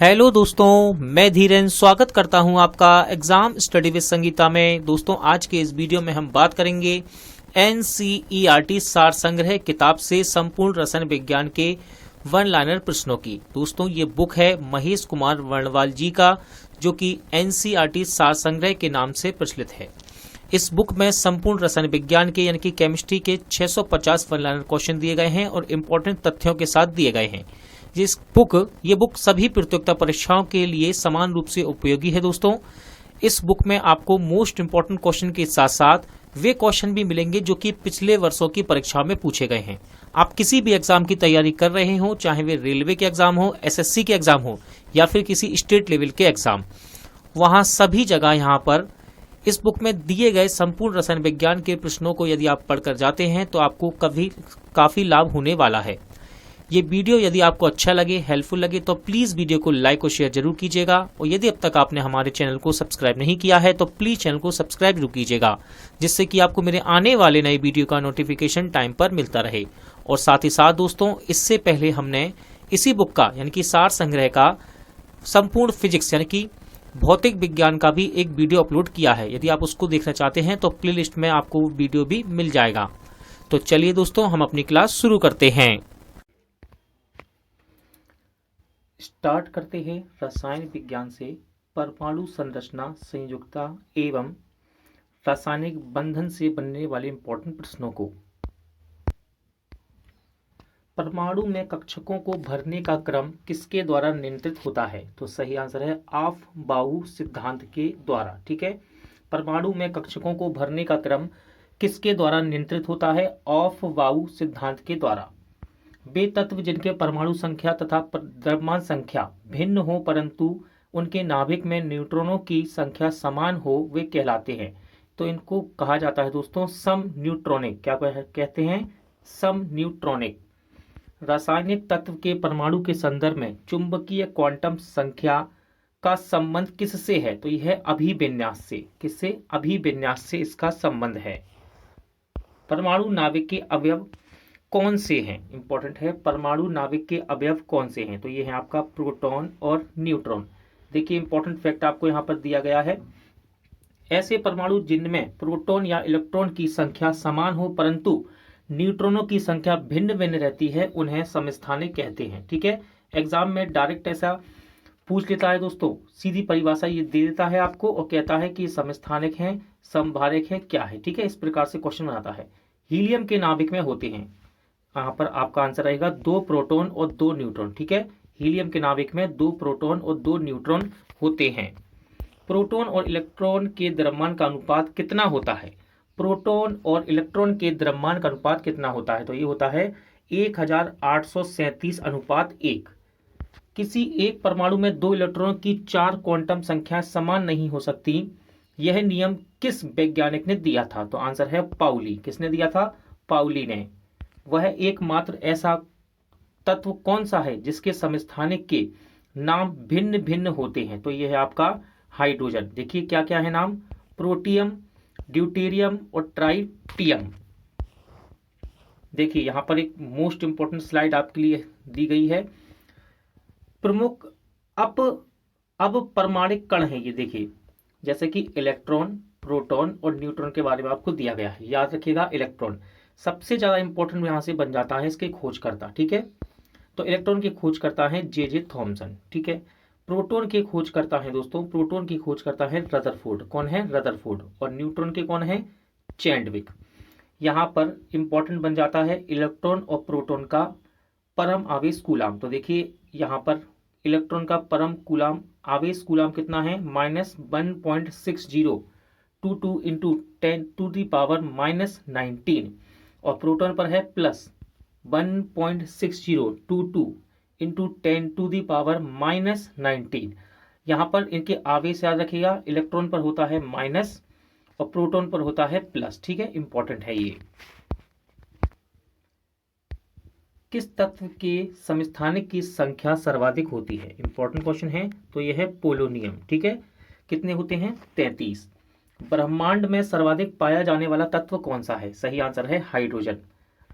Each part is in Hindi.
हेलो दोस्तों, मैं धीरेन स्वागत करता हूं आपका एग्जाम स्टडी विद संगीता में। दोस्तों, आज के इस वीडियो में हम बात करेंगे एनसीईआरटी सार संग्रह किताब से संपूर्ण रसायन विज्ञान के वन लाइनर प्रश्नों की। दोस्तों, ये बुक है महेश कुमार वर्णवाल जी का, जो कि एनसीईआरटी सार संग्रह के नाम से प्रचलित है। इस बुक में संपूर्ण रसायन विज्ञान के यानी कि केमिस्ट्री के 650 वन लाइनर क्वेश्चन दिए गए हैं और इम्पोर्टेंट तथ्यों के साथ दिए गए हैं। ये बुक सभी प्रतियोगिता परीक्षाओं के लिए समान रूप से उपयोगी है। दोस्तों, इस बुक में आपको मोस्ट इम्पोर्टेंट क्वेश्चन के साथ साथ वे क्वेश्चन भी मिलेंगे जो कि पिछले वर्षों की परीक्षा में पूछे गए हैं। आप किसी भी एग्जाम की तैयारी कर रहे हो, चाहे वे रेलवे के एग्जाम हो, एसएससी के एग्जाम हो या फिर किसी स्टेट लेवल के एग्जाम, वहां सभी जगह यहाँ पर इस बुक में दिए गए संपूर्ण रसायन विज्ञान के प्रश्नों को यदि आप पढ़कर जाते हैं तो आपको काफी लाभ होने वाला है। ये वीडियो यदि आपको अच्छा लगे, हेल्पफुल लगे, तो प्लीज वीडियो को लाइक और शेयर जरूर कीजिएगा। और यदि अब तक आपने हमारे चैनल को सब्सक्राइब नहीं किया है तो प्लीज चैनल को सब्सक्राइब जरूर कीजिएगा, जिससे कि आपको मेरे आने वाले नए वीडियो का नोटिफिकेशन टाइम पर मिलता रहे। और साथ ही साथ दोस्तों, इससे पहले हमने इसी बुक का यानी कि सार संग्रह का संपूर्ण फिजिक्स यानी कि भौतिक विज्ञान का भी एक वीडियो अपलोड किया है। यदि आप उसको देखना चाहते हैं तो प्लेलिस्ट में आपको वीडियो भी मिल जाएगा। तो चलिए दोस्तों, हम अपनी क्लास शुरू करते हैं। स्टार्ट करते हैं रसायन विज्ञान से परमाणु संरचना, संयुक्ता एवं रासायनिक बंधन से बनने वाले इंपॉर्टेंट प्रश्नों को। परमाणु में कक्षकों को भरने का क्रम किसके द्वारा नियंत्रित होता है? तो सही आंसर है ऑफ-बाउ सिद्धांत के द्वारा। ठीक है, परमाणु में कक्षकों को भरने का क्रम किसके द्वारा नियंत्रित होता है? ऑफ-बाउ सिद्धांत के द्वारा। वे तत्व जिनके परमाणु संख्या तथा द्रव्यमान संख्या भिन्न हो परंतु उनके नाभिक में न्यूट्रॉनों की संख्या समान हो, वे कहलाते हैं। तो इनको कहा जाता है दोस्तों सम न्यूट्रॉनिक। क्या कहते हैं? सम न्यूट्रॉनिक। रासायनिक तत्व के परमाणु के संदर्भ में चुंबकीय क्वांटम संख्या का संबंध किससे है? तो यह अभिविन्यास से। किससे? अभिविन्यास से इसका संबंध है। परमाणु नाभिक के अवयव कौन से हैं? इंपॉर्टेंट है, परमाणु नाभिक के अवयव कौन से हैं? तो ये है आपका प्रोटॉन और न्यूट्रॉन। देखिए, इंपॉर्टेंट फैक्ट आपको यहाँ पर दिया गया है। ऐसे परमाणु जिनमें प्रोटॉन या इलेक्ट्रॉन की संख्या समान हो परंतु न्यूट्रॉनों की संख्या भिन्न भिन्न रहती है, उन्हें समस्थानिक कहते हैं। ठीक है, एग्जाम में डायरेक्ट ऐसा पूछ लेता है दोस्तों, सीधी परिभाषा ये दे देता है आपको और कहता है कि समस्थानिक है, समभारक है, क्या है। ठीक है, इस प्रकार से क्वेश्चन बनाता है। हीलियम के नाभिक में होते हैं, यहाँ पर आपका आंसर आएगा 2 प्रोटॉन और 2 न्यूट्रॉन। ठीक है, हीलियम के नाभिक में 2 प्रोटॉन और 2 न्यूट्रॉन होते हैं। प्रोटॉन और इलेक्ट्रॉन के द्रव्यमान का अनुपात कितना होता है? प्रोटॉन और इलेक्ट्रॉन के द्रव्यमान का अनुपात कितना होता है? तो ये होता है 1837 अनुपात 1। किसी एक परमाणु में 2 इलेक्ट्रॉनों की 4 क्वांटम संख्याएं समान नहीं हो सकती, यह नियम किस वैज्ञानिक ने दिया था? तो आंसर है पाउली। किसने दिया था? पाउली ने। वह एकमात्र ऐसा तत्व कौन सा है जिसके समस्थानिक के नाम भिन्न भिन्न होते हैं? तो यह है आपका हाइड्रोजन। देखिए क्या क्या है नाम? प्रोटियम, ड्यूटेरियम और ट्राइटियम। देखिए यहां पर एक मोस्ट इंपोर्टेंट स्लाइड आपके लिए दी गई है। प्रमुख अब परमाणिक कण है ये। देखिए, जैसे कि इलेक्ट्रॉन, प्रोटॉन और न्यूट्रॉन के बारे में आपको दिया गया है। याद रखिएगा, इलेक्ट्रॉन सबसे ज्यादा इंपॉर्टेंट यहां से बन जाता है इसके खोजकर्ता। ठीक है, तो इलेक्ट्रॉन के खोजकर्ता है जे थॉमसन। ठीक है, प्रोटॉन के खोजकर्ता है दोस्तों, प्रोटॉन की खोजकर्ता है रदरफोर्ड। कौन है? रदरफोर्ड। और न्यूट्रॉन के कौन है? चैडविक। यहां पर इंपॉर्टेंट बन जाता है इलेक्ट्रॉन और प्रोटॉन का परम आवेश कूलाम। तो देखिए यहां पर इलेक्ट्रॉन का परम कूलाम आवेश कूलाम कितना है? -1.6022 इंटू 10⁻⁻19 और प्रोटॉन पर है +1.6022 इंटू 10⁻⁻19। यहाँ पर इनके आवेश याद रखिएगा, इलेक्ट्रॉन पर होता है माइनस और प्रोटॉन पर होता है प्लस। ठीक है, इंपॉर्टेंट है ये। किस तत्व के समस्थानिक की संख्या सर्वाधिक होती है? इंपॉर्टेंट क्वेश्चन है। तो यह है पोलोनियम। ठीक है, कितने होते हैं? 33। ब्रह्मांड में सर्वाधिक पाया जाने वाला तत्व कौन सा है? सही आंसर है हाइड्रोजन।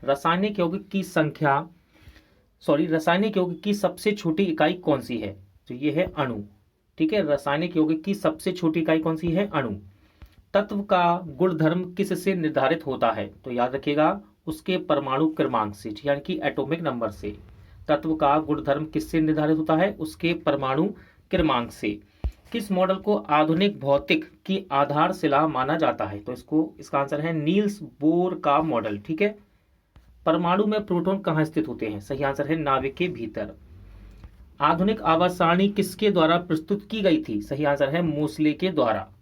रासायनिक यौगिक की सबसे छोटी इकाई कौन सी है? तो ये है अणु। ठीक है, रासायनिक यौगिक की सबसे छोटी इकाई कौन सी है? अणु। तत्व का गुणधर्म किससे निर्धारित होता है? तो याद रखिएगा उसके परमाणु क्रमांक से, यानी कि एटॉमिक नंबर से। तत्व का गुणधर्म किससे निर्धारित होता है? उसके परमाणु क्रमांक से। किस मॉडल को आधुनिक भौतिक की आधारशिला माना जाता है? तो इसका आंसर है नील्स बोर का मॉडल। ठीक है। परमाणु में प्रोटॉन कहाँ स्थित होते हैं? सही आंसर है नाभिक के भीतर। आधुनिक आवर्त सारणी किसके द्वारा प्रस्तुत की गई थी? सही आंसर है मोसले के द्वारा।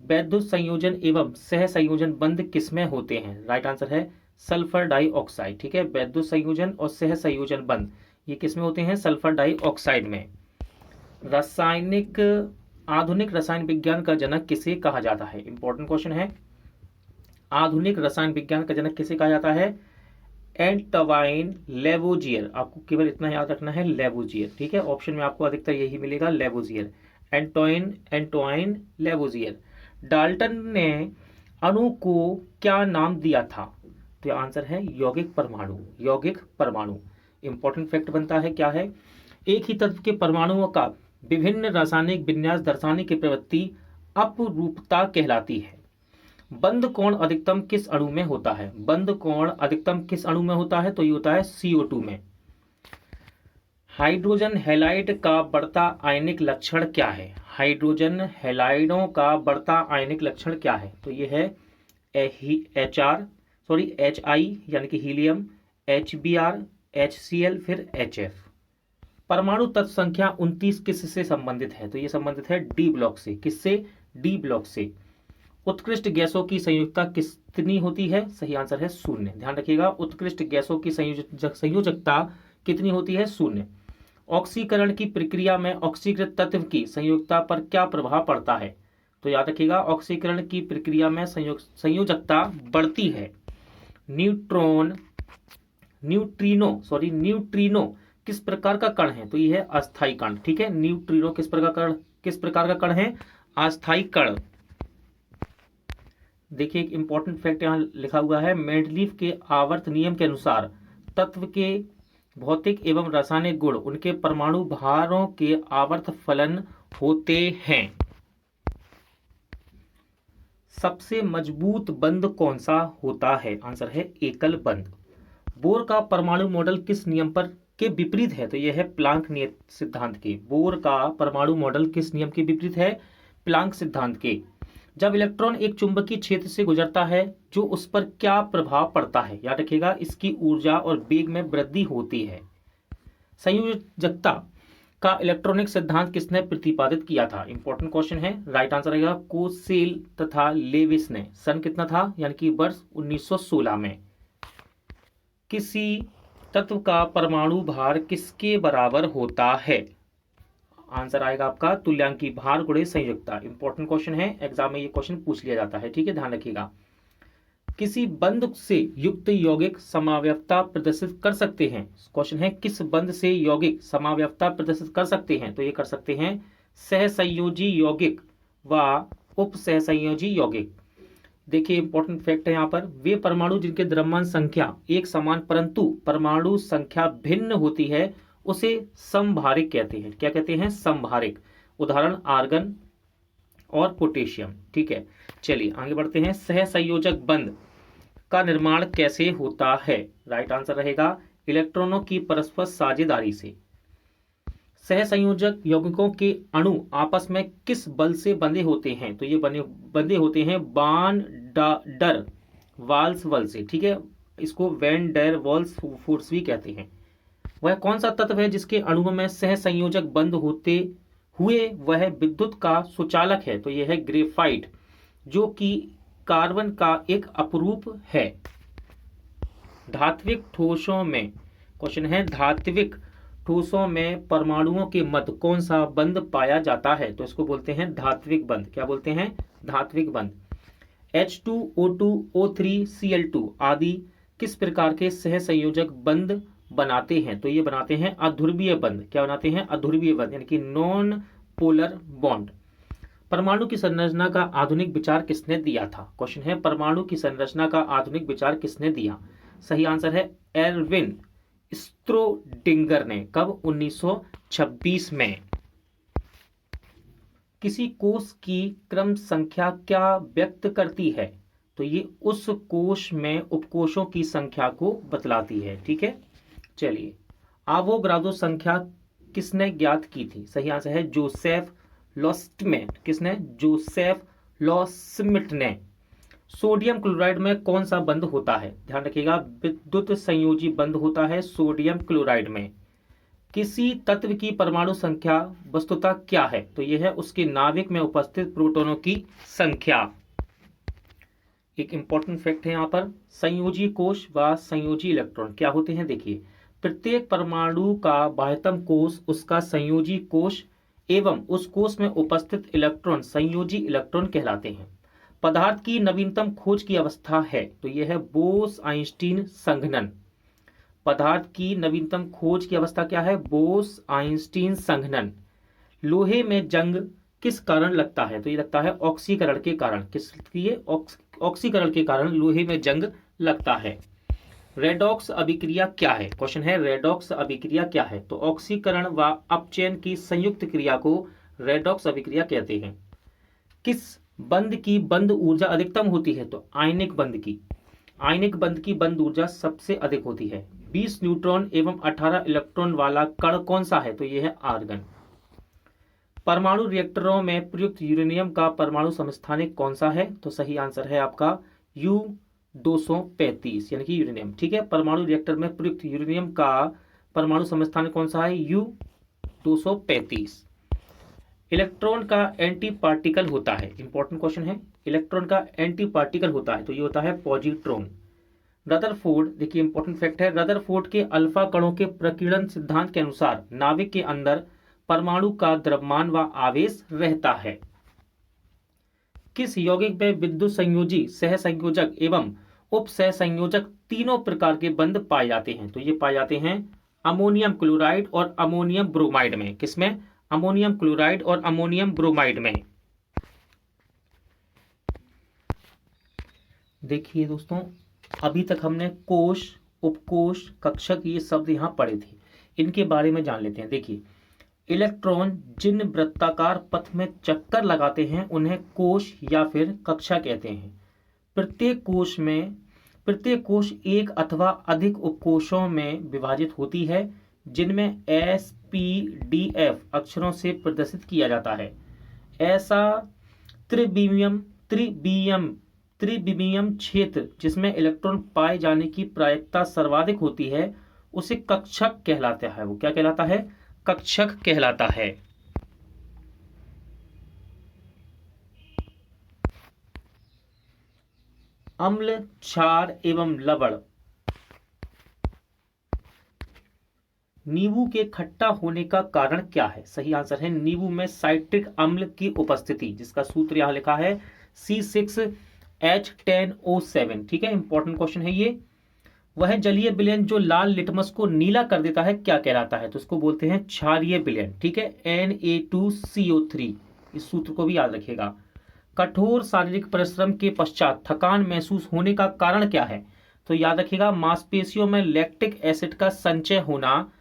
वैद्युत संयोजन एवं सह संयोजन बंध किसमें होते हैं? राइट आंसर है सल्फर डाइऑक्साइड। ठीक है, वैद्युत संयोजन और सह संयोजन बंध ये किसमें होते हैं? सल्फर डाइऑक्साइड में। आधुनिक रसायन विज्ञान का जनक किसे कहा जाता है? इंपॉर्टेंट क्वेश्चन है। आधुनिक रसायन विज्ञान का जनक किसे कहा जाता है? एंटवाइन लेवोजियर। आपको केवल इतना याद रखना है, लेवोजियर। ठीक है, ऑप्शन में आपको अधिकतर यही मिलेगा, लेवोजियर। एंटवाइन लेवोजियर। डाल्टन ने अणु को क्या नाम दिया था? तो आंसर है यौगिक परमाणु। यौगिक परमाणु। इंपॉर्टेंट फैक्ट बनता है, क्या है? एक ही तत्व के परमाणुओं का विभिन्न रासायनिक विन्यास दर्शाने की प्रवृत्ति अपरूपता कहलाती है। बंध कोण अधिकतम किस अणु में होता है? बंध कोण अधिकतम किस अणु में होता है? तो ये होता है CO2 में। हाइड्रोजन हैलाइड का बढ़ता आयनिक लक्षण क्या है? हाइड्रोजन हैलाइडों का बढ़ता आयनिक लक्षण क्या है? तो ये है HI यानी कि हीलियम, HBr, HCl, फिर HF। परमाणु तत्व संख्या 29 किससे संबंधित है? तो ये संबंधित है डी ब्लॉक से। किससे? डी ब्लॉक से। उत्कृष्ट गैसों की संयुक्ता कितनी होती है? सही आंसर है 0। ध्यान रखिएगा, उत्कृष्ट गैसों की संयोजकता कितनी होती है? 0। ऑक्सीकरण की प्रक्रिया में ऑक्सीकृत तत्व की संयोजकता पर क्या प्रभाव पड़ता है? तो याद रखिएगा ऑक्सीकरण की प्रक्रिया में संयोजकता बढ़ती है। न्यूट्रिनो किस प्रकार का कण है? तो यह है अस्थायी कण। ठीक है, न्यूट्रिनो किस प्रकार का कण है? अस्थायी कण। देखिए एक इंपॉर्टेंट फैक्ट यहां लिखा हुआ है, मेंडलीफ के आवर्त नियम के अनुसार तत्व के भौतिक एवं रासायनिक गुण उनके परमाणु भारों के आवर्त फलन होते हैं। सबसे मजबूत बंध कौन सा होता है? आंसर है एकल बंध। बोर का परमाणु मॉडल किस नियम पर के विपरीत है? तो यह है प्लांक सिद्धांत के। बोर का परमाणु मॉडल किस नियम के विपरीत है? प्लांक सिद्धांत के। जब इलेक्ट्रॉन एक चुंबकीय क्षेत्र से गुजरता है जो उस पर क्या प्रभाव पड़ता है? याद रखिएगा इसकी ऊर्जा और वेग में वृद्धि होती है। संयोजकता का इलेक्ट्रॉनिक सिद्धांत किसने प्रतिपादित किया था? इंपॉर्टेंट क्वेश्चन है। राइट आंसर रहेगा कोसेल तथा लेविस ने। सन कितना था? यानी कि वर्ष 1916 में। किसी तत्व का परमाणु भार किसके बराबर होता है? आंसर आएगा आपका तुल्यांकी भार गुणे संयुक्ता। इंपॉर्टेंट क्वेश्चन है, एग्जाम में ये क्वेश्चन पूछ लिया जाता है। ठीक है, ध्यान रखिएगा। किसी बंध से युक्त यौगिक समावयवता प्रदर्शित कर सकते हैं? क्वेश्चन है किस बंध से यौगिक समावयवता प्रदर्शित कर सकते हैं? तो ये कर सकते हैं सहसंयोजी यौगिक व उप सहसंयोजी यौगिक। देखिए इंपॉर्टेंट फैक्ट है यहाँ पर, वे परमाणु जिनके द्रव्यमान संख्या एक समान परंतु परमाणु संख्या भिन्न होती है उसे समभारिक कहते हैं। क्या कहते हैं? समभारिक। उदाहरण आर्गन और पोटेशियम। ठीक है, चलिए आगे बढ़ते हैं। सहसंयोजक बंध का निर्माण कैसे होता है? राइट आंसर रहेगा इलेक्ट्रॉनों की परस्पर साझेदारी से। सहसंयोजक यौगिकों के अणु आपस में किस बल से बंधे होते हैं? तो ये बंधे होते हैं वान डर वाल्स बल से। ठीक है, इसको वैन डर वाल्स फोर्स भी कहते हैं। वह कौन सा तत्व है जिसके अणुओं में सहसंयोजक बंध होते हुए वह विद्युत का सुचालक है? तो यह है ग्रेफाइट, जो कि कार्बन का एक अपरूप है। धात्विक ठोसों में, क्वेश्चन है धात्विक ठोसों में परमाणुओं के मध्य कौन सा बंध पाया जाता है? तो इसको बोलते हैं धात्विक बंध। क्या बोलते हैं? धात्विक बंध। H2O2 O3 Cl2 आदि किस प्रकार के सहसंयोजक बंध बनाते हैं? तो ये बनाते हैं अध्रुवीय बंध। क्या बनाते हैं? अध्रुवीय बंध, यानी कि नॉन पोलर बॉन्ड। परमाणु की संरचना का आधुनिक विचार किसने दिया था? क्वेश्चन है परमाणु की संरचना का आधुनिक विचार किसने दिया? सही आंसर है एरविन स्ट्रोडिंगर ने। कब? 1926 में। किसी कोश की क्रम संख्या क्या व्यक्त करती है? तो ये उस कोश में उपकोशों की संख्या को बतलाती है। ठीक है, चलिए, आवोगाद्रो संख्या किसने ज्ञात की थी? सही आंसर है जोसेफ लॉस्टमेट। किसने? जोसेफ लॉस्टमेट ने। सोडियम क्लोराइड में कौन सा बंध होता है? ध्यान रखिएगा, विद्युत संयोजी बंध होता है सोडियम क्लोराइड में। किसी तत्व की परमाणु संख्या वस्तुतः क्या है? तो यह है उसके नाभिक में उपस्थित प्रोटॉनों की संख्या। एक इंपॉर्टेंट फैक्ट है यहाँ पर, संयोजी कोश व संयोजी इलेक्ट्रॉन क्या होते हैं? देखिए, प्रत्येक परमाणु का बाह्यतम कोश उसका संयोजी कोश एवं उस कोश में उपस्थित इलेक्ट्रॉन संयोजी इलेक्ट्रॉन कहलाते हैं। पदार्थ की नवीनतम खोज की अवस्था है, तो यह है बोस आइंस्टीन संघनन। पदार्थ की नवीनतम खोज की अवस्था क्या है? बोस आइंस्टीन संघनन। लोहे में जंग किस कारण लगता है? तो ये लगता है ऑक्सीकरण के कारण। किस लिए? ऑक्सीकरण के कारण लोहे में जंग लगता है। रेडॉक्स अभिक्रिया क्या है? क्वेश्चन है, रेडॉक्स अभिक्रिया क्या है? तो ऑक्सीकरण व अपचयन की संयुक्त क्रिया को रेडॉक्स अभिक्रिया कहते हैं। किस बंध की बंध ऊर्जा अधिकतम होती है? तो आयनिक बंध की। आयनिक बंध की बंध ऊर्जा सबसे अधिक होती है। 20 न्यूट्रॉन एवं 18 इलेक्ट्रॉन वाला कण कौन सा है? तो यह है आर्गन। परमाणु रिएक्टरों में प्रयुक्त यूरेनियम का परमाणु समस्थानिक कौन सा है? तो सही आंसर है आपका U-235 यानी कि यूरेनियम। ठीक है, परमाणु रिएक्टर में प्रयुक्त यूरेनियम का परमाणु समस्थानिक कौन सा है? U-235। इलेक्ट्रॉन का एंटी पार्टिकल होता है, इंपॉर्टेंट क्वेश्चन है, इलेक्ट्रॉन का एंटी पार्टिकल होता है, तो ये होता है पॉजिट्रॉन। रदरफोर्ड, देखिए इंपॉर्टेंट फैक्ट है, रदरफोर्ड के अल्फा कणों के प्रकीर्णन सिद्धांत के अनुसार नाभिक के अंदर परमाणु का द्रव्यमान व आवेश रहता है। किस यौगिक में विद्युत संयोजी, सहसंयोजक एवं उप सहसंयोजक तीनों प्रकार के बंध पाए जाते हैं? तो ये पाए जाते हैं अमोनियम क्लोराइड और अमोनियम ब्रोमाइड में। किसमें? अमोनियम क्लोराइड और अमोनियम ब्रोमाइड में। देखिए दोस्तों, अभी तक हमने कोश, उपकोश, कक्षक ये शब्द यहाँ पढ़े थे, इनके बारे में जान लेते हैं। देखिए, इलेक्ट्रॉन जिन वृत्ताकार पथ में चक्कर लगाते हैं उन्हें कोश या फिर कक्षा कहते हैं। प्रत्येक कोश एक अथवा अधिक उपकोशों में विभाजित होती है जिनमें SPDF अक्षरों से प्रदर्शित किया जाता है। ऐसा त्रिविमीय क्षेत्र जिसमें इलेक्ट्रॉन पाए जाने की प्रायिकता सर्वाधिक होती है उसे कक्षक कहलाता है। वो क्या कहलाता है? कक्षक कहलाता है। अम्ल, क्षार एवं लवण। नींबू के खट्टा होने का कारण क्या है? सही आंसर है नींबू में साइट्रिक अम्ल की उपस्थिति, जिसका सूत्र यहां लिखा है C6H10O7। ठीक है, इंपॉर्टेंट क्वेश्चन है ये। वह जलीय विलयन जो लाल लिटमस को नीला कर देता है क्या कहलाता है? तो उसको बोलते हैं क्षारीय विलयन। ठीक है, Na2CO3। इस सूत्र को भी याद रखिएगा। कठोर शारीरिक परिश्रम के पश्चात थकान महसूस होने का कारण क्या है? तो याद रखिएगा, मांसपेशियों में लैक्टिक एसिड का संचय होना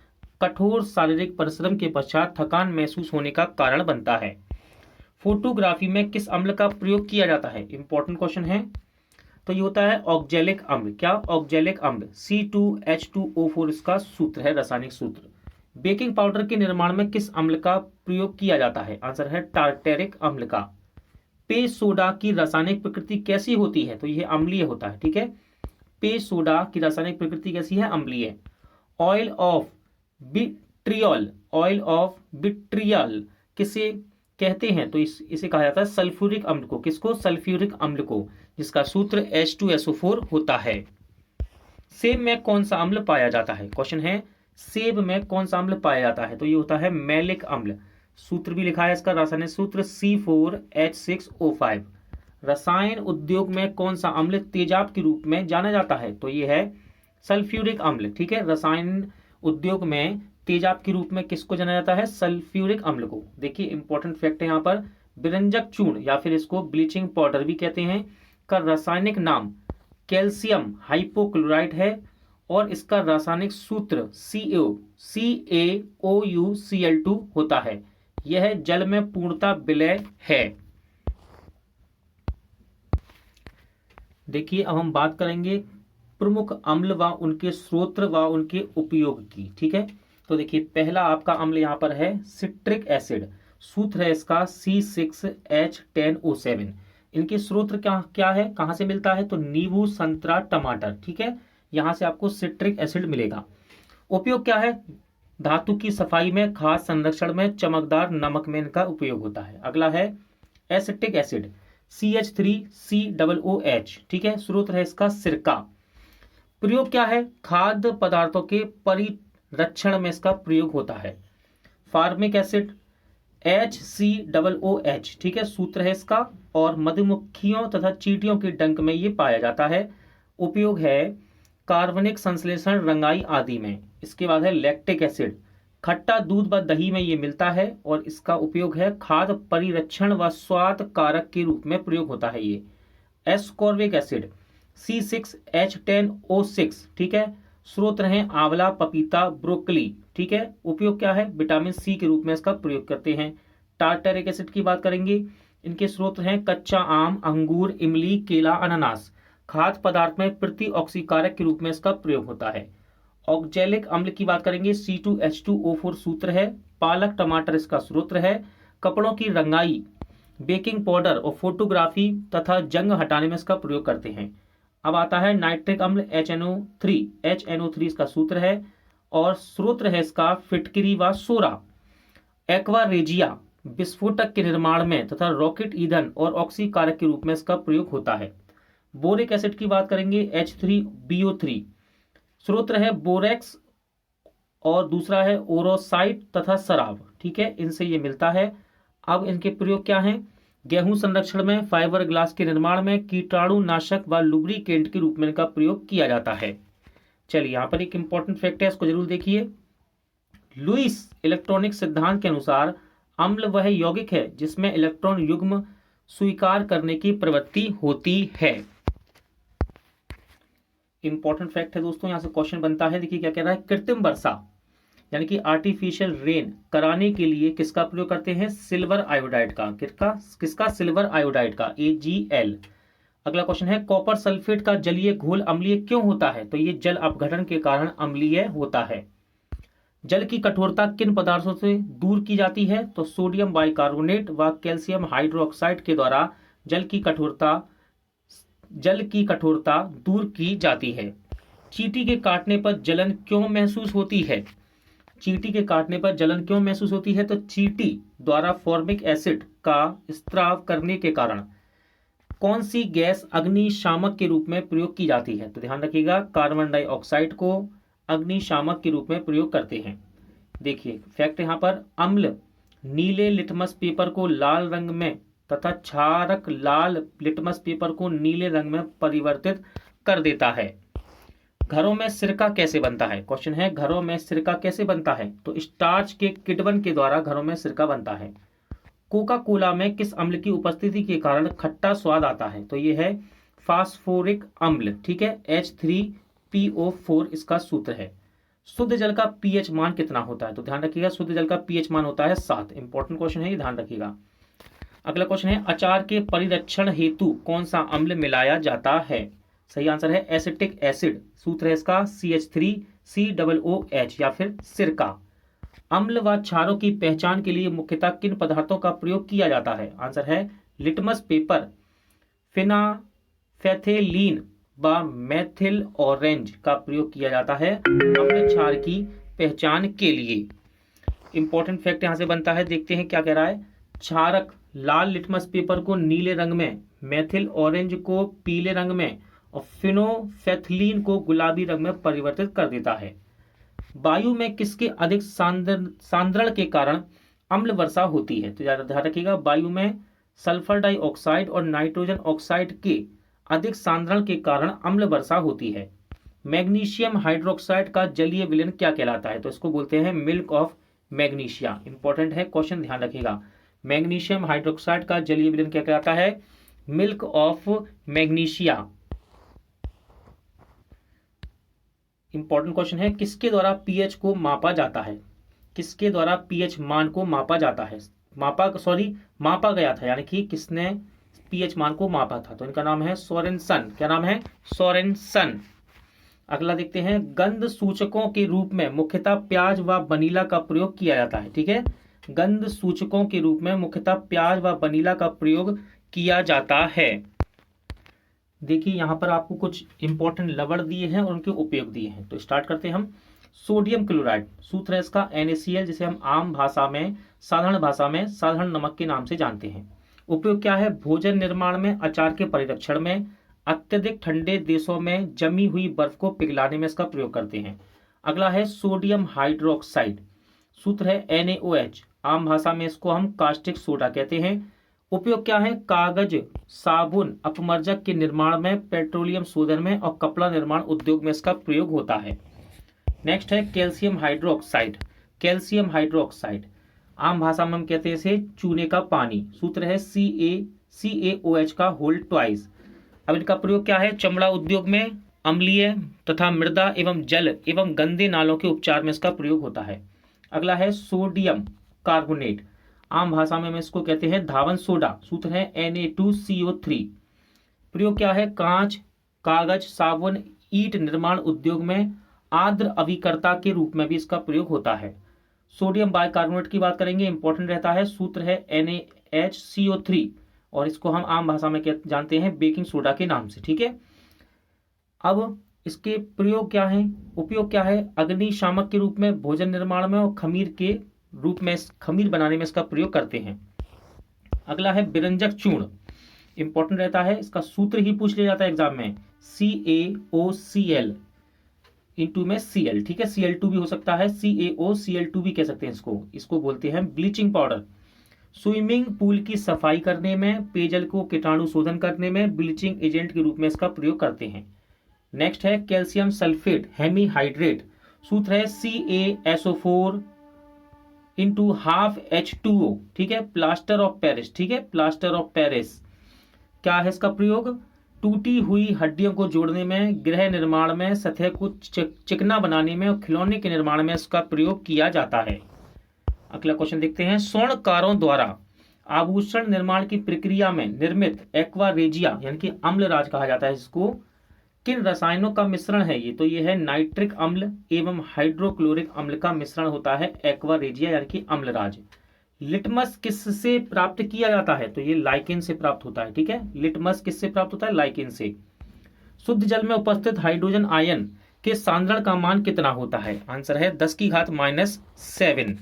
कठोर शारीरिक परिश्रम के पश्चात थकान महसूस होने का कारण बनता है। फोटोग्राफी में किस अम्ल का प्रयोग किया जाता है? इंपॉर्टेंट क्वेश्चन है, तो ये होता है ऑक्जेलिक अम्ल। क्या? ऑक्जेलिक अम्ल, C2H2O4 इसका सूत्र है, रासायनिक सूत्र। बेकिंग पाउडर के निर्माण में किस अम्ल का प्रयोग किया जाता है? आंसर है टार्टेरिक अम्ल का। पेय सोडा की रासायनिक प्रकृति कैसी होती है? तो यह अम्लीय होता है। ठीक है, पेय सोडा की रासायनिक प्रकृति कैसी है? अम्लीय। ऑयल ऑफ विट्रियल किसे कहते हैं? तो इसे कहा जाता है सल्फ्यूरिक अम्ल को। किसको? सल्फ्यूरिक अम्ल को, जिसका सूत्र H2SO4 होता है। सेब में कौन सा अम्ल पाया जाता है? क्वेश्चन है, सेब में कौन सा अम्ल पाया जाता है? तो ये होता है मैलिक अम्ल। सूत्र भी लिखा है इसका, रासायनिक सूत्र C4H6O5। रसायन उद्योग में कौन सा अम्ल तेजाब के रूप में जाना जाता है? तो ये है सल्फ्यूरिक अम्ल। ठीक है, रसायन उद्योग में तेजाब के रूप में किसको जाना जाता है? सल्फ्यूरिक अम्ल को। देखिए इंपॉर्टेंट फैक्ट है यहाँ पर, विरंजक चूर्ण या फिर इसको ब्लीचिंग पाउडर भी कहते हैं का रासायनिक नाम कैल्शियम हाइपोक्लोराइड है और इसका रासायनिक सूत्र CaOUCl2 होता है। यह जल में पूर्णतः विलय है। देखिए अब हम बात करेंगे प्रमुख अम्ल व उनके स्रोत व उनके उपयोग की। ठीक है, तो देखिए पहला आपका अम्ल यहाँ पर है सिट्रिक एसिड। सूत्र है इसका C6H10O7। इनके स्रोत क्या क्या है, कहाँ से मिलता है, तो नींबू, संतरा, टमाटर। ठीक है, यहाँ से आपको सिट्रिक एसिड मिलेगा। उपयोग क्या है, धातु की सफाई में, खाद्य संरक्षण में, चमकदार नमक में इनका उपयोग होता है। अगला है एसिटिक एसिड CH3COOH। ठीक है, स्रोत है इसका सिरका। प्रयोग क्या है, खाद्य पदार्थों के परिरक्षण में इसका प्रयोग होता है। Formic acid HCOOH। ठीक है, सूत्र है इसका, और मधुमक्खियों तथा चींटियों के डंक में ये पाया जाता है। उपयोग है कार्बनिक संश्लेषण, रंगाई आदि में। इसके बाद है लैक्टिक एसिड, खट्टा दूध व दही में ये मिलता है, और इसका उपयोग है खाद्य परिरक्षण व स्वाद कारक के रूप में प्रयोग होता है ये। Ascorbic acid C6H10O6। ठीक है, स्रोत रहे आंवला, पपीता, ब्रोकली। ठीक है, उपयोग क्या है, विटामिन सी के रूप में इसका प्रयोग करते हैं। टार्टरिक एसिड की बात करेंगे, इनके स्रोत हैं कच्चा आम, अंगूर, इमली, केला, अनानास। खाद्य पदार्थ में प्रतिऑक्सीकारक के रूप में इसका प्रयोग होता है। ऑक्जेलिक अम्ल की बात करेंगे, C2H2O4 सूत्र है। पालक, टमाटर इसका स्रोत है। कपड़ों की रंगाई, बेकिंग पाउडर और फोटोग्राफी तथा जंग हटाने में इसका प्रयोग करते हैं। अब आता है नाइट्रिक अम्ल HNO3 इसका सूत्र है, और स्रोत है इसका फिटकरी व सोरा। एक्वा रेजिया विस्फोटक के निर्माण में तथा रॉकेट ईंधन और ऑक्सीकारक के रूप में इसका प्रयोग होता है। बोरिक एसिड की बात करेंगे, H3BO3। स्रोत है बोरेक्स, और दूसरा है ओरोसाइट तथा शराब। ठीक है, इनसे ये मिलता है। अब इनके प्रयोग क्या हैं, गेहूं संरक्षण में, फाइबर ग्लास के निर्माण में, कीटाणुनाशक व लुब्रिकेंट के रूप में इनका प्रयोग किया जाता है। चलिए यहाँ पर एक इंपॉर्टेंट फैक्ट है, इसको जरूर देखिए। लुईस इलेक्ट्रॉनिक सिद्धांत के अनुसार अम्ल वह यौगिक है जिसमें इलेक्ट्रॉन युग्म स्वीकार करने की प्रवृत्ति होती है। इंपॉर्टेंट फैक्ट है दोस्तों, यहां से क्वेश्चन बनता है। देखिए क्या कह रहा है, कृत्रिम वर्षा यानी कि आर्टिफिशियल रेन कराने के लिए किसका प्रयोग करते हैं, सिल्वर आयोडाइड का। किसका सिल्वर आयोडाइड का, AgL। अगला क्वेश्चन है, कॉपर सल्फेट का जलीय घोल अम्लीय क्यों होता है, तो ये जल अपघटन के कारण अम्लीय होता है। जल की कठोरता किन पदार्थों से दूर की जाती है, तो सोडियम बाइकार्बोनेट व कैल्शियम हाइड्रोक्साइड के द्वारा जल की कठोरता दूर की जाती है। चींटी के काटने पर जलन क्यों महसूस होती है, चींटी के काटने पर जलन क्यों महसूस होती है, तो चींटी द्वारा फॉर्मिक एसिड का स्त्राव करने के कारण कौन सी गैस अग्निशामक के रूप में प्रयोग की जाती है, तो ध्यान रखिएगा कार्बन डाइऑक्साइड को अग्निशामक के रूप में प्रयोग करते हैं। देखिए फैक्ट यहाँ पर, अम्ल नीले लिटमस पेपर को लाल रंग में तथा क्षारक लाल लिटमस पेपर को नीले रंग में परिवर्तित कर देता है। घरों में सिरका कैसे बनता है, क्वेश्चन है घरों में सिरका कैसे बनता है, तो स्टार्च के किण्वन के द्वारा घरों में सिरका बनता है। कोका कोला में किस अम्ल की उपस्थिति के कारण खट्टा स्वाद आता है, तो ये है फास्फोरिक अम्ल। ठीक है, H3PO4 इसका सूत्र है। शुद्ध जल का पीएच मान कितना होता है, तो ध्यान रखिएगा शुद्ध जल का पीएच मान होता है 7। इंपॉर्टेंट क्वेश्चन है, ये ध्यान रखिएगा। अगला क्वेश्चन है, अचार के परिरक्षण हेतु कौन सा अम्ल मिलाया जाता है, सही आंसर है एसिटिक एसिड। सूत्र है इसका CH3COOH या फिर सिरका। अम्ल व क्षारों की पहचान के लिए मुख्यतः किन पदार्थों का प्रयोग किया जाता है, आंसर है लिटमस पेपर, फिनाफेथेलीन व मेथिल ऑरेंज का प्रयोग किया जाता है अम्ल क्षार की पहचान के लिए। इंपॉर्टेंट फैक्ट यहां से बनता है, देखते हैं क्या कह रहा है। क्षारक लाल लिटमस पेपर को नीले रंग में, मेथिल ऑरेंज को पीले रंग में और फिनोफेथलीन को गुलाबी रंग में परिवर्तित कर देता है। वायु में किसके अधिक सांद्रण के कारण अम्ल वर्षा होती है, तो ध्यान रखिएगा वायु में सल्फर डाइऑक्साइड और नाइट्रोजन ऑक्साइड के अधिक सांद्रण के कारण अम्ल वर्षा होती है। मैग्नीशियम हाइड्रोक्साइड का जलीय विलयन क्या कहलाता है, तो इसको बोलते हैं मिल्क ऑफ मैग्नीशिया। इंपॉर्टेंट है क्वेश्चन, ध्यान रखिएगा। मैग्नीशियम हाइड्रोक्साइड का जलीय विलयन क्या कहलाता है, milk of magnesia. Important question है, किसके द्वारा पीएच को मापा जाता है, किसके द्वारा पीएच मान को मापा जाता है, मापा गया था, यानी कि किसने पीएच मान को मापा था? तो इनका नाम है सोरेनसन। क्या नाम है? सोरेनसन। अगला देखते हैं, गंध सूचकों के रूप में मुख्यतः प्याज व वनीला का प्रयोग किया जाता है। ठीक है, गंध सूचकों के रूप में मुख्यतः प्याज व वनीला का प्रयोग किया जाता है। देखिए यहाँ पर आपको कुछ इंपॉर्टेंट लवण दिए हैं और उनके उपयोग दिए हैं। तो स्टार्ट करते हैं हम। सोडियम क्लोराइड, सूत्र है इसका NaCl, जिसे हम आम भाषा में, साधारण नमक के नाम से जानते हैं। उपयोग क्या है? भोजन निर्माण में, अचार के परिरक्षण में, अत्यधिक ठंडे देशों में जमी हुई बर्फ को पिघलाने में इसका प्रयोग करते हैं। अगला है सोडियम हाइड्रोक्साइड, सूत्र है NaOH, आम भाषा में इसको हम कास्टिक सोडा कहते हैं। उपयोग क्या है? कागज, साबुन, अपमर्जक के निर्माण में, पेट्रोलियम शोधन में और कपड़ा निर्माण उद्योग में इसका प्रयोग होता है। नेक्स्ट है कैल्शियम हाइड्रोक्साइड। कैल्शियम हाइड्रोक्साइड आम भाषा में हम कहते हैं इसे चूने का पानी, सूत्र है CaOH का होल ट्वाइस। अब इनका प्रयोग क्या है? चमड़ा उद्योग में, अम्लीय तथा मृदा एवं जल एवं गंदे नालों के उपचार में इसका प्रयोग होता है। अगला है सोडियम कार्बोनेट, आम भाषा में हम इसको कहते हैं धावन सोडा, सूत्र है Na2CO3। प्रयोग क्या है? कांच, कागज, साबुन, ईंट निर्माण उद्योग में आर्द्र अभिकर्ता के रूप में भी इसका प्रयोग होता है। सोडियम बाइकार्बोनेट की बात करेंगे, इंपॉर्टेंट रहता है, सूत्र है NaHCO3 और इसको हम आम भाषा में जानते हैं बेकिंग सोडा के नाम से। ठीक है, अब इसके प्रयोग क्या है, उपयोग क्या है? अग्निशामक के रूप में, भोजन निर्माण में और खमीर के रूप में, खमीर बनाने में इसका प्रयोग करते हैं। अगला है विरंजक चूर्ण, इंपॉर्टेंट रहता है, इसका सूत्र ही पूछ लिया जाता है एग्जाम में, CaOCl इंटू में Cl। ठीक है, Cl2 भी हो सकता है, CaOCl2 भी कह सकते हैं इसको बोलते हैं ब्लीचिंग पाउडर। स्विमिंग पूल की सफाई करने में, पेयजल को कीटाणु शोधन करने में ब्लीचिंग एजेंट के रूप में इसका प्रयोग करते हैं। नेक्स्ट है कैल्शियम सल्फेट हेमीहाइड्रेट, सूत्र है CaSO4 इंटू हाफ H2O। ठीक है, प्लास्टर ऑफ पेरिस। ठीक है, प्लास्टर ऑफ पेरिस क्या है इसका प्रयोग? टूटी हुई हड्डियों को जोड़ने में, गृह निर्माण में, सतह को चिकना बनाने में और खिलौने के निर्माण में इसका प्रयोग किया जाता है। अगला क्वेश्चन देखते हैं, स्वर्णकारों द्वारा आभूषण निर्माण की प्रक्रिया में निर्मित एक्वा रेजिया, यानी कि अम्लराज कहा जाता है इसको, किन रसायनों का मिश्रण है ये? तो ये है नाइट्रिक अम्ल एवं हाइड्रोक्लोरिक अम्ल का मिश्रण होता है एक्वा रेजिया, यानी कि अम्लराज। लिटमस किससे प्राप्त किया जाता है? तो ये लाइकेन से प्राप्त होता है। ठीक है, लिटमस किससे प्राप्त होता है? लाइकेन से। शुद्ध जल में उपस्थित हाइड्रोजन आयन के सांद्रण का मान कितना होता है? आंसर है 10⁻⁷।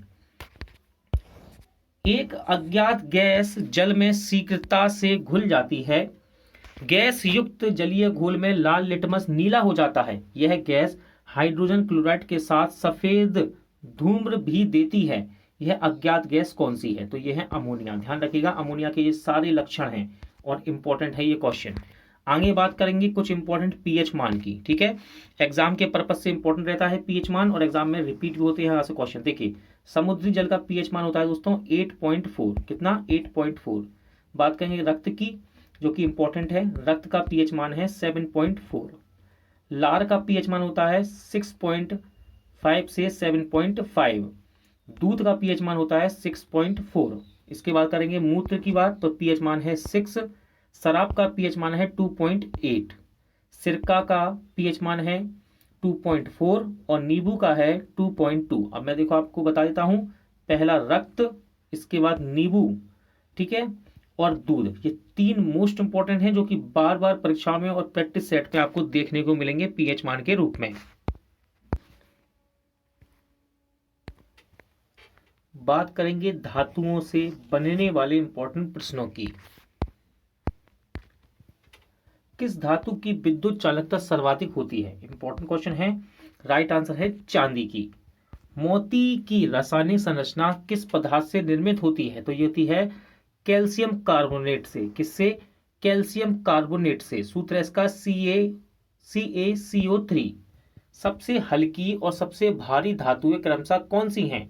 एक अज्ञात गैस जल में शीघ्रता से घुल जाती है, गैस युक्त जलीय घोल में लाल लिटमस नीला हो जाता है, यह गैस हाइड्रोजन क्लोराइड के साथ सफेद धूम्र भी देती है, यह अज्ञात गैस कौन सी है? तो यह है अमोनिया। ध्यान रखिएगा, अमोनिया के ये सारे लक्षण हैं और इंपॉर्टेंट है ये क्वेश्चन। आगे बात करेंगे कुछ इंपॉर्टेंट पीएच मान की। ठीक है, एग्जाम के पर्पज से इंपॉर्टेंट रहता है पीएच मान और एग्जाम में रिपीट भी होते हैं यहाँ से क्वेश्चन। देखिए, समुद्री जल का पीएच मान होता है दोस्तों 8.4। कितना? 8.4। बात करेंगे रक्त की, जो कि इंपॉर्टेंट है, रक्त का पीएच मान है 7.4। लार का पीएच मान होता है 6.5 से 7.5। दूध का पीएच मान होता है 6.4। इसके बाद करेंगे मूत्र की बात, तो पीएच मान है 6। शराब का पीएच मान है 2.8। सिरका का पीएच मान है 2.4 और नींबू का है 2.2। अब मैं देखो आपको बता देता हूं, पहला रक्त, इसके बाद नींबू, ठीक है, और दूध, ये तीन मोस्ट इंपॉर्टेंट हैं जो कि बार बार परीक्षाओं में और प्रैक्टिस सेट में आपको देखने को मिलेंगे पीएच मान के रूप में। बात करेंगे धातुओं से बनने वाले इंपॉर्टेंट प्रश्नों की। किस धातु की विद्युत चालकता सर्वाधिक होती है? इंपॉर्टेंट क्वेश्चन है। राइट आंसर है चांदी की। मोती की रासायनिक संरचना किस पदार्थ से निर्मित होती है? तो ये होती है कैल्शियम कार्बोनेट से। किससे? कैल्शियम कार्बोनेट से। सूत्र है इसका CaCO3। सबसे हल्की और सबसे भारी धातुएं क्रमशः कौन सी हैं?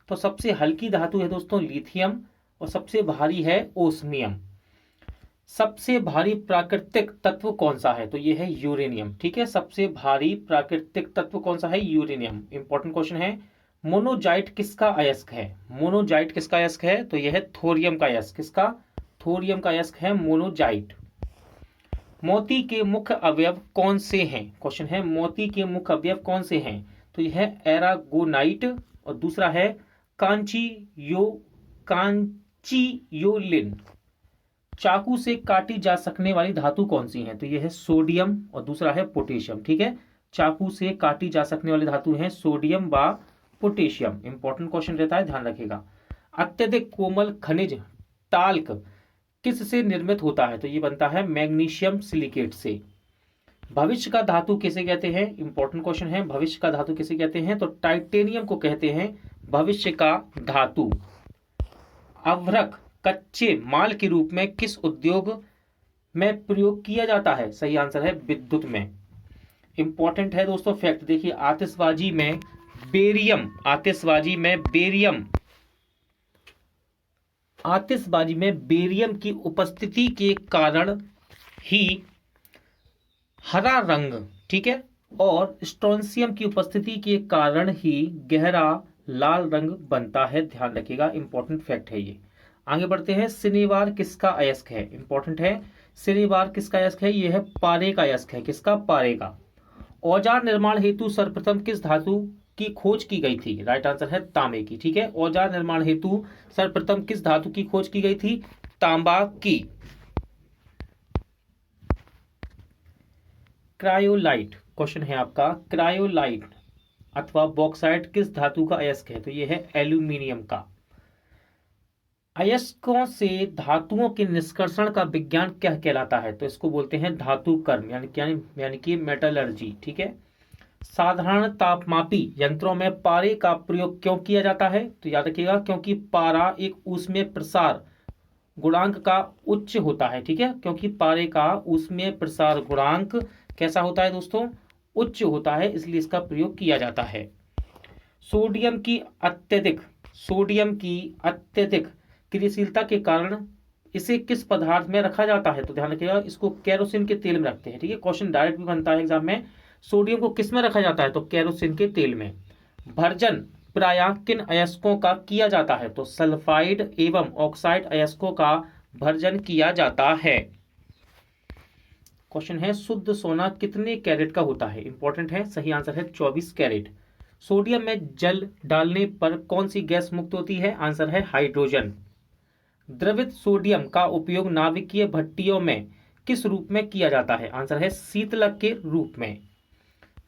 तो सबसे हल्की धातु है दोस्तों लिथियम और सबसे भारी है ओस्मियम। सबसे भारी प्राकृतिक तत्व कौन सा है? तो ये है यूरेनियम। ठीक है, सबसे भारी प्राकृतिक तत्व कौन सा है? यूरेनियम। इंपॉर्टेंट क्वेश्चन है। मोनोजाइट किसका अयस्क है? मोनोजाइट किसका अयस्क है? तो यह है थोरियम का अयस्क। किसका? थोरियम का अयस्क है मोनोजाइट। मोती के मुख्य अवयव कौन से हैं? क्वेश्चन है मोती के मुख्य अवयव कौन से हैं? तो यह है एरागोनाइट और दूसरा है कांचीयोलिन। चाकू से काटी जा सकने वाली धातु कौन सी है? तो यह है सोडियम और दूसरा है पोटेशियम। ठीक है, चाकू से काटी जा सकने वाली धातु है सोडियम व पोटेशियम। इंपॉर्टेंट क्वेश्चन रहता है, ध्यान रखिएगा। अत्यधिक कोमल खनिज टाल्क किस से निर्मित होता है? तो ये बनता है मैग्नीशियम सिलिकेट से। भविष्य का धातु किसे कहते हैं? इंपॉर्टेंट क्वेश्चन है, भविष्य का धातु किसे कहते हैं? तो टाइटेनियम को कहते हैं भविष्य का धातु। अभ्रक कच्चे माल के रूप में किस उद्योग में प्रयोग किया जाता है? सही आंसर है विद्युत में। इंपॉर्टेंट है दोस्तों फैक्ट, देखिए आतिशबाजी में बेरियम, आतिशबाजी में बेरियम की उपस्थिति के कारण ही हरा रंग, ठीक है, और स्ट्रोंसियम की उपस्थिति के कारण ही गहरा लाल रंग बनता है। ध्यान रखिएगा, इंपॉर्टेंट फैक्ट है ये। आगे बढ़ते हैं। शनिवार किसका अयस्क है? इंपॉर्टेंट है, शनिवार किसका अयस्क है? यह है पारे का अयस्क है। किसका? पारे का। औजार निर्माण हेतु सर्वप्रथम किस धातु की खोज की गई थी? राइट आंसर है तांबे की। ठीक है, औजार निर्माण हेतु सर्वप्रथम किस धातु की खोज की गई थी? तांबा की। क्रायोलाइट क्वेश्चन है आपका, क्रायोलाइट अथवा बॉक्साइट किस धातु का अयस्क है? तो यह है एल्यूमिनियम का। अयस्कों से धातुओं के निष्कर्षण का विज्ञान क्या कहलाता है? तो इसको बोलते हैं धातु कर्म, यानी कि मेटलर्जी। ठीक है। साधारण तापमापी यंत्रों में पारे का प्रयोग क्यों किया जाता है? तो याद रखिएगा, क्योंकि पारा एक ऊष्मीय प्रसार गुणांक का उच्च होता है। ठीक है, क्योंकि पारे का ऊष्मीय प्रसार गुणांक कैसा होता है दोस्तों? उच्च होता है, इसलिए इसका प्रयोग किया जाता है। सोडियम की अत्यधिक क्रियाशीलता के कारण इसे किस पदार्थ में रखा जाता है? तो ध्यान रखिएगा, इसको केरोसिन के तेल में रखते हैं। ठीक है, क्वेश्चन डायरेक्ट भी बनता है एग्जाम में। सोडियम को किस में रखा जाता है? तो केरोसिन के तेल में। भर्जन प्रायः किन अयस्कों का किया जाता है? तो सल्फाइड एवं ऑक्साइड अयस्कों का भर्जन किया जाता है। क्वेश्चन है शुद्ध सोना कितने कैरेट का होता है? इंपॉर्टेंट है, सही आंसर है 24 कैरेट। सोडियम में जल डालने पर कौन सी गैस मुक्त होती है? आंसर है हाइड्रोजन। द्रवित सोडियम का उपयोग नाभिकीय भट्टियों में किस रूप में किया जाता है? आंसर है शीतलक के रूप में।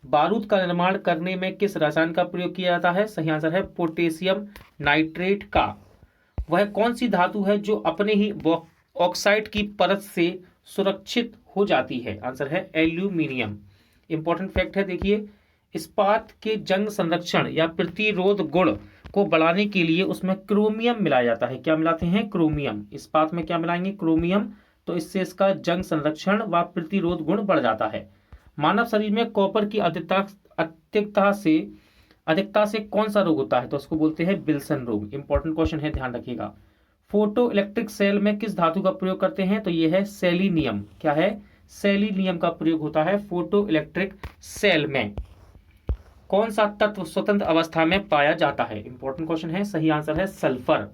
बारूद का निर्माण करने में किस रसायन का प्रयोग किया जाता है? सही आंसर है पोटेशियम नाइट्रेट का। वह कौन सी धातु है जो अपने ही ऑक्साइड की परत से सुरक्षित हो जाती है? आंसर है एल्यूमिनियम। इंपॉर्टेंट फैक्ट है, देखिए इस्पात के जंग संरक्षण या प्रतिरोध गुण को बढ़ाने के लिए उसमें क्रोमियम मिलाया जाता है। क्या मिलाते हैं? क्रोमियम। इस्पात में क्या मिलाएंगे? क्रोमियम। तो इससे इसका जंग संरक्षण व प्रतिरोध गुण बढ़ जाता है। मानव शरीर में कॉपर की अधिकता से कौन सा रोग होता है? तो उसको बोलते हैं विल्सन रोग। इंपॉर्टेंट क्वेश्चन है, ध्यान रखिएगा। फोटो इलेक्ट्रिक सेल में किस धातु का प्रयोग करते हैं? तो यह है सेलिनियम। क्या है? सेलिनियम का प्रयोग होता है फोटो इलेक्ट्रिक सेल में। कौन सा तत्व स्वतंत्र अवस्था में पाया जाता है? इंपॉर्टेंट क्वेश्चन है, सही आंसर है सल्फर।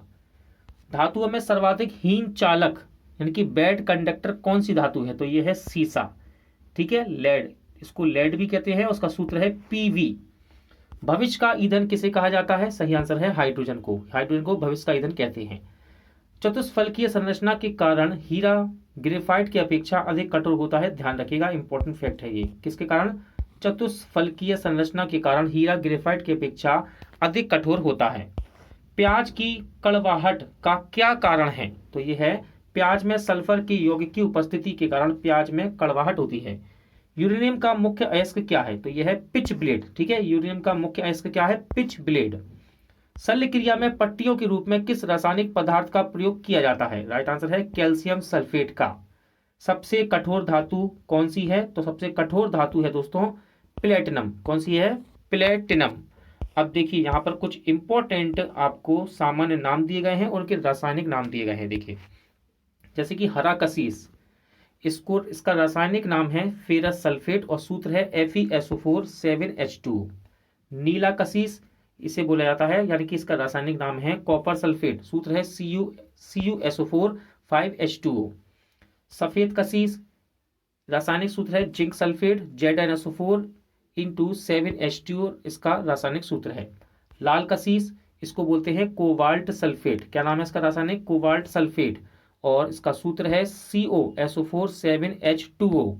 धातुओं में सर्वाधिक हीन चालक यानी कि बैड कंडक्टर कौन सी धातु है? तो यह है सीसा। ठीक है, लेड, इसको लेड भी कहते हैं, उसका सूत्र है पीवी। भविष्य का ईंधन किसे कहा जाता है? सही आंसर है हाइड्रोजन को। हाइड्रोजन को भविष्य का ईंधन कहते हैं। चतुष्फलकीय संरचना के कारण हीरा ग्रेफाइट की अपेक्षा अधिक कठोर होता है। ध्यान रखिएगा, इंपॉर्टेंट फैक्ट है ये। किसके कारण? चतुष्फलकीय संरचना के कारण हीरा ग्रेफाइट की अपेक्षा अधिक कठोर होता है। प्याज की कड़वाहट का क्या कारण है? तो यह है प्याज में सल्फर के यौगिक की उपस्थिति के कारण प्याज में कड़वाहट होती है। यूरेनियम का मुख्य अयस्क क्या है? तो यह है पिच ब्लेड। ठीक है, यूरेनियम का मुख्य अयस्क क्या है? Pitch blade. शल्य क्रिया में पट्टियों के रूप में किस रासायनिक पदार्थ का प्रयोग किया जाता है? राइट आंसर है कैल्शियम सल्फेट का। सबसे कठोर धातु कौन सी है? तो सबसे कठोर धातु है दोस्तों प्लेटिनम। कौन सी है? प्लेटिनम। अब देखिए यहाँ पर कुछ इंपॉर्टेंट आपको सामान्य नाम दिए गए हैं और उनके रासायनिक नाम दिए गए हैं। देखिए जैसे कि हरा कसीस, इसका रासायनिक नाम है फेरस सल्फेट और सूत्र है FeSO4 7H2। नीला कसीस, इसे बोला जाता है, यानी कि इसका रासायनिक नाम है कॉपर सल्फेट। सूत्र है CuSO4 5H2O। सफेद कसीस, रासायनिक सूत्र है zinc sulphate ZnSO4 into 7H2O, इसका रासायनिक सूत्र है। लाल कसीस, इसको बोलते हैं कोबाल्ट सल्फेट। क्या नाम है इसका रासायनिक? कोबाल्ट सल्फेट, और इसका सूत्र है COSO4 7H2O।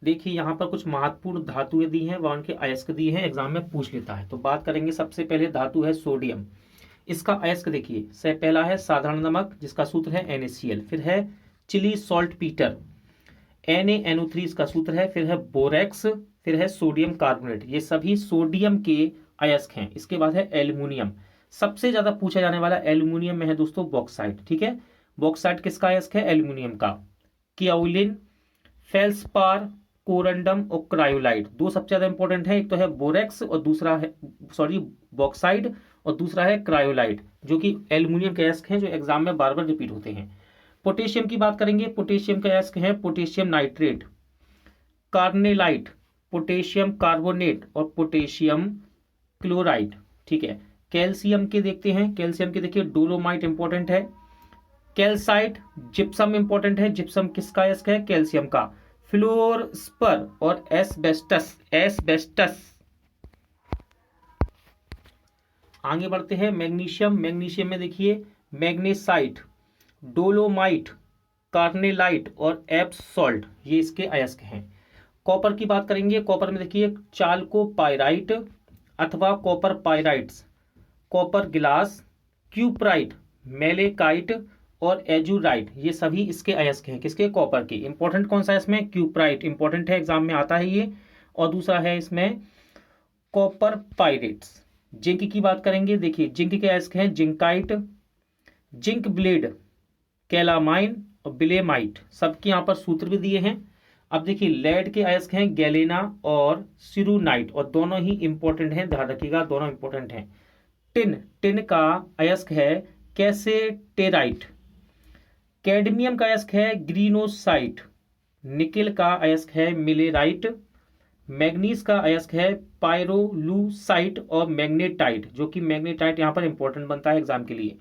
देखिए यहाँ पर कुछ महत्वपूर्ण धातुएं दी हैं, वह उनके अयस्क दी हैं, एग्जाम में पूछ लेता है। तो बात करेंगे, सबसे पहले धातु है सोडियम। इसका अयस्क देखिए, से पहला है साधारण नमक जिसका सूत्र है NaCl, फिर है चिली सॉल्ट पीटर NaNO3 इसका सूत्र है, फिर है बोरेक्स, फिर है सोडियम कार्बोनेट। ये सभी सोडियम के अयस्क हैं। इसके बाद है एल्यूमिनियम। सबसे ज्यादा पूछा जाने वाला एल्यूमिनियम में है दोस्तों बॉक्साइट। ठीक है, बॉक्साइट किसका अयस्क है? एल्यूमिनियम का। कियाउलिन, फेल्सपार, कोरंडम और क्रायोलाइट, दो सबसे ज्यादा इंपॉर्टेंट है। एक तो है बोरेक्स और दूसरा है बॉक्साइड, और दूसरा है क्रायोलाइट, जो कि एल्यूमिनियम के अयस्क हैं, जो एग्जाम में बार बार रिपीट होते हैं। पोटेशियम की बात करेंगे, पोटेशियम का अयस्क है potassium nitrate, carnallite, potassium carbonate और पोटेशियम क्लोराइड। ठीक है, कैल्शियम के देखते हैं, कैल्शियम के देखिए डोलोमाइट इंपॉर्टेंट है, कैल्साइट, जिप्सम इंपॉर्टेंट है। जिप्सम किसका अयस्क है? कैल्शियम का। फ्लोरस्पर और एस्बेस्टस। आगे बढ़ते हैं, मैग्नीशियम। मैग्नीशियम में देखिए मैग्नेसाइट, डोलोमाइट, कार्नेलाइट और एब्सॉल्ट, ये इसके अयस्क हैं। कॉपर की बात करेंगे, कॉपर में देखिए चाल्कोपाइराइट अथवा कॉपर पाइराइट्स, कॉपर गिलास, क्यूप्राइट, मेलेकाइट और एजुराइट, ये सभी इसके अयस्क हैं। किसके? कॉपर के। इंपॉर्टेंट कौन सा है इसमें? क्यूप्राइट इंपॉर्टेंट है, एग्जाम में आता है ये। और दूसरा है इसमें कॉपर पाइरेट्स। जिंक की बात करेंगे, देखिए जिंक के अयस्क हैं जिंकाइट, जिंक ब्लेड, कैलामाइन और बिलेमाइट, सबके यहाँ पर सूत्र भी दिए हैं। अब देखिए लेड के अयस्क हैं गैलेना और सिरुनाइट, और दोनों ही इंपॉर्टेंट हैं, ध्यान रखिएगा दोनों इंपॉर्टेंट हैं। टिन का अयस्क है कैसेटेराइट, कैडमियम का अयस्क है ग्रीनोसाइट, निकेल का अयस्क है मिलेराइट, मैग्नीज का अयस्क है पायरोलूसाइट और मैग्नेटाइट, जो कि मैग्नेटाइट यहाँ पर इंपॉर्टेंट बनता है एग्जाम के लिए।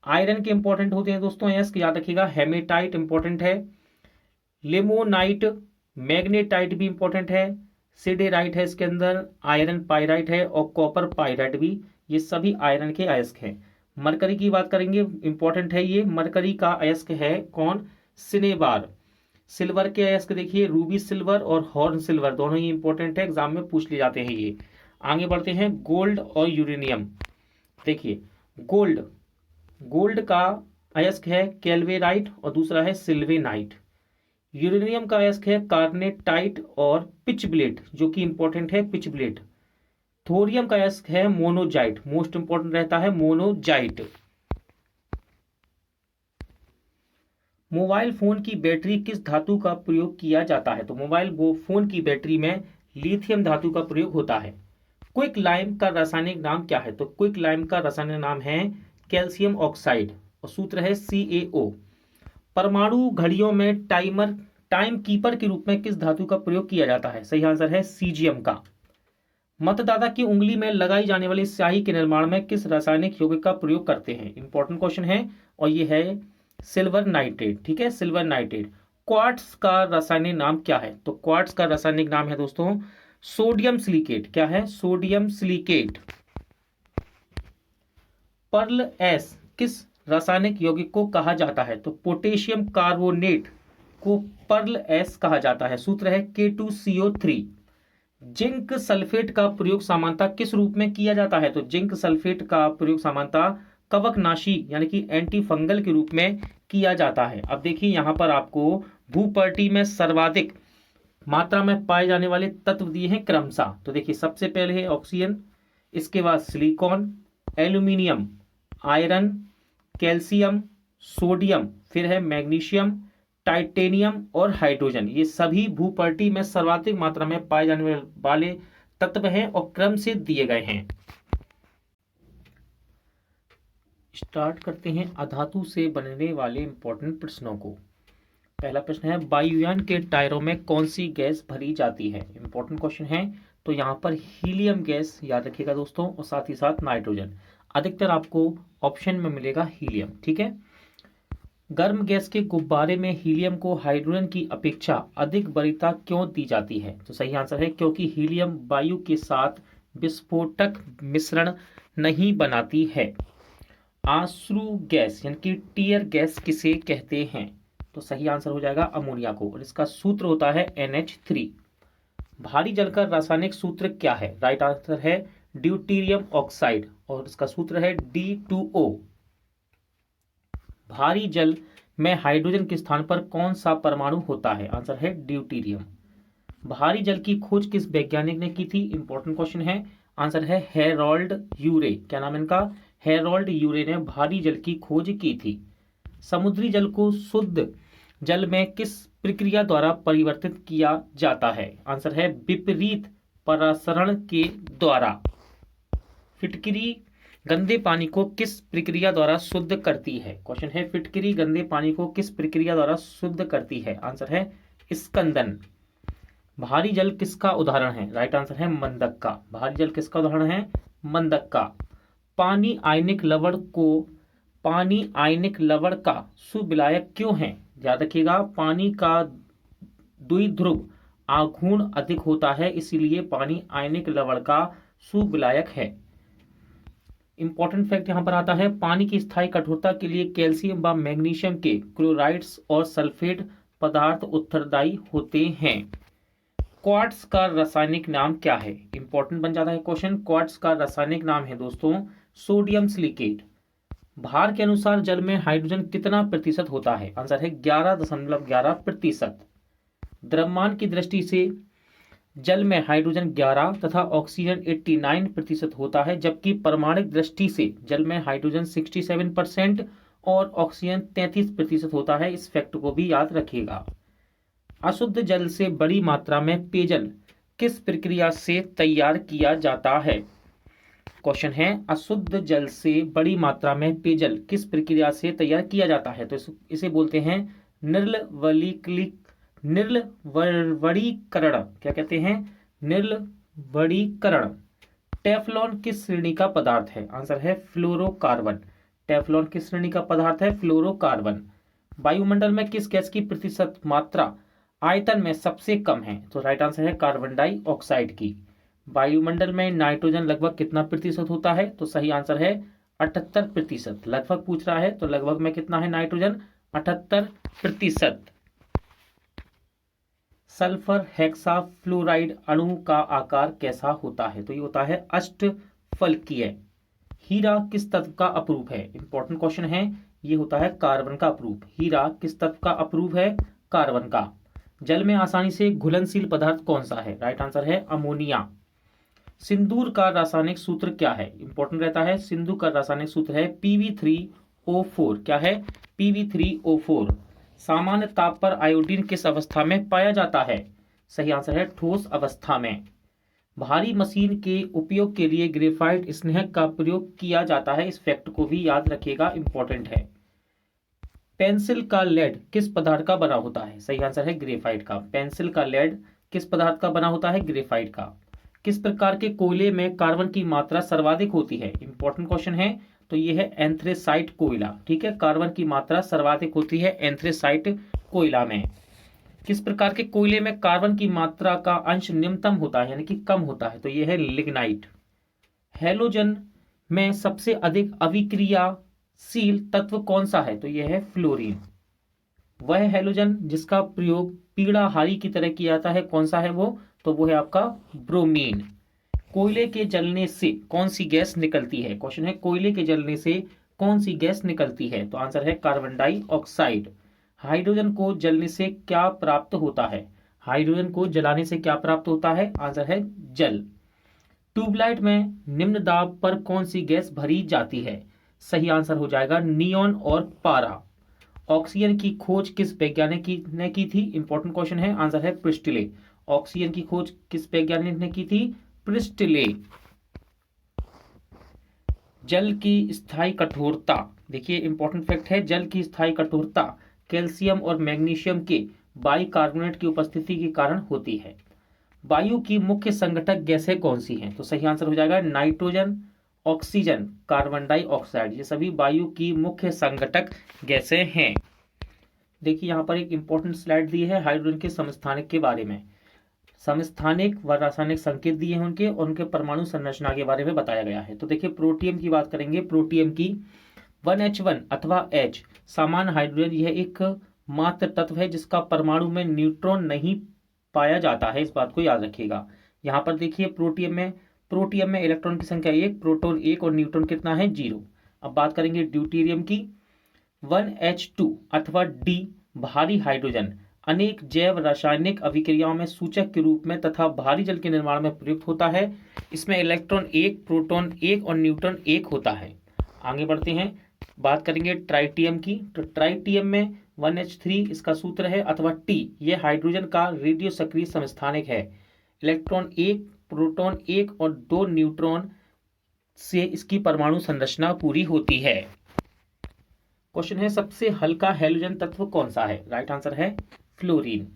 आयरन के इंपॉर्टेंट होते हैं दोस्तों अयस्क, याद रखिएगा हेमेटाइट इंपॉर्टेंट है, लिमोनाइट, मैग्नेटाइट भी इंपॉर्टेंट है, सिडेराइट है इसके अंदर, आयरन पाइराइट है और कॉपर पाइराइट भी, ये सभी आयरन के अयस्क हैं। मरकरी की बात करेंगे, इंपॉर्टेंट है ये। मरकरी का अयस्क है कौन? सिनेबार। सिल्वर के अयस्क देखिए रूबी सिल्वर और हॉर्न सिल्वर, दोनों ही इंपॉर्टेंट है, एग्जाम में पूछ लिए जाते हैं ये। आगे बढ़ते हैं, गोल्ड और यूरेनियम। देखिए गोल्ड का अयस्क है कैल्वेराइट और दूसरा है सिल्वेनाइट। यूरेनियम का अयस्क है कार्नेटाइट और पिचब्लेट, जो कि इंपॉर्टेंट है पिचब्लेट। थोरियम का अयस्क है मोनोजाइट, मोस्ट इंपॉर्टेंट रहता है मोनोजाइट। मोबाइल फोन की बैटरी किस धातु का प्रयोग किया जाता है? तो मोबाइल फोन की बैटरी में लिथियम धातु का प्रयोग होता है। क्विक लाइम का रासायनिक नाम क्या है? तो क्विक लाइम का रासायनिक नाम है कैल्शियम ऑक्साइड और सूत्र है CaO। परमाणु घड़ियों में टाइम कीपर के रूप में किस धातु का प्रयोग किया जाता है? सही आंसर है सीजियम का। मतदाता की उंगली में लगाई जाने वाली स्याही के निर्माण में किस रासायनिक यौगिक का प्रयोग करते हैं? इंपॉर्टेंट क्वेश्चन है, और ये है सिल्वर नाइट्रेट। ठीक है, सिल्वर नाइट्रेट। क्वार्ट्स का रासायनिक नाम क्या है? तो क्वार्ट्स का रासायनिक नाम है दोस्तों सोडियम सिलिकेट। क्या है? Sodium silicate. पर्ल एस किस रासायनिक यौगिक को कहा जाता है? तो पोटेशियम कार्बोनेट को पर्ल एस कहा जाता है। सूत्र है K2CO3। जिंक सल्फेट का प्रयोग सामान्यतः किस रूप में किया जाता है? तो जिंक सल्फेट का प्रयोग सामान्यतः कवकनाशी यानी कि एंटी फंगल के रूप में किया जाता है। अब देखिए यहाँ पर आपको भूपर्टी में सर्वाधिक मात्रा में पाए जाने वाले तत्व दिए हैं क्रमशः। तो देखिए सबसे पहले है ऑक्सीजन, इसके बाद silicon, aluminium, iron, calcium, sodium, फिर है मैग्नीशियम, टाइटेनियम और हाइड्रोजन। ये सभी भूपर्टी में सर्वाधिक मात्रा में पाए जाने वाले तत्व हैं और क्रम से दिए गए हैं। स्टार्ट करते हैं अधातु से बनने वाले इंपॉर्टेंट प्रश्नों को। पहला प्रश्न है वायुयान के टायरों में कौन सी गैस भरी जाती है? इंपॉर्टेंट क्वेश्चन है। तो यहाँ पर हीलियम गैस याद रखिएगा दोस्तों, और साथ ही साथ नाइट्रोजन। अधिकतर आपको ऑप्शन में मिलेगा हीलियम, ठीक है। गर्म गैस के गुब्बारे में हीलियम को हाइड्रोजन की अपेक्षा अधिक वरीयता क्यों दी जाती है? तो सही आंसर है क्योंकि हीलियम वायु के साथ विस्फोटक मिश्रण नहीं बनाती है। आंसू गैस यानी कि टीयर गैस किसे कहते हैं? तो सही आंसर हो जाएगा अमोनिया को, और इसका सूत्र होता है NH3। भारी जल का रासायनिक सूत्र क्या है? राइट आंसर है ड्यूटीरियम ऑक्साइड, और इसका सूत्र है D2O। भारी जल में हाइड्रोजन के स्थान पर कौन सा परमाणु होता है? आंसर है ड्यूटीरियम। भारी जल की खोज किस वैज्ञानिक ने की थी? इंपॉर्टेंट क्वेश्चन है। आंसर है हेरोल्ड यूरे। क्या नाम है इनका? हेरोल्ड यूरे ने भारी जल की खोज की थी। समुद्री जल को शुद्ध जल में किस प्रक्रिया द्वारा परिवर्तित किया जाता है? आंसर है विपरीत परासरण के द्वारा। फिटकरी गंदे पानी को किस प्रक्रिया द्वारा शुद्ध करती है? क्वेश्चन है फिटकरी गंदे पानी को किस प्रक्रिया द्वारा शुद्ध करती है? आंसर है स्कंदन। भारी जल किसका उदाहरण है? राइट आंसर है मंदक का। भारी जल किसका उदाहरण है? मंदक का। पानी आयनिक लवण का सुविलायक क्यों है? याद रखिएगा, पानी का द्विध्रुव आघूर्ण अधिक होता है, इसीलिए पानी आयनिक लवण का सुविलायक है। इंपॉर्टेंट फैक्ट यहां पर आता है, पानी की स्थायी कठोरता के लिए कैल्शियम व मैग्नीशियम के क्लोराइड्स और सल्फेट पदार्थ उत्तरदायी होते हैं। क्वार्ट्ज का रासायनिक नाम क्या है? इंपॉर्टेंट बन जाता है क्वेश्चन। क्वार्ट्ज का रासायनिक नाम है दोस्तों सोडियम सिलिकेट। भार के अनुसार जल में हाइड्रोजन कितना प्रतिशत होता है? आंसर है 11.11%। द्रव्यमान की दृष्टि से जल में हाइड्रोजन 11 तथा ऑक्सीजन 89% होता है, जबकि परमाणुक दृष्टि से जल में हाइड्रोजन 67% और ऑक्सीजन 33% होता है। इस फैक्ट को भी याद रखिएगा। अशुद्ध जल से बड़ी मात्रा में पेयजल किस प्रक्रिया से तैयार किया जाता है? क्वेश्चन है अशुद्ध जल से बड़ी मात्रा में पेयजल किस प्रक्रिया से तैयार किया जाता है? तो इसे बोलते हैं निर्लवणीकरण। क्या कहते हैं? निर्लवणीकरण। टेफ्लॉन किस श्रेणी का पदार्थ है? आंसर है फ्लोरोकार्बन। टेफ्लॉन किस श्रेणी का पदार्थ है? फ्लोरोकार्बन। वायुमंडल में किस गैस की प्रतिशत मात्रा आयतन में सबसे कम है? तो राइट आंसर है कार्बन डाइऑक्साइड की। वायुमंडल में नाइट्रोजन लगभग कितना प्रतिशत होता है? तो सही आंसर है 78%। लगभग पूछ रहा है तो लगभग में कितना है नाइट्रोजन? 78%। सल्फर हेक्साफ्लोराइड अणु का आकार कैसा होता है? तो ये होता है अष्टफलकीय। हीरा किस तत्व का अपरूप है? इंपॉर्टेंट क्वेश्चन है। ये होता है कार्बन का अपरूप। हीरा किस तत्व का अपरूप है? कार्बन का। जल में आसानी से घुलनशील पदार्थ कौन सा है? राइट आंसर है अमोनिया। सिंदूर का रासायनिक सूत्र क्या है? इंपॉर्टेंट रहता है। सिंदूर का रासायनिक सूत्र है Pb3O4। क्या है? Pb3O4। सामान्य ताप पर आयोडीन किस अवस्था में पाया जाता है? सही आंसर है ठोस अवस्था में। भारी मशीन के उपयोग के लिए ग्रेफाइट स्नेहक का प्रयोग किया जाता है। इस फैक्ट को भी याद रखिएगा, इंपॉर्टेंट है। पेंसिल का लेड किस पदार्थ का बना होता है? सही आंसर है ग्रेफाइट का। पेंसिल का लेड किस पदार्थ का बना होता है? ग्रेफाइट का। किस प्रकार के कोयले में कार्बन की मात्रा सर्वाधिक होती है? इंपॉर्टेंट क्वेश्चन है। तो ये है एंथ्रेसाइट कोयला। ठीक है, कार्बन की मात्रा सर्वाधिक होती है एंथ्रेसाइट कोयला में। किस प्रकार के कोयले में कार्बन की मात्रा का अंश न्यूनतम होता है यानी कि कम होता है? तो ये है लिग्नाइट। हैलोजन में सबसे अधिक अभिक्रियाशील तत्व कौन सा है? तो यह है फ्लोरीन। वह हैलोजन जिसका प्रयोग पीड़ाहारी की तरह किया जाता है, कौन सा है वो? तो वो है आपका ब्रोमीन। कोयले के जलने से कौन सी गैस निकलती है? क्वेश्चन है कोयले के जलने से कौन सी गैस निकलती है? तो आंसर है कार्बन डाइऑक्साइड। हाइड्रोजन को जलने से क्या प्राप्त होता है? हाइड्रोजन को जलाने से क्या प्राप्त होता है? आंसर है जल। ट्यूबलाइट में निम्न दाब पर कौन सी गैस भरी जाती है? सही आंसर हो जाएगा नियॉन और पारा। ऑक्सीजन की खोज किस वैज्ञानिक ने की थी? इंपॉर्टेंट क्वेश्चन है। आंसर है प्रिस्टले। ऑक्सीजन की खोज किस वैज्ञानिक ने की थी? प्रिस्टले। जल की स्थायी कठोरता, देखिए इंपॉर्टेंट फैक्ट है, जल की स्थायी कठोरता कैल्शियम और मैग्नीशियम के बाइकार्बोनेट की उपस्थिति के कारण होती है। वायु की मुख्य संघटक गैसें कौन सी हैं? तो सही आंसर हो जाएगा नाइट्रोजन, ऑक्सीजन, कार्बन डाइऑक्साइड। ये सभी वायु की मुख्य संघटक गैसें हैं। देखिए यहाँ पर एक इंपॉर्टेंट स्लाइड दी है हाइड्रोजन के समस्थानिक के बारे में। समस्थानिक व रासायनिक संकेत दिए हैं उनके, और उनके परमाणु संरचना के बारे में बताया गया है। तो देखिए प्रोटियम की बात करेंगे। प्रोटियम की 1H1 अथवा H सामान्य हाइड्रोजन, यह एक मात्र तत्व है जिसका परमाणु में न्यूट्रॉन नहीं पाया जाता है। इस बात को याद रखिएगा। यहाँ पर देखिए प्रोटियम में इलेक्ट्रॉन की संख्या 1, प्रोटॉन 1 और न्यूट्रॉन कितना है? 0। अब बात करेंगे ड्यूटेरियम की। 1H2 अथवा D भारी हाइड्रोजन अनेक जैव रासायनिक अभिक्रियाओं में सूचक के रूप में तथा भारी जल के निर्माण में प्रयुक्त होता है। इसमें इलेक्ट्रॉन 1, प्रोटॉन 1 और न्यूट्रॉन 1 होता है। आगे बढ़ते हैं, बात करेंगे ट्राइटियम की। तो ट्राइटियम में 1H3 इसका सूत्र है, अथवा T यह हाइड्रोजन का रेडियो सक्रिय समस्थानिक है। इलेक्ट्रॉन 1, प्रोटॉन 1 और 2 न्यूट्रॉन से इसकी परमाणु संरचना पूरी होती है। क्वेश्चन है, सबसे हल्का हैलोजन तत्व कौन सा है? राइट आंसर है फ्लोरीन।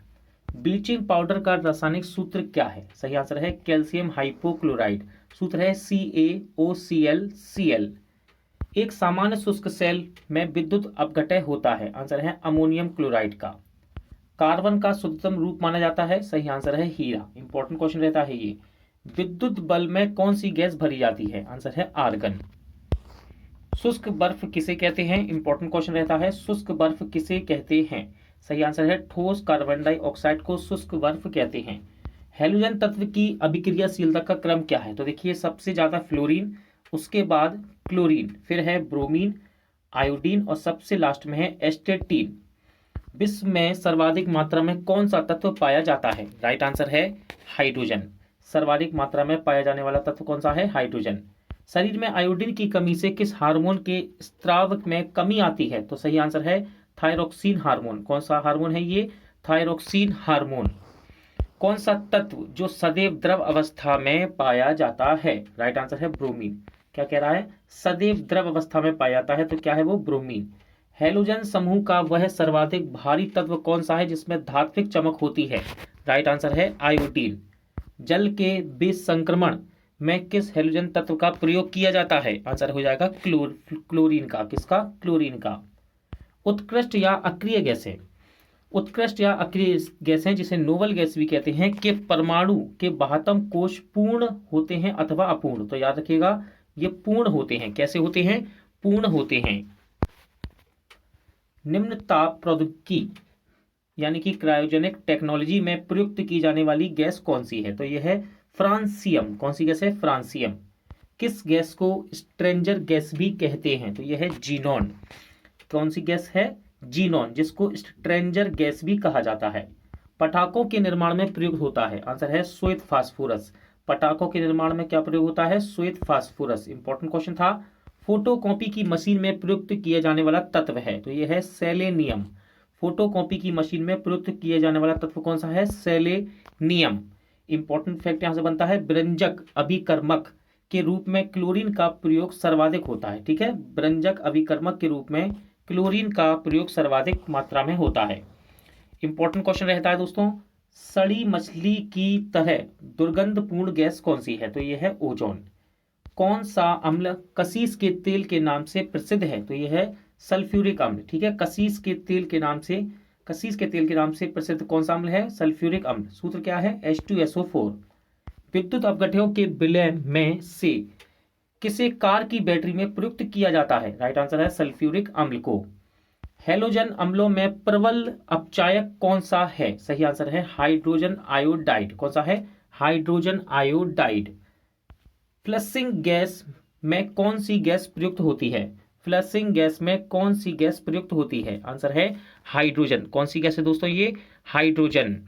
ब्लीचिंग पाउडर का रासायनिक सूत्र क्या है? सही आंसर है कैल्शियम हाइपोक्लोराइड। सूत्र है CaOCl। एक सामान्य शुष्क सेल में विद्युत अपघटय होता है। आंसर है अमोनियम क्लोराइड का। कार्बन का शुद्धतम रूप माना जाता है। सही आंसर है हीरा। इंपॉर्टेंट क्वेश्चन रहता है ये। विद्युत बल्ब में कौन सी गैस भरी जाती है? आंसर है आर्गन। शुष्क बर्फ किसे कहते हैं? इंपॉर्टेंट क्वेश्चन रहता है। शुष्क बर्फ किसे कहते हैं? सही आंसर है ठोस कार्बन डाइऑक्साइड को शुष्क बर्फ कहते हैं। हैलोजन तत्व की अभिक्रियाशीलता का क्रम क्या है? तो देखिए सबसे ज्यादा फ्लोरीन, उसके बाद क्लोरीन, फिर है ब्रोमीन, आयोडीन और सबसे लास्ट में है एस्टेटीन। विश्व में सर्वाधिक मात्रा में कौन सा तत्व पाया जाता है? राइट आंसर है हाइड्रोजन। सर्वाधिक मात्रा में पाया जाने वाला तत्व कौन सा है? हाइड्रोजन। शरीर में आयोडीन की कमी से किस हार्मोन के स्त्राव में कमी आती है? तो सही आंसर है थायरोक्सिन हार्मोन। कौन सा हार्मोन है ये? Thyroxine hormone. कौन सा तत्व जो सदैव द्रव अवस्था में पाया जाता है? राइट आंसर है ब्रोमीन। क्या कह रहा है? सदैव द्रव अवस्था में पाया जाता है, तो क्या है वो? ब्रोमीन। हैलोजन समूह का वह सर्वाधिक भारी तत्व कौन सा है जिसमें धात्विक चमक होती है? राइट आंसर है आयोडीन। जल के विसंक्रमण में किस हैलोजन तत्व का प्रयोग किया जाता है? आंसर हो जाएगा क्लोरीन का। किसका? क्लोरीन का। उत्कृष्ट या अक्रिय गैसें, उत्कृष्ट या अक्रिय गैसें जिसे नोबल गैस भी कहते हैं, के परमाणु के बाह्यतम कोश पूर्ण होते हैं अथवा अपूर्ण? तो याद रखिएगा ये पूर्ण होते हैं। कैसे होते हैं? पूर्ण होते हैं। निम्न ताप प्रौद्योगिकी यानी कि क्रायोजेनिक टेक्नोलॉजी में प्रयुक्त की जाने वाली गैस कौन सी है? तो यह है फ्रांसियम। कौन सी गैस है? फ्रांसियम। किस गैस को स्ट्रेंजर गैस भी कहते हैं? तो यह है जीनॉन। कौन सी गैस है? जीनॉन, जिसको स्ट्रेंजर गैस भी कहा जाता है। पटाखों के निर्माण में प्रयुक्त होता है। आंसर है श्वेत फास्फोरस। पटाखों के निर्माण में क्या प्रयोग होता है? श्वेत फास्फोरस। इंपॉर्टेंट क्वेश्चन था। फोटोकॉपी की मशीन में प्रयुक्त किए जाने वाला तत्व है, तो यह है सेलेनियम। फोटोकॉपी की मशीन में प्रयुक्त किए जाने वाला तत्व कौन सा है? सेलेनियम। इंपॉर्टेंट फैक्ट यहां से बनता है, व्यंजक अभिकर्मक के रूप में क्लोरीन का प्रयोग सर्वाधिक होता है। ठीक है, व्यंजक अभिकर्मक के रूप में क्लोरीन का प्रयोग सर्वाधिक मात्रा में होता है। इंपॉर्टेंट क्वेश्चन रहता है दोस्तों, सड़ी मछली की तरह दुर्गंधपूर्ण गैस कौन सी है? तो यह है ओजोन। कौन सा अम्ल कसीस के तेल के नाम से प्रसिद्ध है? तो यह है सल्फ्यूरिक अम्ल। ठीक है, कसीस के तेल के नाम से प्रसिद्ध कौन सा अम्ल है? सल्फ्यूरिक अम्ल। सूत्र क्या है? H2SO4। विद्युत अपघटयों के विलय में से किसे कार की बैटरी में प्रयुक्त किया जाता है? राइट आंसर है सल्फ्यूरिक अम्ल को। हैलोजन अम्लों में प्रबल अपचायक कौन सा है? सही आंसर है हाइड्रोजन आयोडाइड। कौन सा है? Hydrogen iodide. फ्लशिंग गैस में कौन सी गैस प्रयुक्त होती है? फ्लशिंग गैस में कौन सी गैस प्रयुक्त होती है? आंसर है हाइड्रोजन। कौन सी गैस है दोस्तों? ये हाइड्रोजन।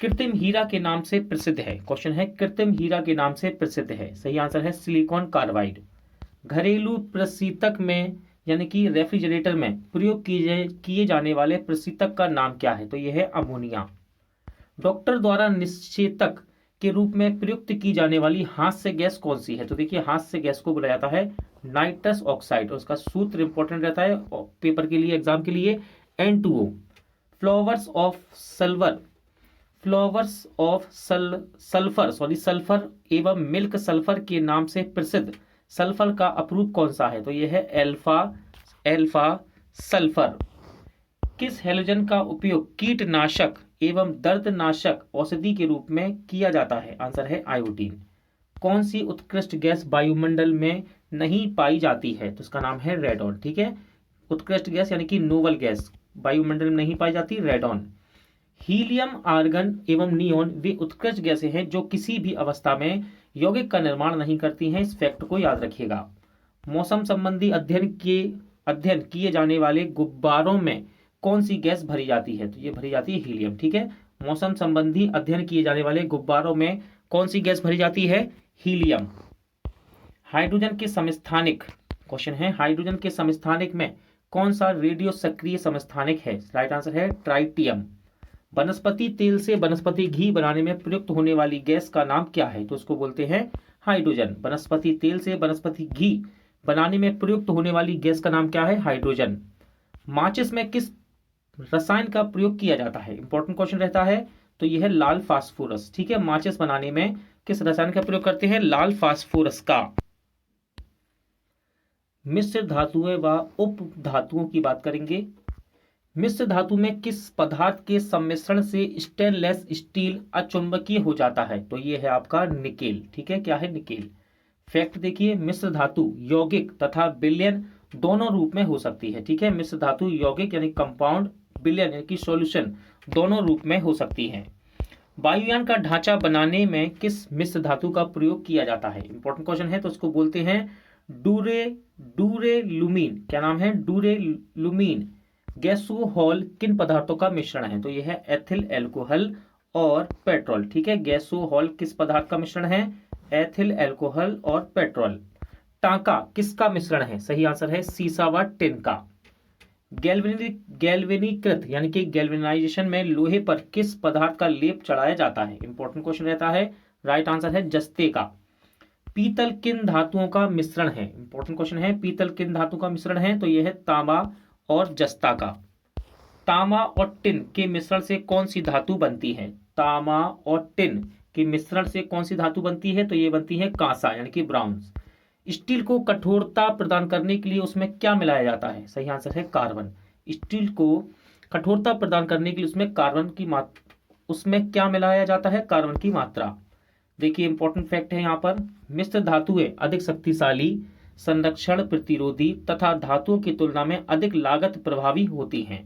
कृत्रिम हीरा के नाम से प्रसिद्ध है। क्वेश्चन है, कृत्रिम हीरा के नाम से प्रसिद्ध है। सही आंसर है सिलिकॉन कार्बाइड। घरेलू प्रशीतक में यानी कि रेफ्रिजरेटर में प्रयोग किए जाने वाले प्रशीतक का नाम क्या है? तो यह है अमोनिया। डॉक्टर द्वारा निषेचक के रूप में प्रयुक्त की जाने वाली हास्य गैस कौन सी है? तो देखिए हास्य गैस को बोला जाता है नाइट्रस ऑक्साइड, और उसका सूत्र इंपॉर्टेंट रहता है पेपर के लिए, एग्जाम के लिए, N2O। Flowers of sulphur flowers of sulphur एवं मिल्क सल्फर के नाम से प्रसिद्ध सल्फर का अपरूप कौन सा है? तो यह है एल्फा सल्फर। किस हैलोजन का उपयोग कीटनाशक एवं दर्दनाशक औषधि के रूप में किया जाता है? आंसर है आयोडीन। कौन सी उत्कृष्ट गैस वायुमंडल में नहीं पाई जाती है? तो इसका नाम है रेडॉन। ठीक है, उत्कृष्ट गैस यानी कि नोबल गैस वायुमंडल में नहीं पाई जाती, रेडॉन। हीलियम, आर्गन एवं नियोन वे उत्कृष्ट गैसें हैं जो किसी भी अवस्था में यौगिक का निर्माण नहीं करती हैं। इस फैक्ट को याद रखिएगा। मौसम संबंधी अध्ययन किए जाने वाले गुब्बारों में कौन सी गैस भरी जाती है? तो ये भरी जाती है हीलियम। ठीक है, मौसम संबंधी अध्ययन किए जाने वाले गुब्बारों में कौन सी गैस भरी जाती है? हीलियम। हाइड्रोजन के समस्थानिक, क्वेश्चन है, हाइड्रोजन के समस्थानिक में कौन सा रेडियो सक्रिय समस्थानिक है? राइट आंसर है ट्राइटियम। वनस्पति तेल से वनस्पति घी बनाने में प्रयुक्त होने वाली गैस का नाम क्या है? तो उसको बोलते हैं हाइड्रोजन। वनस्पति तेल से वनस्पति घी बनाने में प्रयुक्त होने वाली गैस का नाम क्या है? हाइड्रोजन। माचिस में किस रसायन का प्रयोग किया जाता है? इंपॉर्टेंट क्वेश्चन रहता है। तो यह है लाल फास्फोरस। ठीक है, माचिस बनाने में किस रसायन का प्रयोग करते हैं? लाल फास्फोरस का। मिश्र धातुएं व उप धातुओं की बात करेंगे। मिश्र धातु में किस पदार्थ के सम्मिश्रण से स्टेनलेस स्टील अचुंबकीय हो जाता है? तो ये है आपका निकेल। ठीक है, क्या है? निकेल। फैक्ट देखिए, मिश्र धातु यौगिक तथा विलयन दोनों रूप में हो सकती है। ठीक है, मिश्र धातु यौगिक यानी कंपाउंड, विलयन यानी कि सॉल्यूशन दोनों रूप में हो सकती है। वायुयान का ढांचा बनाने में किस मिश्र धातु का प्रयोग किया जाता है? इंपॉर्टेंट क्वेश्चन है, तो उसको बोलते हैं डूरेलुमीन। क्या नाम है? डूरेलुमीन। गैसोहॉल किन पदार्थों का मिश्रण है? तो यह है एथिल एल्कोहल और पेट्रोल। ठीक है, गैसोहॉल किस पदार्थ का मिश्रण है? एथिल एल्कोहल और पेट्रोल। टांका किसका मिश्रण है? सही आंसर है सीसा व टिन का। गैल्वेनीकृत यानी कि गैल्वेनाइजेशन में लोहे पर किस पदार्थ का लेप चढ़ाया जाता है? इंपॉर्टेंट क्वेश्चन रहता है। राइट आंसर है जस्ते का। पीतल किन धातुओं का मिश्रण है? इंपॉर्टेंट क्वेश्चन है, पीतल किन धातु का मिश्रण है? तो यह है तांबा और जस्ता का। तांबा और टिन के मिश्रण से कौन सी धातु बनती है? तांबा और टिन के मिश्रण से कौन सी धातु बनती है? तो ये बनती है कांसा यानी कि ब्राउन्स। स्टील को कठोरता प्रदान करने के लिए उसमें क्या मिलाया जाता है? सही आंसर है कार्बन। स्टील को कठोरता प्रदान करने के लिए उसमें कार्बन की मात्रा, उसमें क्या मिलाया जाता है? कार्बन की मात्रा। देखिए इंपॉर्टेंट फैक्ट है यहाँ पर, मिश्र धातुएं अधिक शक्तिशाली, संरक्षण प्रतिरोधी तथा धातुओं की तुलना में अधिक लागत प्रभावी होती हैं।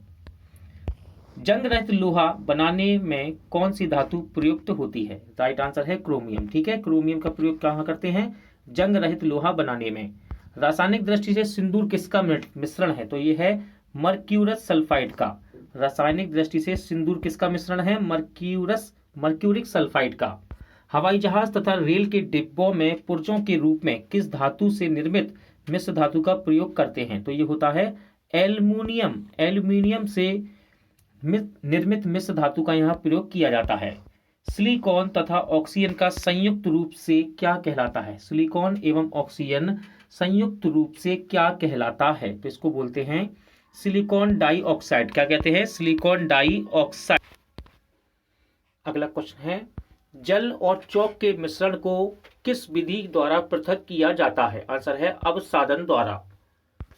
जंग रहित लोहा बनाने में कौन सी धातु प्रयुक्त होती है? राइट आंसर है क्रोमियम। ठीक है, क्रोमियम का प्रयोग कहाँ करते हैं? जंग रहित लोहा बनाने में। रासायनिक दृष्टि से सिंदूर किसका मिश्रण है? तो ये है मर्क्यूरस सल्फाइड का। रासायनिक दृष्टि से सिंदूर किसका मिश्रण है? मर्क्यूरिक सल्फाइड का। हवाई जहाज तथा रेल के डिब्बों में पुर्जों के रूप में किस धातु से निर्मित मिश्र धातु का प्रयोग करते हैं? तो ये होता है एल्यूमिनियम। एल्यूमिनियम से निर्मित मिश्र धातु का यहाँ प्रयोग किया जाता है। सिलिकॉन तथा ऑक्सीजन का संयुक्त रूप से क्या कहलाता है? सिलिकॉन एवं ऑक्सीजन संयुक्त रूप से क्या कहलाता है? तो इसको बोलते हैं सिलिकॉन डाइऑक्साइड। क्या कहते हैं? Silicon dioxide. अगला क्वेश्चन है, जल और चौक के मिश्रण को किस विधि द्वारा पृथक किया जाता है? आंसर है अवसादन द्वारा।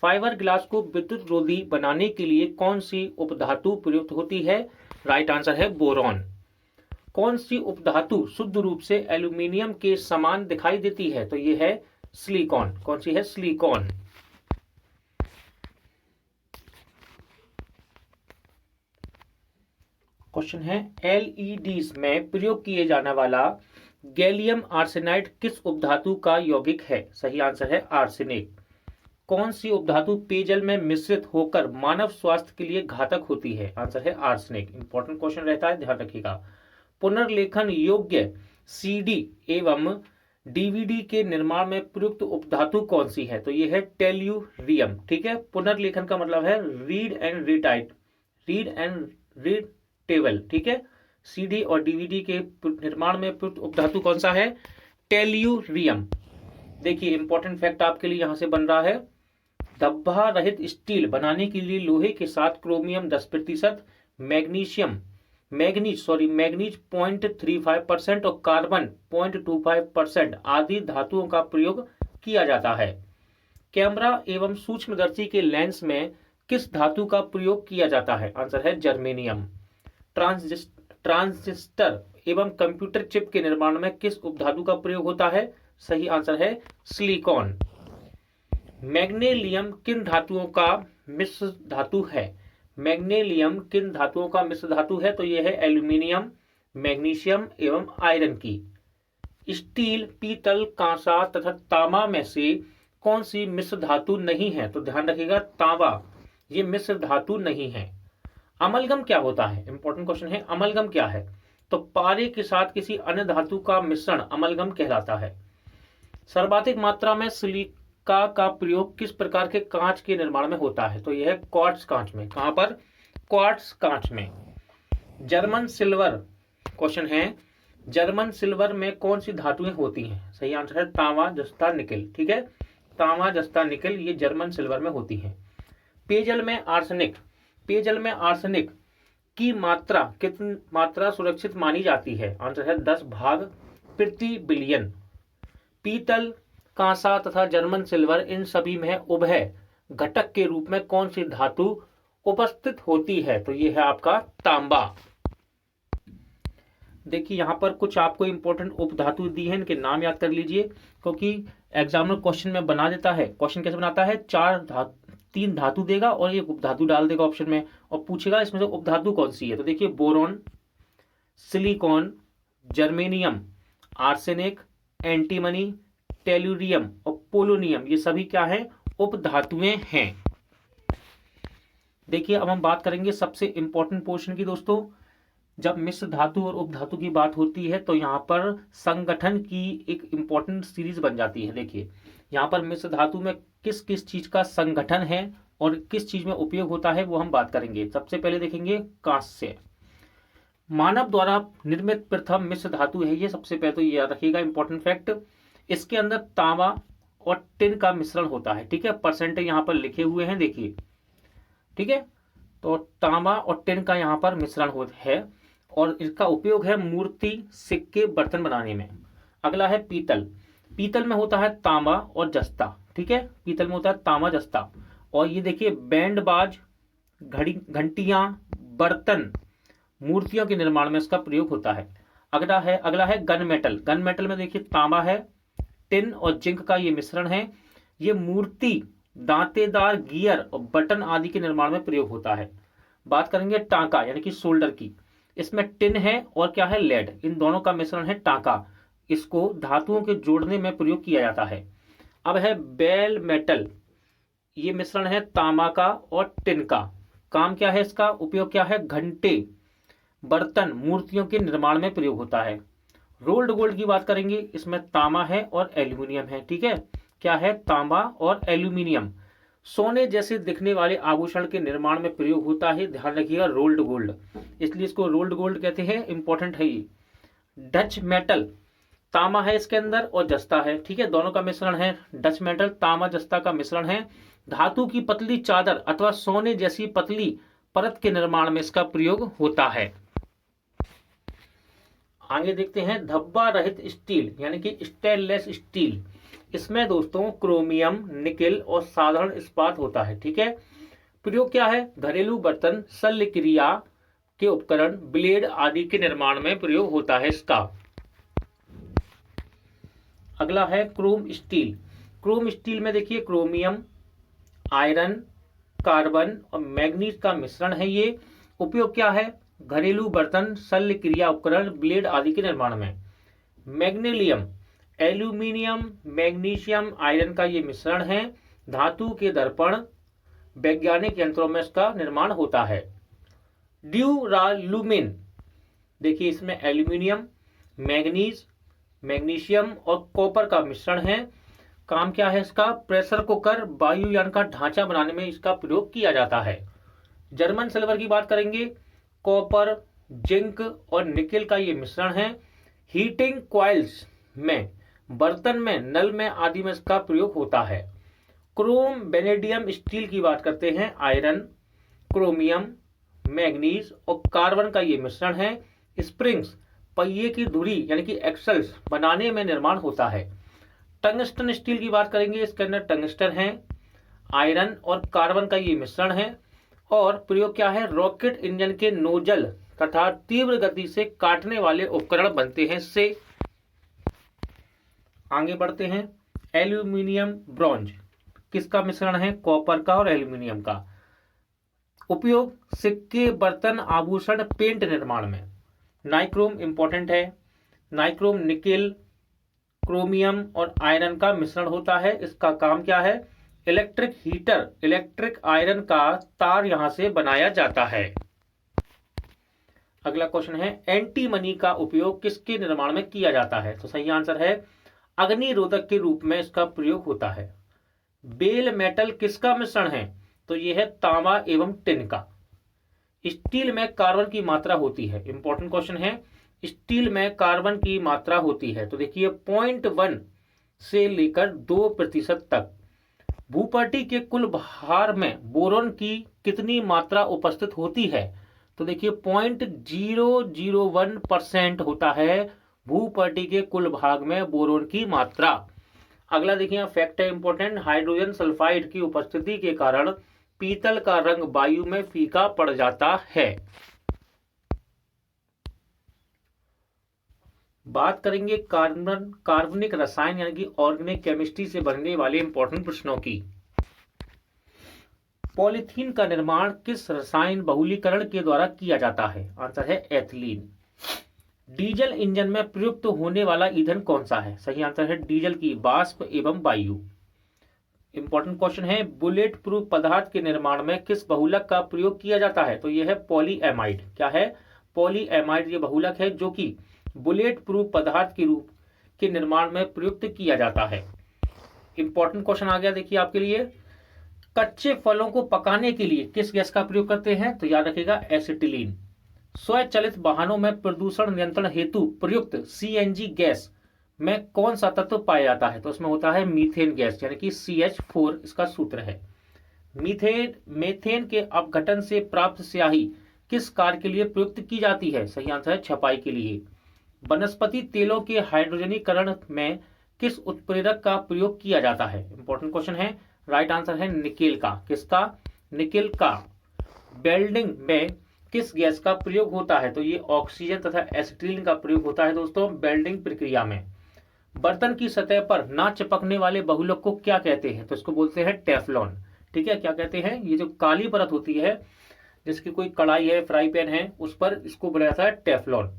फाइबर ग्लास को विद्युत रोधी बनाने के लिए कौन सी उपधातु प्रयुक्त होती है? राइट आंसर है बोरॉन। कौन सी उपधातु शुद्ध रूप से एल्यूमिनियम के समान दिखाई देती है? तो ये है सिलिकॉन। कौन सी है? सिलिकॉन। क्वेश्चन है, एलईडीज में प्रयोग किए जाने वाला गैलियम आर्सेनाइड किस उपधातु का यौगिक है? सही आंसर है आर्सेनिक। कौन सी उपधातु पेयजल में मिश्रित होकर मानव स्वास्थ्य के लिए घातक होती है? आंसर है आर्सेनिक। इंपॉर्टेंट क्वेश्चन रहता है, ध्यान रखिएगा। पुनर्लेखन योग्य सीडी एवं डीवीडी के निर्माण में प्रयुक्त उपधातु कौन सी है? तो ये है टेल्यूरियम। ठीक है, पुनर्लेखन का मतलब है रीड एंड रीड टेबल। ठीक है, सीडी और डीवीडी के निर्माण में प्रयुक्त उपधातु कौन सा है? टेल्यूरियम। देखिए इंपॉर्टेंट फैक्ट आपके लिए यहां से बन रहा है, धब्बा रहित स्टील बनाने के लिए लोहे के साथ क्रोमियम 10%, मैग्नीशियम मैग्नीज 0.35% और कार्बन 0.25% आदि धातुओं का प्रयोग किया जाता है। कैमरा एवं सूक्ष्मदर्शी के लेंस में किस धातु का प्रयोग किया जाता है? आंसर है जर्मेनियम। ट्रांजिस्टर एवं कंप्यूटर चिप के निर्माण में किस उपधातु का प्रयोग होता है? सही आंसर है सिलिकॉन। मैग्नीशियम किन धातुओं का मिश्र धातु है? मैग्नीशियम किन धातुओं का मिश्र धातु है? तो यह है एल्यूमिनियम, मैग्नीशियम एवं आयरन की। स्टील, पीतल, कांसा तथा तांबा में से कौन सी मिश्र धातु नहीं है? तो ध्यान रखिएगा तांबा ये मिश्र धातु नहीं है। अमलगम क्या होता है? इंपॉर्टेंट क्वेश्चन है। अमलगम क्या है? तो पारे के साथ किसी अन्य धातु का मिश्रण अमलगम कहलाता है। सर्वाधिक मात्रा में सिलिका का प्रयोग किस प्रकार के कांच के निर्माण में होता है? तो यह है क्वार्ट्ज कांच में। कहां पर? क्वार्ट्ज कांच में। जर्मन सिल्वर क्वेश्चन है, जर्मन सिल्वर में कौन सी धातुएं होती हैं? सही आंसर है तांबा, जस्ता, निकेल। ठीक है, तांबा, जस्ता, निकेल ये जर्मन सिल्वर में होती हैं। पेयजल में आर्सेनिक की मात्रा कितनी मात्रा सुरक्षित मानी जाती है? आंसर है 10 भाग प्रति बिलियन। पीतल, कांसा तथा जर्मन सिल्वर इन सभी में उभय घटक के रूप में कौन सी धातु उपस्थित होती है? तो यह है आपका तांबा। देखिए यहां पर कुछ आपको इंपॉर्टेंट उपधातु दी है, इनके नाम याद कर लीजिए क्योंकि एग्जामिनर क्वेश्चन में बना देता है। क्वेश्चन कैसे बनाता है? 3 धातु देगा और एक उपधातु डाल देगा ऑप्शन में और पूछेगा इसमें से उपधातु कौन सी है। तो देखिए boron, silicon, germanium, arsenic, antimony, tellurium और पोलोनियम ये सभी क्या है? उपधातुएं हैं। देखिए अब हम बात करेंगे सबसे इंपॉर्टेंट पोर्शन की दोस्तों। जब मिश्र धातु और उपधातु की बात होती है तो यहाँ पर संगठन की एक इंपॉर्टेंट सीरीज बन जाती है। देखिए यहाँ पर मिश्र धातु में किस किस चीज का संगठन है और किस चीज में उपयोग होता है वो हम बात करेंगे। सबसे पहले देखेंगे कांस्य। मानव द्वारा निर्मित प्रथम मिश्र धातु है ये, सबसे पहले तो ये याद रखिएगा इंपॉर्टेंट फैक्ट। इसके अंदर तांबा और टिन का मिश्रण होता है। ठीक है, परसेंटेज यहाँ पर लिखे हुए हैं देखिए। ठीक है, तो तांबा और टिन का यहाँ पर मिश्रण है और इसका उपयोग है मूर्ति, सिक्के, बर्तन बनाने में। अगला है पीतल। पीतल में होता है तांबा और जस्ता। ठीक है, पीतल में होता है तांबा, जस्ता। और ये देखिए बैंडबाज, घंटियां, बर्तन, मूर्तियों के निर्माण में इसका प्रयोग होता है। अगला है गन मेटल। गन मेटल में देखिए तांबा है, टिन और जिंक का ये मिश्रण है। ये मूर्ति, दांतेदार गियर और बटन आदि के निर्माण में प्रयोग होता है। बात करेंगे टांका यानी कि शोल्डर की। इसमें टिन है और क्या है? लेड। इन दोनों का मिश्रण है टांका। इसको धातुओं के जोड़ने में प्रयोग किया जाता है। अब है बेल मेटल। ये मिश्रण है तांबा का और टिन का। काम क्या है इसका? उपयोग क्या है? घंटे, बर्तन, मूर्तियों के निर्माण में प्रयोग होता है। रोल्ड गोल्ड की बात करेंगे, इसमें तांबा है और एल्यूमिनियम है। ठीक है, क्या है? तांबा और एल्यूमिनियम। सोने जैसे दिखने वाले आभूषण के निर्माण में प्रयोग होता है। ध्यान रखिएगा रोल्ड गोल्ड, इसलिए इसको रोल्ड गोल्ड कहते हैं। इंपॉर्टेंट है ये। डच मेटल, तांबा है इसके अंदर और जस्ता है। ठीक है, दोनों का मिश्रण है। डच मेटल तांबा जस्ता का मिश्रण है। धातु की पतली चादर अथवा सोने जैसी पतली परत के निर्माण में इसका प्रयोग होता है। आगे देखते हैं धब्बा रहित स्टील यानी कि स्टेनलेस स्टील। इसमें दोस्तों क्रोमियम, निकेल और साधारण इस्पात होता है। ठीक है, प्रयोग क्या है? घरेलू बर्तन, शल्य क्रिया के उपकरण, ब्लेड आदि के निर्माण में प्रयोग होता है इसका। अगला है क्रोम स्टील। क्रोम स्टील में देखिए क्रोमियम, आयरन, कार्बन और मैग्नीज का मिश्रण है ये। उपयोग क्या है? घरेलू बर्तन, शल्य क्रिया उपकरण, ब्लेड आदि के निर्माण में। मैग्नीशियम, एल्यूमिनियम, मैग्नीशियम, आयरन का ये मिश्रण है। धातु के दर्पण, वैज्ञानिक यंत्रों में इसका निर्माण होता है। ड्यूरालुमिन, देखिए इसमें एल्यूमिनियम, मैग्नीज, मैग्नीशियम और कॉपर का मिश्रण है। काम क्या है इसका? प्रेशर कुकर, वायुयान का ढांचा बनाने में इसका प्रयोग किया जाता है। जर्मन सिल्वर की बात करेंगे, कॉपर, जिंक और निकेल का ये मिश्रण है। हीटिंग कॉइल्स में, बर्तन में, नल में आदि में इसका प्रयोग होता है। क्रोम वेनेडियम स्टील की बात करते हैं, आयरन, क्रोमियम, मैग्नीज और कार्बन का ये मिश्रण है। स्प्रिंग्स पहिए की धुरी यानी कि एक्सल्स बनाने में निर्माण होता है। टंगस्टन स्टील की बात करेंगे, इसके अंदर टंगस्टन है, आयरन और कार्बन का ये मिश्रण है। और प्रयोग क्या है, रॉकेट इंजन के नोजल तथा तीव्र गति से काटने वाले उपकरण बनते हैं इससे। आगे बढ़ते हैं, एल्यूमिनियम ब्रॉन्ज किसका मिश्रण है, कॉपर का और एल्यूमिनियम का। उपयोग सिक्के, बर्तन, आभूषण, पेंट निर्माण में। नाइक्रोम इंपॉर्टेंट है, नाइक्रोम निकेल, क्रोमियम और आयरन का मिश्रण होता है। इसका काम क्या है, इलेक्ट्रिक हीटर, इलेक्ट्रिक आयरन का तार यहां से बनाया जाता है। अगला क्वेश्चन है, एंटीमनी का उपयोग किसके निर्माण में किया जाता है, तो सही आंसर है अग्निरोधक के रूप में इसका प्रयोग होता है। बेल मेटल किसका मिश्रण है, तो यह है तांबा एवं टिन का। स्टील में कार्बन की मात्रा होती है, इंपॉर्टेंट क्वेश्चन है, स्टील में कार्बन की मात्रा होती है, तो देखिए 0.1 से लेकर 2% तक। भूपट्टी के कुल भार में बोरोन की कितनी मात्रा उपस्थित होती है, तो देखिए 0.001% होता है भूपट्टी के कुल भाग में बोरोन की मात्रा। अगला देखिए फैक्ट है इंपॉर्टेंट, हाइड्रोजन सल्फाइड की उपस्थिति के कारण पीतल का रंग वायु में फीका पड़ जाता है। बात करेंगे कार्बनिक रसायन यानी कि ऑर्गेनिक केमिस्ट्री से बनने वाले इंपॉर्टेंट प्रश्नों की। पॉलीथीन का निर्माण किस रसायन बहुलीकरण के द्वारा किया जाता है, आंसर है एथिलीन। डीजल इंजन में प्रयुक्त होने वाला ईंधन कौन सा है, सही आंसर है डीजल की वाष्प एवं वायु। इंपॉर्टेंट क्वेश्चन है, बुलेट प्रूफ पदार्थ के निर्माण में किस बहुलक का प्रयोग किया जाता है, तो यह है पॉलीएमाइड। क्या है, पॉलीएमाइड ये बहुलक है जो कि बुलेट प्रूफ पदार्थ के रूप के निर्माण में प्रयुक्त किया जाता है। इंपॉर्टेंट क्वेश्चन आ गया देखिए आपके लिए, कच्चे फलों को पकाने के लिए किस गैस का प्रयोग करते हैं, तो याद रखिएगा एसिटिलीन। स्वचालित वाहनों में प्रदूषण नियंत्रण हेतु प्रयुक्त सीएनजी गैस में कौन सा तत्व पाया जाता है, तो उसमें होता है मीथेन गैस यानी कि CH4 इसका सूत्र है। मेथेन के अपघटन से प्राप्त स्याही किस कार्य के लिए प्रयुक्त की जाती है, सही आंसर है छपाई के लिए। वनस्पति तेलों के हाइड्रोजनीकरण में किस उत्प्रेरक का प्रयोग किया जाता है, इंपॉर्टेंट क्वेश्चन है, राइट आंसर है निकेल का। किसका, निकेल का। वेल्डिंग में किस गैस का प्रयोग होता है, तो ये ऑक्सीजन तथा एसिटिलीन का प्रयोग होता है दोस्तों वेल्डिंग प्रक्रिया में। बर्तन की सतह पर ना चिपकने वाले बहुलक को क्या कहते हैं, तो इसको बोलते हैं टेफ्लॉन। ठीक है, क्या कहते हैं, ये जो काली परत होती है जिसकी कोई कढ़ाई है, फ्राई पैन है, उस पर इसको बोला जाता है टेफ्लॉन।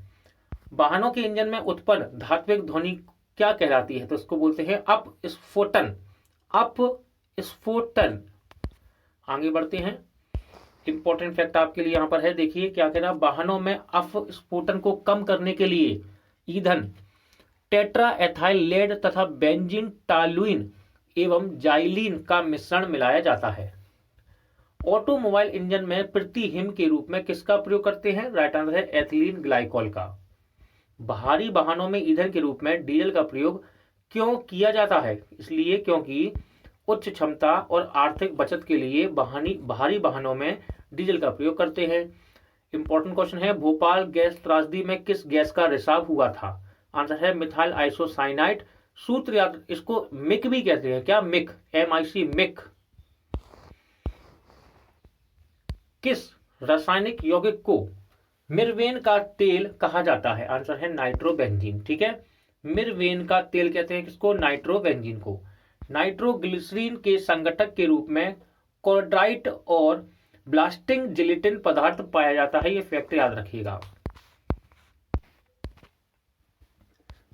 वाहनों के इंजन में उत्पन्न धात्विक ध्वनि क्या कहलाती है, तो इसको बोलते हैं अपस्फोटन, अपस्फोटन। आगे बढ़ते हैं, इंपॉर्टेंट फैक्ट आपके लिए यहां पर है, देखिए क्या कहना, वाहनों में अपस्फोटन को कम करने के लिए ईंधन टेट्रा एथाइल लेड तथा बेंजीन टॉलुइन एवं जाइलीन का मिश्रण मिलाया जाता है। ऑटोमोबाइल इंजन में प्रतिहिम के रूप में किसका प्रयोग करते हैं, राइट आंसर है एथिलीन ग्लाइकोल का। भारी वाहनों में ईंधन के रूप में डीजल का प्रयोग क्यों किया जाता है, इसलिए क्योंकि उच्च क्षमता और आर्थिक बचत के लिए भारी वाहनों में डीजल का प्रयोग करते हैं। इंपॉर्टेंट क्वेश्चन है, भोपाल गैस त्रासदी में किस गैस का रिसाव हुआ था, आंसर है मिथाइल आइसोसाइनाइड। सूत्र याद, इसको मिक भी कहते हैं, क्या मिक, MIC मिक। किस रासायनिक यौगिक को मिरवेन का तेल कहा जाता है, आंसर है नाइट्रोबेंजीन। ठीक है, मिरवेन का तेल कहते हैं किसको, नाइट्रोबेंजीन को। नाइट्रोग्लिसरीन के संगठक के रूप में कोर्डाइट और ब्लास्टिंग जिलेटिन पदार्थ पाया जाता है, ये फैक्ट याद रखिएगा।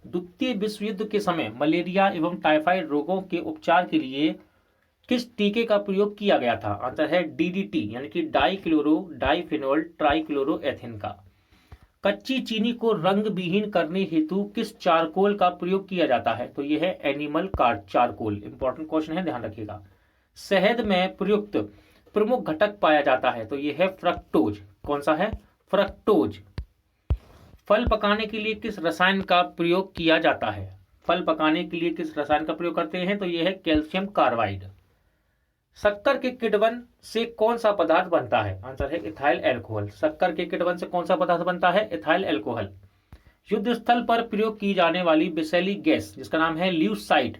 द्वितीय विश्व युद्ध के समय मलेरिया एवं टाइफाइड रोगों के उपचार के लिए किस टीके का प्रयोग किया गया था, आंसर है DDT यानी कि डाइक्लोरो डाइफिनोल ट्राइक्लोरोएथिन का। कच्ची चीनी को रंग विहीन करने हेतु किस चारकोल का प्रयोग किया जाता है, तो यह है एनिमल चारकोल। इंपॉर्टेंट क्वेश्चन है, ध्यान रखिएगा। शहद में प्रयुक्त प्रमुख घटक पाया जाता है, तो यह है फ्रक्टोज। कौन सा है, फ्रक्टोज। फल पकाने के लिए किस रसायन का प्रयोग किया जाता है, फल पकाने के लिए किस रसायन का प्रयोग करते हैं, तो यह है कैल्शियम कार्बाइड। शक्कर के किण्वन से कौन सा पदार्थ बनता है? आंसर है इथाइल एल्कोहल। शक्कर के किण्वन से कौन सा पदार्थ बनता है? Ethyl alcohol. युद्ध स्थल पर प्रयोग की जाने वाली विषैली गैस जिसका नाम है ल्यूसाइड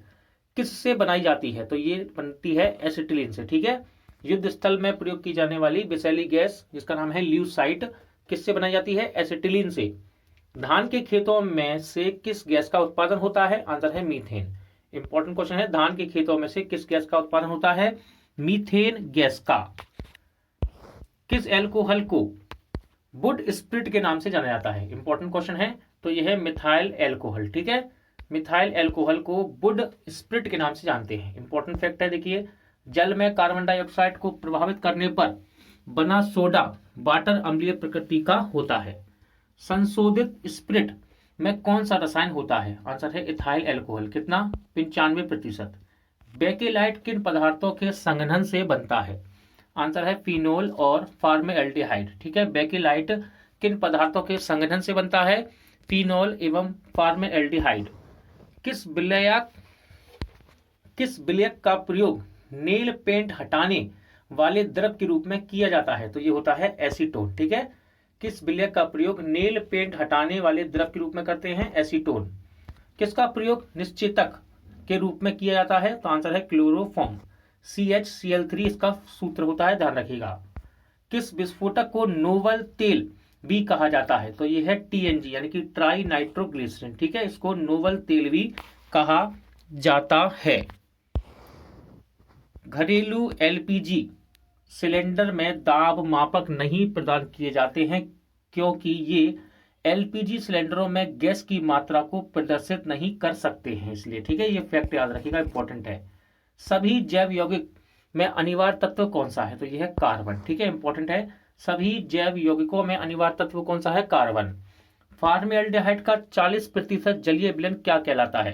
किससे बनाई जाती है? तो ये बनती है एसिटिलीन से। ठीक है, युद्ध स्थल में प्रयोग की जाने वाली विषैली गैस जिसका नाम है ल्यूसाइड किससे बनाई जाती है? एसिटिलीन से। धान के खेतों में से किस गैस का उत्पादन होता है? आंसर है मीथेन। इंपॉर्टेंट क्वेश्चन है, धान के खेतों में से किस गैस का उत्पादन होता है? मीथेन गैस का। किस एल्कोहल को वुड स्प्रिट के नाम से जाना जाता है? इंपॉर्टेंट क्वेश्चन है, तो यह है मिथाइल एल्कोहल। ठीक है, मिथाइल एल्कोहल को वुड स्प्रिट के नाम से जानते हैं। इंपॉर्टेंट फैक्ट है, देखिए, जल में कार्बन डाइऑक्साइड को प्रभावित करने पर बना सोडा वाटर अम्लीय प्रकृति का होता है। संशोधित स्प्रिट में कौन सा रसायन होता है? आंसर है इथाइल एल्कोहल। कितना? 95%। बेकेलाइट किन पदार्थों के संघनन से बनता है? आंसर है फिनोल और फॉर्मेल्डिहाइड। ठीक है, बेकेलाइट किन पदार्थों के संघनन से बनता है? फिनोल एवं फॉर्मेल्डिहाइड। किस विलयक का प्रयोग नेल पेंट हटाने वाले द्रव के रूप में किया जाता है? तो ये होता है एसीटोन। ठीक है, किस विलयक का प्रयोग नेल पेंट हटाने वाले द्रव के रूप में करते हैं? एसीटोन। किसका प्रयोग निश्चेतक के रूप में किया जाता है? तो आंसर है क्लोरोफॉर्म। CHCl3 इसका सूत्र होता है, ध्यान रखिएगा। किस विस्फोटक को नोवल तेल भी कहा जाता है? तो ये है TNG यानी कि ट्राई नाइट्रोग्लिसरीन। ठीक है, इसको नोवल तेल भी कहा जाता है। घरेलू LPG सिलेंडर में दाब मापक नहीं प्रदान किए जाते हैं क्योंकि ये LPG सिलेंडरों में गैस की मात्रा को प्रदर्शित नहीं कर सकते हैं, इसलिए। ठीक है, ये फैक्ट याद रखिएगा, इंपॉर्टेंट है। सभी जैव यौगिक में अनिवार्य तत्व कौन सा है? तो यह है कार्बन। ठीक है, इंपॉर्टेंट है। सभी जैव यौगिकों में अनिवार्य तत्व कौन सा है? कार्बन। फॉर्मेल्डिहाइड का 40% जलीय विलयन क्या कहलाता है?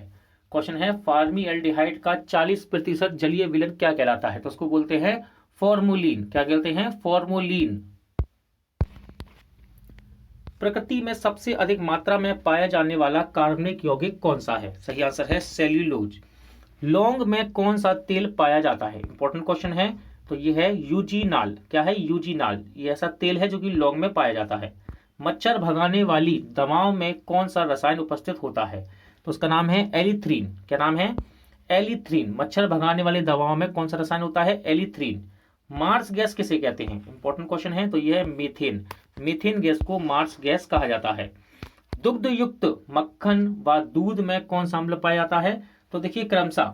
क्वेश्चन है, फॉर्मेल्डिहाइड का 40% जलीय विलयन क्या कहलाता है? तो उसको बोलते हैं फॉर्मोलिन। क्या कहते हैं? फॉर्मोलिन। प्रकृति में सबसे अधिक मात्रा में पाया जाने वाला कार्बनिक यौगिक कौन सा है? सही आंसर है सेल्यूलोज। लौंग में कौन सा तेल पाया जाता है? इंपॉर्टेंट क्वेश्चन है, तो ये है यूजीनाल। क्या है? यूजीनाल। ये ऐसा तेल है जो कि लौंग में पाया जाता है। मच्छर भगाने वाली दवाओं में कौन सा रसायन उपस्थित होता है? तो उसका नाम है एलिथ्रीन। क्या नाम है? एलिथ्रीन। मच्छर भगाने वाली दवाओं में कौन सा रसायन होता है? एलिथ्रीन। मार्स गैस किसे कहते हैं? इंपॉर्टेंट क्वेश्चन है, तो यह है मीथेन। मीथेन गैस को मार्स गैस कहा जाता है। दुग्ध युक्त मक्खन व दूध में कौन सा अम्ल पाया जाता है? तो देखिए, क्रमशः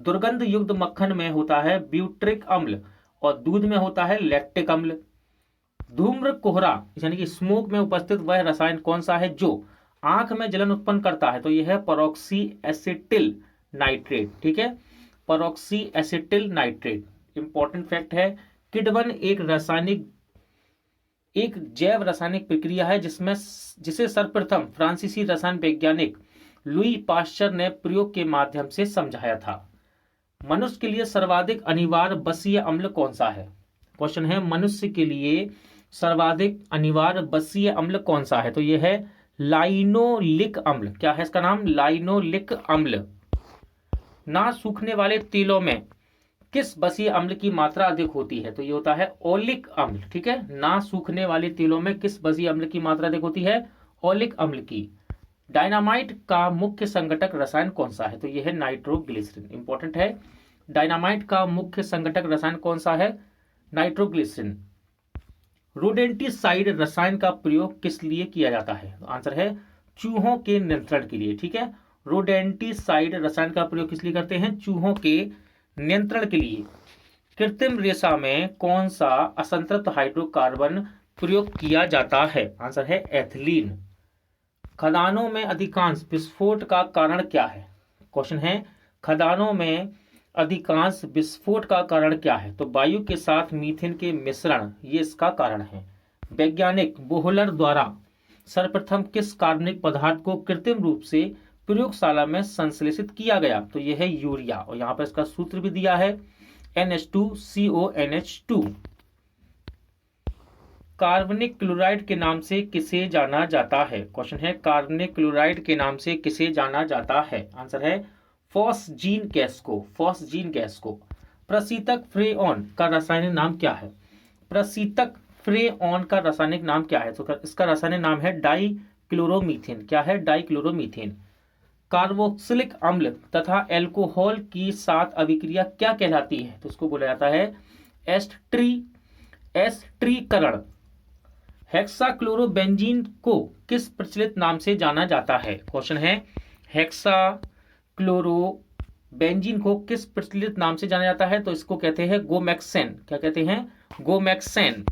दुर्गंध युक्त मक्खन में होता है ब्यूट्रिक अम्ल और दूध में होता है लैक्टिक अम्ल। धूम्र कोहरा यानी कि स्मोक में उपस्थित वह रसायन कौन सा है जो आंख में जलन उत्पन्न करता है? तो यह है परऑक्सी एसिटिल नाइट्रेट। ठीक है, परऑक्सी एसिटिल नाइट्रेट। इंपॉर्टेंट फैक्ट है, किण्वन एक जैव रासायनिक प्रक्रिया है जिसे सर्वप्रथम फ्रांसीसी रसायन वैज्ञानिक लुई पाश्चर ने प्रयोग के माध्यम से समझाया था। मनुष्य के लिए सर्वाधिक अनिवार्य बसीय अम्ल कौन सा है? क्वेश्चन है, मनुष्य के लिए सर्वाधिक अनिवार्य बसीय अम्ल कौन सा है? तो यह है लाइनोलिक अम्ल। क्या है इसका नाम? लाइनोलिक अम्ल। ना सूखने वाले तेलों में किस बसीय अम्ल की मात्रा अधिक होती है? तो ये होता है ओलिक अम्ल। ठीक है, ना सूखने वाले तेलों में किस बसीय अम्ल की मात्रा अधिक होती है? ओलिक अम्ल की। डायनामाइट का मुख्य संघटक रसायन कौन सा है? तो यह है नाइट्रोग्लिसरीन। इंपॉर्टेंट है, डायनामाइट का मुख्य संघटक रसायन कौन सा है? नाइट्रोग्लिसरीन। रोडेंटिसाइड रसायन का प्रयोग किस लिए किया जाता है? तो आंसर है चूहों के नियंत्रण के लिए। ठीक है, रोडेंटिसाइड रसायन का प्रयोग किस लिए करते हैं? चूहों के नियंत्रण के लिए। कृत्रिम रेशा में कौन सा असंतृप्त हाइड्रोकार्बन प्रयोग किया जाता है? आंसर है एथिलीन। खदानों में अधिकांश विस्फोट का कारण क्या है? क्वेश्चन है, खदानों में अधिकांश विस्फोट का कारण क्या है? तो वायु के साथ मीथेन के मिश्रण, ये इसका कारण है। वैज्ञानिक बोहलर द्वारा सर्वप्रथम किस कार्बनिक पदार्थ को कृत्रिम रूप से प्रयोगशाला में संश्लेषित किया गया? तो यह है यूरिया, और यहां पर इसका सूत्र भी दिया है NH2CONH2। कार्बनिक क्लोराइड के नाम से किसे जाना जाता है? क्वेश्चन है, कार्बनिक क्लोराइड के नाम से किसे जाना जाता है? आंसर है फॉस्जीन गैस को। फॉस्जीन गैस को। प्रशीतक फ्रेऑन का रासायनिक नाम क्या है? प्रशीतक फ्रेऑन का रासायनिक नाम क्या है? तो इसका रासायनिक नाम है डाइक्लोरोमीथेन। क्या है? डाइक्लोरोमीथेन। कार्बोक्सिलिक अम्ल तथा एल्कोहल की साथ अभिक्रिया क्या कहलाती है? तो उसको बोला जाता है एस्टरीकरण। हेक्साक्लोरोबेंजीन को किस प्रचलित नाम से जाना जाता है? क्वेश्चन है, हेक्साक्लोरोबेंजीन को किस प्रचलित नाम से जाना जाता है? तो इसको कहते हैं गोमेक्सेन। क्या कहते हैं? गोमेक्सेन।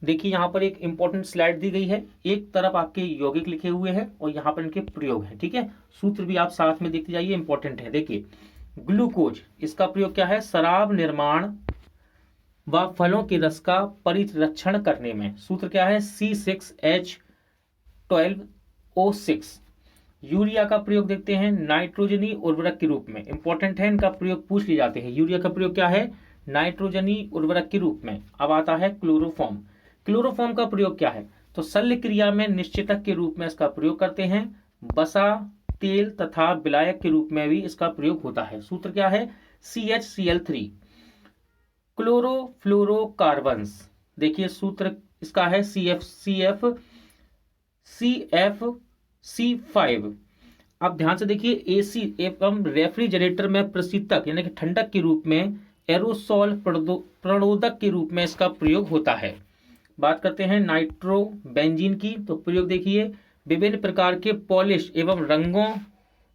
देखिए यहाँ पर एक इंपॉर्टेंट स्लाइड दी गई है, एक तरफ आपके यौगिक लिखे हुए हैं और यहाँ पर इनके प्रयोग है। ठीक है, सूत्र भी आप साथ में देखते जाइए, इंपॉर्टेंट है। देखिए, ग्लूकोज, इसका प्रयोग क्या है? शराब निर्माण व फलों के रस का परिरक्षण करने में। सूत्र क्या है? C6H12O6। यूरिया का प्रयोग देखते हैं नाइट्रोजनी उर्वरक के रूप में। इंपॉर्टेंट है, इनका प्रयोग पूछ लिए जाते हैं। यूरिया का प्रयोग क्या है? नाइट्रोजनी उर्वरक के रूप में। अब आता है क्लोरोफॉर्म। क्लोरोफॉर्म का प्रयोग क्या है? तो शल्य क्रिया में निश्चितक के रूप में इसका प्रयोग करते हैं। बसा, तेल तथा विलायक के रूप में भी इसका प्रयोग होता है। सूत्र क्या है? CHCl3। क्लोरोफ्लोरोकार्बन्स, देखिए सूत्र इसका है CFC5। अब ध्यान से देखिए, एसी एवं रेफ्रिजरेटर में प्रशीतक यानी कि ठंडक के रूप में, एरोसोल प्रणोदक के रूप में इसका प्रयोग होता है। बात करते हैं नाइट्रोबेंजीन की, तो प्रयोग देखिए, विभिन्न प्रकार के पॉलिश एवं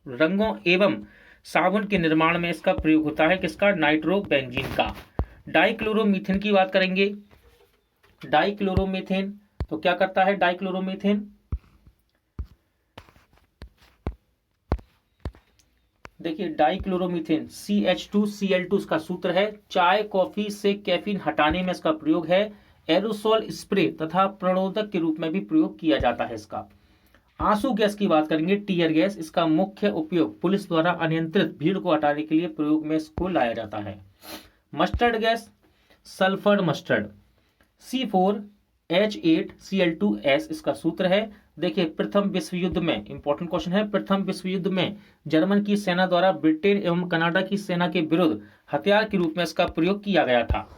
रंगों एवं साबुन के निर्माण में इसका प्रयोग होता है। किसका? नाइट्रोबेंजीन का। डाइक्लोरोमीथेन की बात करेंगे। डाइक्लोरोमीथेन, तो क्या करता है डाइक्लोरोमीथेन? देखिए, डाइक्लोरोमीथेन CH2Cl2 इसका सूत्र है। चाय कॉफी से कैफीन हटाने में इसका प्रयोग है। एरोसोल स्प्रे तथा प्रणोदक के रूप में भी प्रयोग किया जाता है इसका। आंसू गैस की बात करेंगे, टीयर गैस, इसका मुख्य उपयोग पुलिस द्वारा अनियंत्रित भीड़ को हटाने के लिए प्रयोग में इसको लाया जाता है। Mustard gas, sulphur mustard, C4H8Cl2S इसका सूत्र है। देखिए, प्रथम विश्व युद्ध में, इंपॉर्टेंट क्वेश्चन है, प्रथम विश्व युद्ध में जर्मन की सेना द्वारा ब्रिटेन एवं कनाडा की सेना के विरुद्ध हथियार के रूप में इसका प्रयोग किया गया था।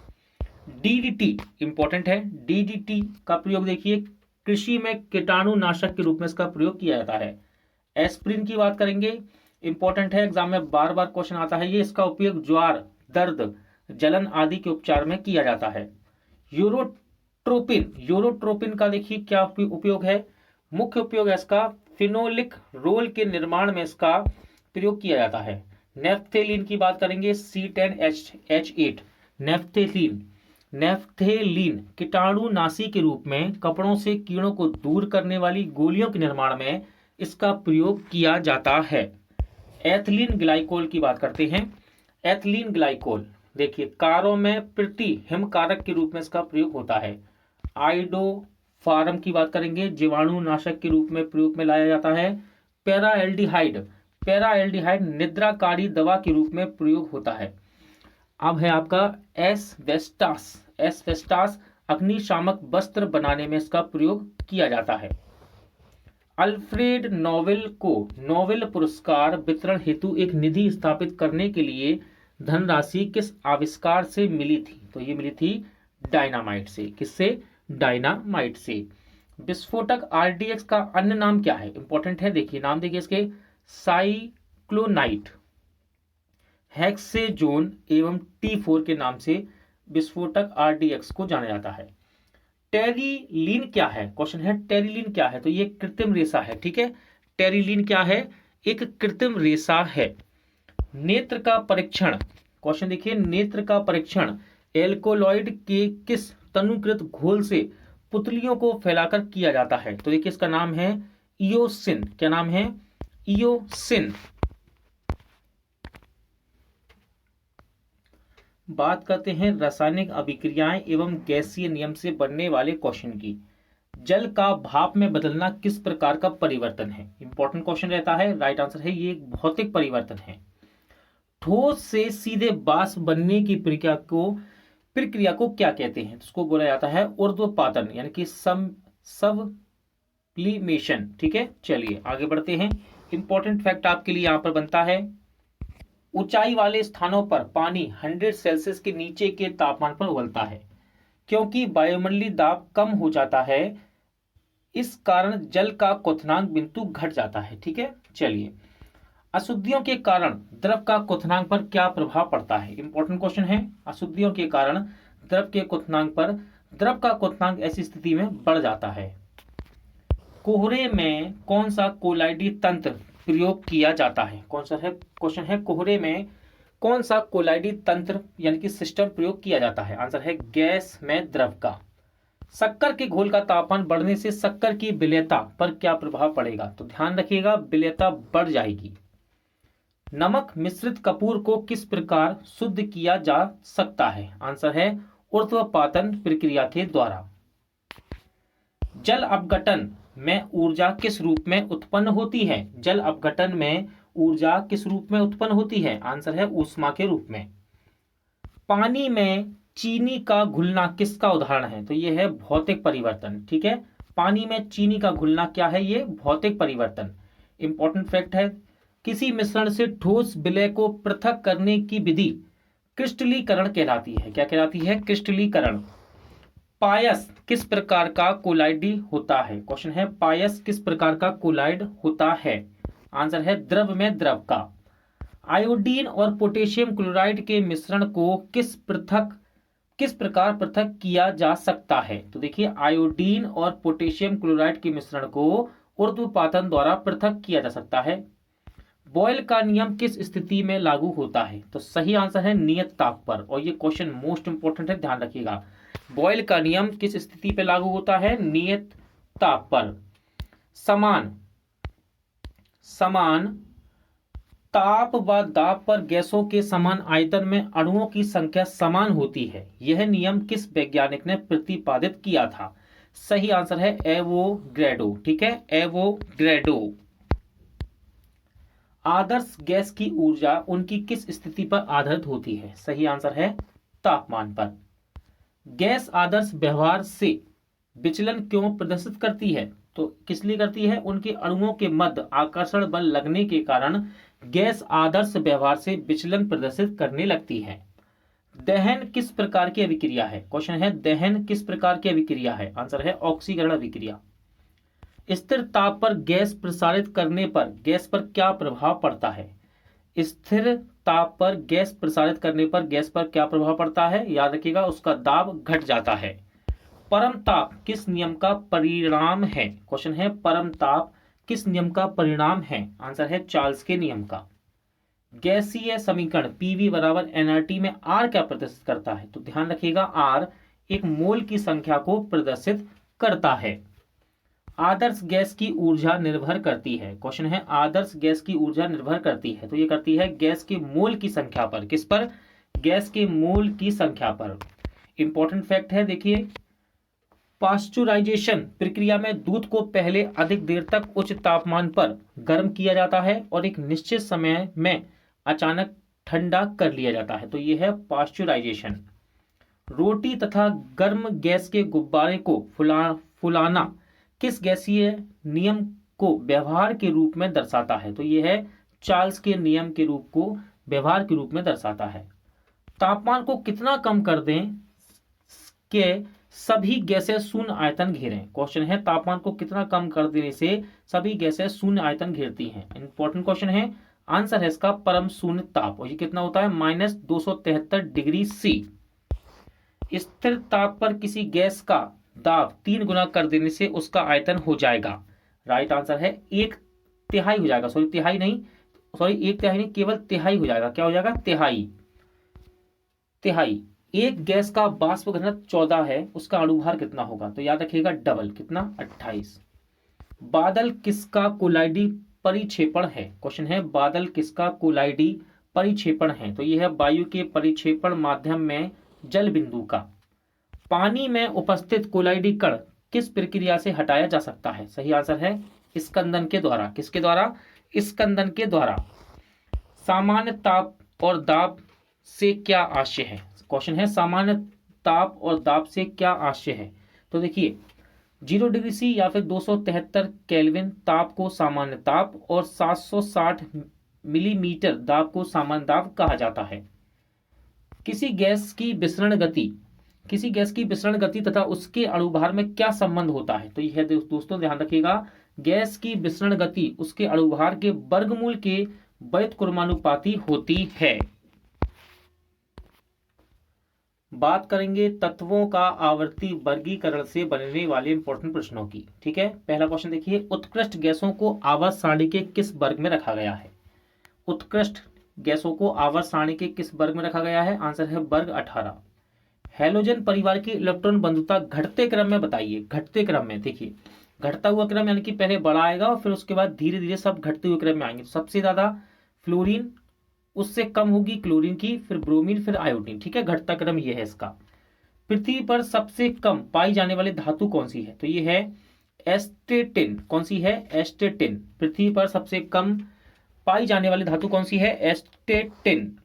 DDT, इंपॉर्टेंट है, DDT का प्रयोग देखिए, कृषि में कीटाणुनाशक के रूप में इसका प्रयोग किया जाता है। एस्प्रिन की बात करेंगे, इंपॉर्टेंट है, एग्जाम में बार बार क्वेश्चन आता है ये। इसका उपयोग ज्वार, दर्द, जलन आदि के उपचार में किया जाता है। यूरोट्रोपिन का देखिए क्या उपयोग है? मुख्य उपयोग है इसका फिनोलिक रोल के निर्माण में इसका प्रयोग किया जाता है। नेफ्थेलीन की बात करेंगे, C10H8। नेफ्थेलीन कीटाणुनाशी के रूप में कपड़ों से कीड़ों को दूर करने वाली गोलियों के निर्माण में इसका प्रयोग किया जाता है। एथिलीन ग्लाइकोल की बात करते हैं। एथिलीन ग्लाइकोल, देखिए, कारों में प्रति हिमकारक के रूप में इसका प्रयोग होता है। आइडोफार्म की बात करेंगे, जीवाणुनाशक के रूप में प्रयोग में लाया जाता है। पैराएल्डिहाइड निद्राकारी दवा के रूप में प्रयोग होता है। अब है आपका एस्बेस्टास अग्निशामक वस्त्र बनाने में इसका प्रयोग किया जाता है। अल्फ्रेड नोबेल को नोबेल पुरस्कार वितरण हेतु एक निधि स्थापित करने के लिए धनराशि किस आविष्कार से मिली थी? तो ये मिली थी डायनामाइट से। किससे? डायनामाइट से। विस्फोटक RDX का अन्य नाम क्या है? इंपॉर्टेंट है, देखिए नाम देखिए इसके, साइक्लोनाइट, हेक्सेजोन एवं T4 के नाम से विस्फोटक RDX को जाना जाता है। टेरिलीन क्या है? क्वेश्चन है, टेरिलीन क्या है? तो ये कृत्रिम रेशा है। ठीक है, टेरिलीन क्या है? एक कृत्रिम रेशा है। नेत्र का परीक्षण, क्वेश्चन देखिए, नेत्र का परीक्षण एल्कोलॉइड के किस तनुकृत घोल से पुतलियों को फैलाकर किया जाता है? तो देखिए इसका नाम है इयोसिन। क्या नाम है? इयोसिन। बात करते हैं रासायनिक अभिक्रियाएं एवं गैसीय नियम से बनने वाले क्वेश्चन की। जल का भाप में बदलना किस प्रकार का परिवर्तन है? इंपॉर्टेंट क्वेश्चन रहता है। राइट आंसर है, ये एक भौतिक परिवर्तन है। ठोस से सीधे वाष्प बनने की प्रक्रिया को क्या कहते हैं? इसको बोला जाता है ऊर्ध्वपातन यानी कि सब्लिमेशन। ठीक है, चलिए आगे बढ़ते हैं। इंपॉर्टेंट फैक्ट आपके लिए यहां पर बनता है, ऊंचाई वाले स्थानों पर पानी 100 सेल्सियस के नीचे के तापमान पर उबलता है क्योंकि वायुमंडलीय दाब कम हो जाता है, इस कारण जल का क्वथनांक बिंदु घट जाता है। ठीक है, चलिए, अशुद्धियों के कारण द्रव का क्वथनांक पर क्या प्रभाव पड़ता है? इंपॉर्टेंट क्वेश्चन है। अशुद्धियों के कारण द्रव के क्वथनांक पर, द्रव का क्वथनांक ऐसी स्थिति में बढ़ जाता है। कोहरे में कौन सा कोलाइडी तंत्र प्रयोग किया जाता है? कौन सा है क्वेश्चन है, कोहरे में कौन सा कोलाइडी तंत्र यानी कि सिस्टम प्रयोग किया जाता है? आंसर है गैस में द्रव का। शक्कर के घोल का तापमान बढ़ने से शक्कर की विलेयता पर क्या प्रभाव पड़ेगा? तो ध्यान रखिएगा, विलेयता बढ़ जाएगी। नमक मिश्रित कपूर को किस प्रकार शुद्ध किया जा सकता है? आंसर है ऊर्ध्वपातन प्रक्रिया के द्वारा। जल अपघटन में ऊर्जा किस रूप में उत्पन्न होती है? जल अपघटन में ऊर्जा किस रूप में उत्पन्न होती है? आंसर है ऊष्मा के रूप में। पानी में चीनी का घुलना किसका उदाहरण है? तो यह है भौतिक परिवर्तन। ठीक है, पानी में चीनी का घुलना क्या है? ये भौतिक परिवर्तन। इंपॉर्टेंट फैक्ट है, किसी मिश्रण से ठोस विलय को पृथक करने की विधि क्रिस्टलीकरण कहलाती है। क्या कहलाती है? क्रिस्टलीकरण। पायस किस प्रकार का कोलाइडी होता है? क्वेश्चन है, पायस किस प्रकार का कोलाइड होता है? आंसर है द्रव में द्रव का। आयोडीन और पोटेशियम क्लोराइड के मिश्रण को किस प्रकार पृथक किया जा सकता है? तो देखिए, आयोडीन और पोटेशियम क्लोराइड के मिश्रण को ऊर्ध्वपातन द्वारा पृथक किया जा सकता है। बॉयल का नियम किस स्थिति में लागू होता है? तो सही आंसर है नियत ताप पर। और ये क्वेश्चन मोस्ट इंपोर्टेंट है, ध्यान रखिएगा। बॉयल का नियम किस स्थिति पर लागू होता है? नियत ताप पर। समान ताप व दाब पर गैसों के समान आयतन में अणुओं की संख्या समान होती है, यह नियम किस वैज्ञानिक ने प्रतिपादित किया था? सही आंसर है एवोगैड्रो। ठीक है, एवोगैड्रो। आदर्श गैस की ऊर्जा उनकी किस स्थिति पर आधारित होती है? सही आंसर है तापमान पर। गैस आदर्श व्यवहार से विचलन क्यों प्रदर्शित करती है? तो किस लिए करती है? उनके अणुओं के मध्य आकर्षण बल लगने के कारण गैस आदर्श व्यवहार से विचलन प्रदर्शित करने लगती है। दहन किस प्रकार की अभिक्रिया है? क्वेश्चन है, दहन किस प्रकार की अभिक्रिया है? आंसर है ऑक्सीकरण अभिक्रिया। स्थिर ताप पर गैस प्रसारित करने पर गैस पर क्या प्रभाव पड़ता है? स्थिर ताप पर गैस प्रसारित करने पर गैस पर क्या प्रभाव पड़ता है? याद रखिएगा, उसका दाब घट जाता है। परम ताप किस नियम का परिणाम है? क्वेश्चन है, परम ताप किस नियम का परिणाम है? आंसर है चार्ल्स के नियम का। गैसीय समीकरण पीवी बराबर एनआरटी में आर क्या प्रदर्शित करता है? तो ध्यान रखिएगा, आर एक मोल की संख्या को प्रदर्शित करता है। आदर्श गैस की ऊर्जा निर्भर करती है। क्वेश्चन है, आदर्श गैस की ऊर्जा निर्भर करती है, तो ये करती है गैस के मोल की संख्या पर। किस पर? गैस के मोल की संख्या पर। इंपॉर्टेंट फैक्ट है, देखिए, पास्चुराइजेशन प्रक्रिया में दूध को पहले अधिक देर तक उच्च तापमान पर गर्म किया जाता है और एक निश्चित समय में अचानक ठंडा कर लिया जाता है, तो यह है पास्चुराइजेशन। रोटी तथा गर्म गैस के गुब्बारे को फुलाना किस गैसीय नियम को व्यवहार के रूप में दर्शाता है? तो यह है चार्ल्स के नियम के रूप को व्यवहार के रूप में दर्शाता है। तापमान को कितना कम कर दें कि सभी गैसें शून्य आयतन घेरें? क्वेश्चन है, तापमान को कितना कम कर देने से सभी गैसें शून्य आयतन घेरती हैं? इंपॉर्टेंट क्वेश्चन है। आंसर है इसका परम शून्य ताप, और ये कितना होता है? -273 डिग्री सी। स्थिर ताप पर किसी गैस का दाब 3 गुना कर देने से उसका आयतन हो जाएगा। राइट आंसर है 1/3 हो जाएगा। सॉरी 1/3 नहीं, केवल तिहाई हो जाएगा। क्या हो जाएगा? तिहाई। एक गैस का वाष्प घनत्व 14 है, उसका अणुभार कितना होगा? तो याद रखिएगा डबल, कितना? 28। बादल किसका कोलाइडी परिक्षेपण है? क्वेश्चन है, बादल किसका कोलाइडी परिक्षेपण है? तो यह है वायु के परिक्षेपण माध्यम में जल बिंदु का। पानी में उपस्थित कोलाइडी कण किस प्रक्रिया से हटाया जा सकता है? सही आंसर है स्कंदन के द्वारा। किसके द्वारा? स्कंदन के द्वारा। सामान्य ताप और दाब से क्या आशय है? क्वेश्चन है, सामान्य ताप और दाब से क्या आशय है? तो देखिए, 0 डिग्री सी या फिर 273 केल्विन ताप को सामान्य ताप और 760 मिलीमीटर दाब को सामान्य दाब कहा जाता है। किसी गैस की विसरण गति तथा उसके अणुभार में क्या संबंध होता है? तो यह दोस्तों ध्यान रखिएगा, गैस की विसरण गति उसके अणुभार के वर्गमूल के व्युत्क्रमानुपाती होती है। बात करेंगे तत्वों का आवर्ती वर्गीकरण से बनने वाले इंपॉर्टेंट प्रश्नों की। ठीक है, पहला क्वेश्चन देखिए, उत्कृष्ट गैसों को आवर्त सारणी के किस वर्ग में रखा गया है? उत्कृष्ट गैसों को आवर्त सारणी के किस वर्ग में रखा गया है? आंसर है वर्ग 18। हैलोजन परिवार की इलेक्ट्रॉन बंधुता घटते क्रम में बताइए। घटते क्रम में देखिए, घटता हुआ क्रम यानी कि पहले बड़ा आएगा और फिर उसके बाद धीरे धीरे सब घटते हुए क्रम में आएंगे। तो सबसे ज्यादा फ्लोरीन, उससे कम होगी क्लोरीन की, फिर ब्रोमीन, फिर आयोडीन। ठीक है, घटता क्रम ये है इसका। पृथ्वी पर सबसे कम पाई जाने वाली धातु कौन सी है? तो ये है एस्टेटिन। कौन सी है? एस्टेटिन। पृथ्वी पर सबसे कम पाई जाने वाली धातु कौन सी है? एस्टेटिन।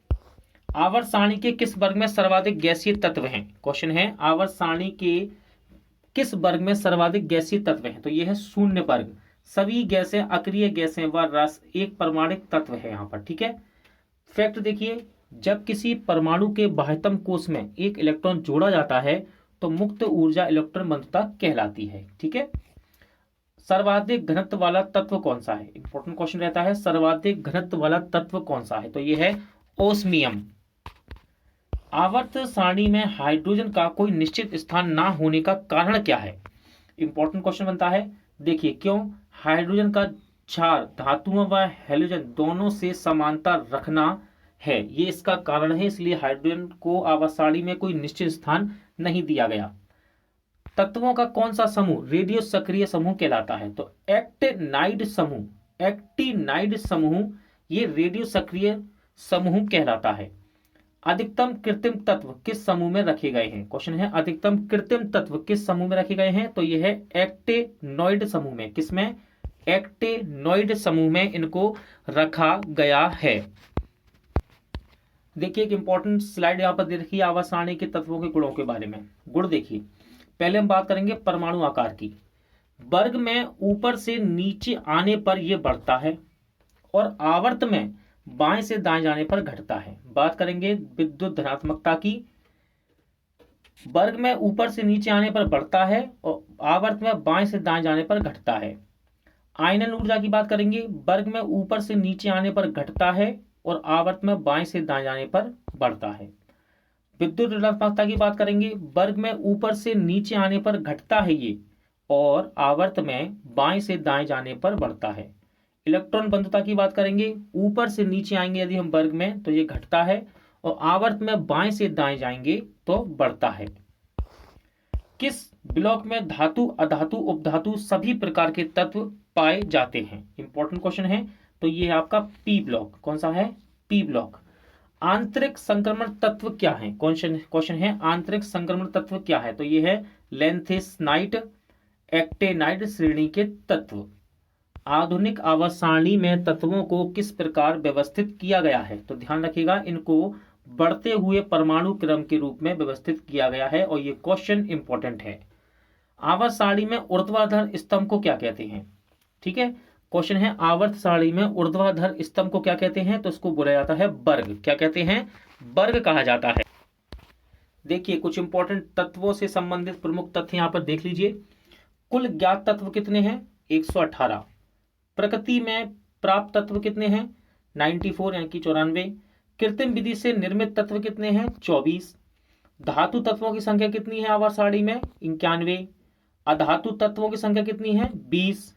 आवर्त सारणी के किस वर्ग में सर्वाधिक गैसीय तत्व हैं? क्वेश्चन है, आवर्त सारणी के किस वर्ग में सर्वाधिक गैसीय तत्व हैं? तो यह है शून्य वर्ग। सभी गैसें अक्रिय गैसें व रस एक परमाणुक तत्व है यहाँ पर। ठीक है, फैक्ट देखिए, जब किसी परमाणु के बाह्यतम कोश में एक इलेक्ट्रॉन जोड़ा जाता है तो मुक्त ऊर्जा इलेक्ट्रॉन बंधुता कहलाती है। ठीक है, सर्वाधिक घनत्व वाला तत्व कौन सा है? इंपॉर्टेंट क्वेश्चन रहता है, सर्वाधिक घनत्व वाला तत्व कौन सा है? तो यह है ओस्मियम। आवर्त सारणी में हाइड्रोजन का कोई निश्चित स्थान ना होने का कारण क्या है? इंपॉर्टेंट क्वेश्चन बनता है। देखिए, क्यों? हाइड्रोजन का क्षार धातुओं व हैलोजन दोनों से समानता रखना है, ये इसका कारण है। इसलिए हाइड्रोजन को आवर्त सारणी में कोई निश्चित स्थान नहीं दिया गया। तत्वों का कौन सा समूह रेडियो सक्रिय समूह कहलाता है? तो एक्टिनाइड समूह ये रेडियो सक्रिय समूह कहलाता है। अधिकतम कृत्रिम तत्व किस समूह में रखे गए हैं? क्वेश्चन है, अधिकतम कृत्रिम तत्व किस समूह में रखे गए हैं? तो यह है एक्टेनॉइड समूह में। किसमें? एक्टेनॉइड समूह में इनको रखा गया है। देखिए, एक इंपॉर्टेंट स्लाइड यहां पर दे रखी है आवर्त सारणी के तत्वों के गुणों के बारे में। गुण देखिए, पहले हम बात करेंगे परमाणु आकार की। वर्ग में ऊपर से नीचे आने पर यह बढ़ता है और आवर्त में बाएं से दाएं जाने पर घटता है। बात करेंगे विद्युत धनात्मकता की। वर्ग में ऊपर से नीचे आने पर बढ़ता है और आवर्त में बाएं से दाएं जाने पर घटता है। आयनन ऊर्जा की बात करेंगे, वर्ग में ऊपर से नीचे आने पर घटता है और आवर्त में बाएं से दाएं जाने पर बढ़ता है। विद्युत ऋणात्मकता की बात करेंगे, वर्ग में ऊपर से नीचे आने पर घटता है ये और आवर्त में बाएं से दाएं जाने पर बढ़ता है। इलेक्ट्रॉन बंधुता की बात करेंगे, ऊपर से नीचे आएंगे यदि हम वर्ग में तो ये घटता है और आवर्त में बाएं से दाएं जाएंगे तो बढ़ता है। किस ब्लॉक में धातु, अधातु, उपधातु सभी प्रकार के तत्व पाए जाते हैं? इंपॉर्टेंट क्वेश्चन है। तो ये है आपका पी ब्लॉक। कौन सा है? P block. आंतरिक संक्रमण तत्व क्या है? क्वेश्चन है, आंतरिक संक्रमण तत्व क्या है? तो ये है लेंथेसनाइट, एक्टेनाइट श्रेणी के तत्व। आधुनिक आवर्त सारणी में तत्वों को किस प्रकार व्यवस्थित किया गया है? तो ध्यान रखिएगा, इनको बढ़ते हुए परमाणु क्रम के रूप में व्यवस्थित किया गया है और ये क्वेश्चन इंपॉर्टेंट है। आवर्त सारणी में ऊर्ध्वाधर स्तंभ को क्या कहते हैं? ठीक है, क्वेश्चन है, आवर्त सारणी में ऊर्ध्वाधर स्तंभ को क्या कहते हैं? तो इसको बोला जाता है वर्ग। क्या कहते हैं? वर्ग कहा जाता है। देखिए, कुछ इंपॉर्टेंट तत्वों से संबंधित प्रमुख तथ्य यहां पर देख लीजिए। कुल ज्ञात तत्व कितने हैं? 118। प्रकृति में प्राप्त तत्व कितने हैं? 94 यानी कि 94। कृत्रिम विधि से निर्मित तत्व कितने हैं? 24। धातु तत्वों की संख्या कितनी है आवर्त सारणी में? 91। अधातु तत्वों की संख्या कितनी है? 20।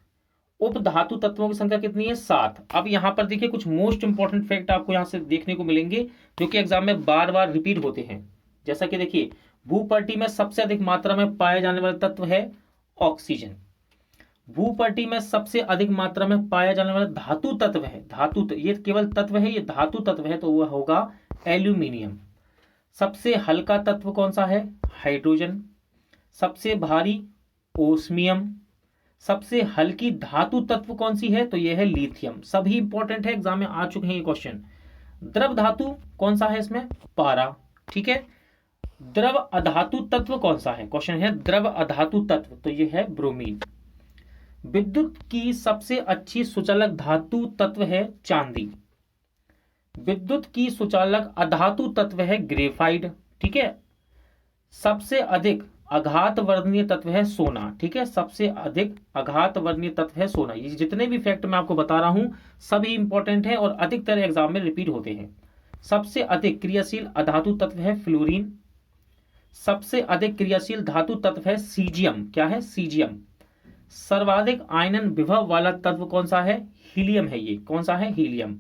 उपधातु तत्वों की संख्या कितनी है? 7। अब यहां पर देखिए, कुछ मोस्ट इंपॉर्टेंट फैक्ट आपको यहां से देखने को मिलेंगे जो कि एग्जाम में बार बार रिपीट होते हैं। जैसा कि देखिए, भूपटल में सबसे अधिक मात्रा में पाए जाने वाला तत्व है ऑक्सीजन। भूपटल में सबसे अधिक मात्रा में पाया जाने वाला धातु तत्व है, ये केवल तत्व है, ये धातु तत्व है, तो वह होगा एल्यूमिनियम। सबसे हल्का तत्व कौन सा है? हाइड्रोजन। सबसे भारी ओस्मियम। सबसे हल्की धातु तत्व कौन सी है? तो यह है लिथियम। सभी इंपॉर्टेंट है, एग्जाम में आ चुके हैं ये क्वेश्चन। द्रव धातु कौन सा है इसमें? पारा। ठीक है, द्रव अधातु तत्व कौन सा है? क्वेश्चन है, द्रव अधातु तत्व, तो यह है ब्रोमीन। विद्युत की सबसे अच्छी सुचालक धातु तत्व है चांदी। विद्युत की सुचालक अधातु तत्व है ग्रेफाइट, ठीक है। सबसे अधिक आघात वर्णनीय तत्व है सोना, ठीक है। सबसे अधिक आघात वर्णनीय तत्व है सोना। ये जितने भी फैक्ट मैं आपको बता रहा हूं सभी इंपॉर्टेंट है और अधिकतर एग्जाम में रिपीट होते हैं। सबसे अधिक क्रियाशील अधातु तत्व है फ्लोरीन। सबसे अधिक क्रियाशील धातु तत्व है सीजियम। क्या है? सीजियम। सर्वाधिक आयनन विभव वाला तत्व कौन सा है? हीलियम है। ये कौन सा है? हीलियम।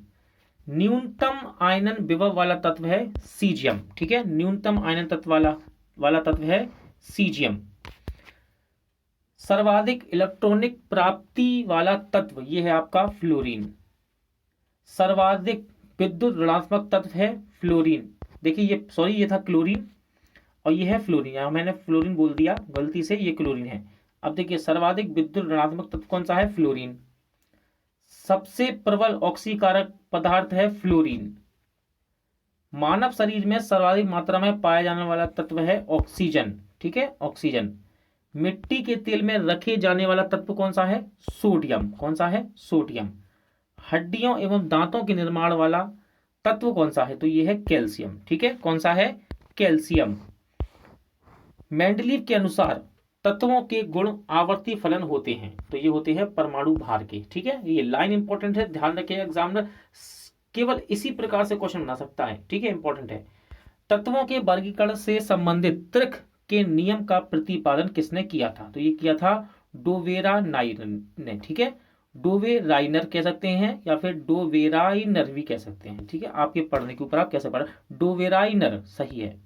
न्यूनतम आयनन विभव वाला तत्व है सीजियम, ठीक है। न्यूनतम आयनन तत्व वाला तत्व है सीजियम। सर्वाधिक इलेक्ट्रॉनिक प्राप्ति वाला तत्व ये है आपका फ्लोरीन। सर्वाधिक विद्युत ऋणात्मक तत्व है फ्लोरीन। देखिए ये सॉरी ये था क्लोरीन और ये है फ्लोरीन, यहां मैंने फ्लोरीन बोल दिया गलती से, ये क्लोरीन है। अब देखिए सर्वाधिक विद्युत ऋणात्मक तत्व कौन सा है? फ्लोरीन। सबसे प्रबल ऑक्सीकारक पदार्थ है फ्लोरीन। मानव शरीर में सर्वाधिक मात्रा में पाया जाने वाला तत्व है ऑक्सीजन, ठीक है, ऑक्सीजन। मिट्टी के तेल में रखे जाने वाला तत्व कौन सा है? सोडियम। कौन सा है? सोडियम। हड्डियों एवं दांतों के निर्माण वाला तत्व कौन सा है? तो ये है कैल्शियम, ठीक है। कौन सा है? कैल्शियम। मेंडलीव के अनुसार तत्वों के गुण आवर्ती फलन होते हैं, तो ये होते हैं परमाणु भार के, ठीक है। ये लाइन इंपॉर्टेंट है, ध्यान रखिएगा, एग्जामिनर केवल इसी प्रकार से क्वेश्चन बना सकता है, ठीक है, इंपॉर्टेंट है। तत्वों के वर्गीकरण से संबंधित त्रिक के नियम का प्रतिपादन किसने किया था? तो ये किया था डोवेराइनर ने, ठीक है। डोवेराइनर कह सकते हैं या फिर डोवेराइनर भी कह सकते हैं, ठीक है। आपके पढ़ने के ऊपर आप कैसे पढ़, डोवेराइनर सही है।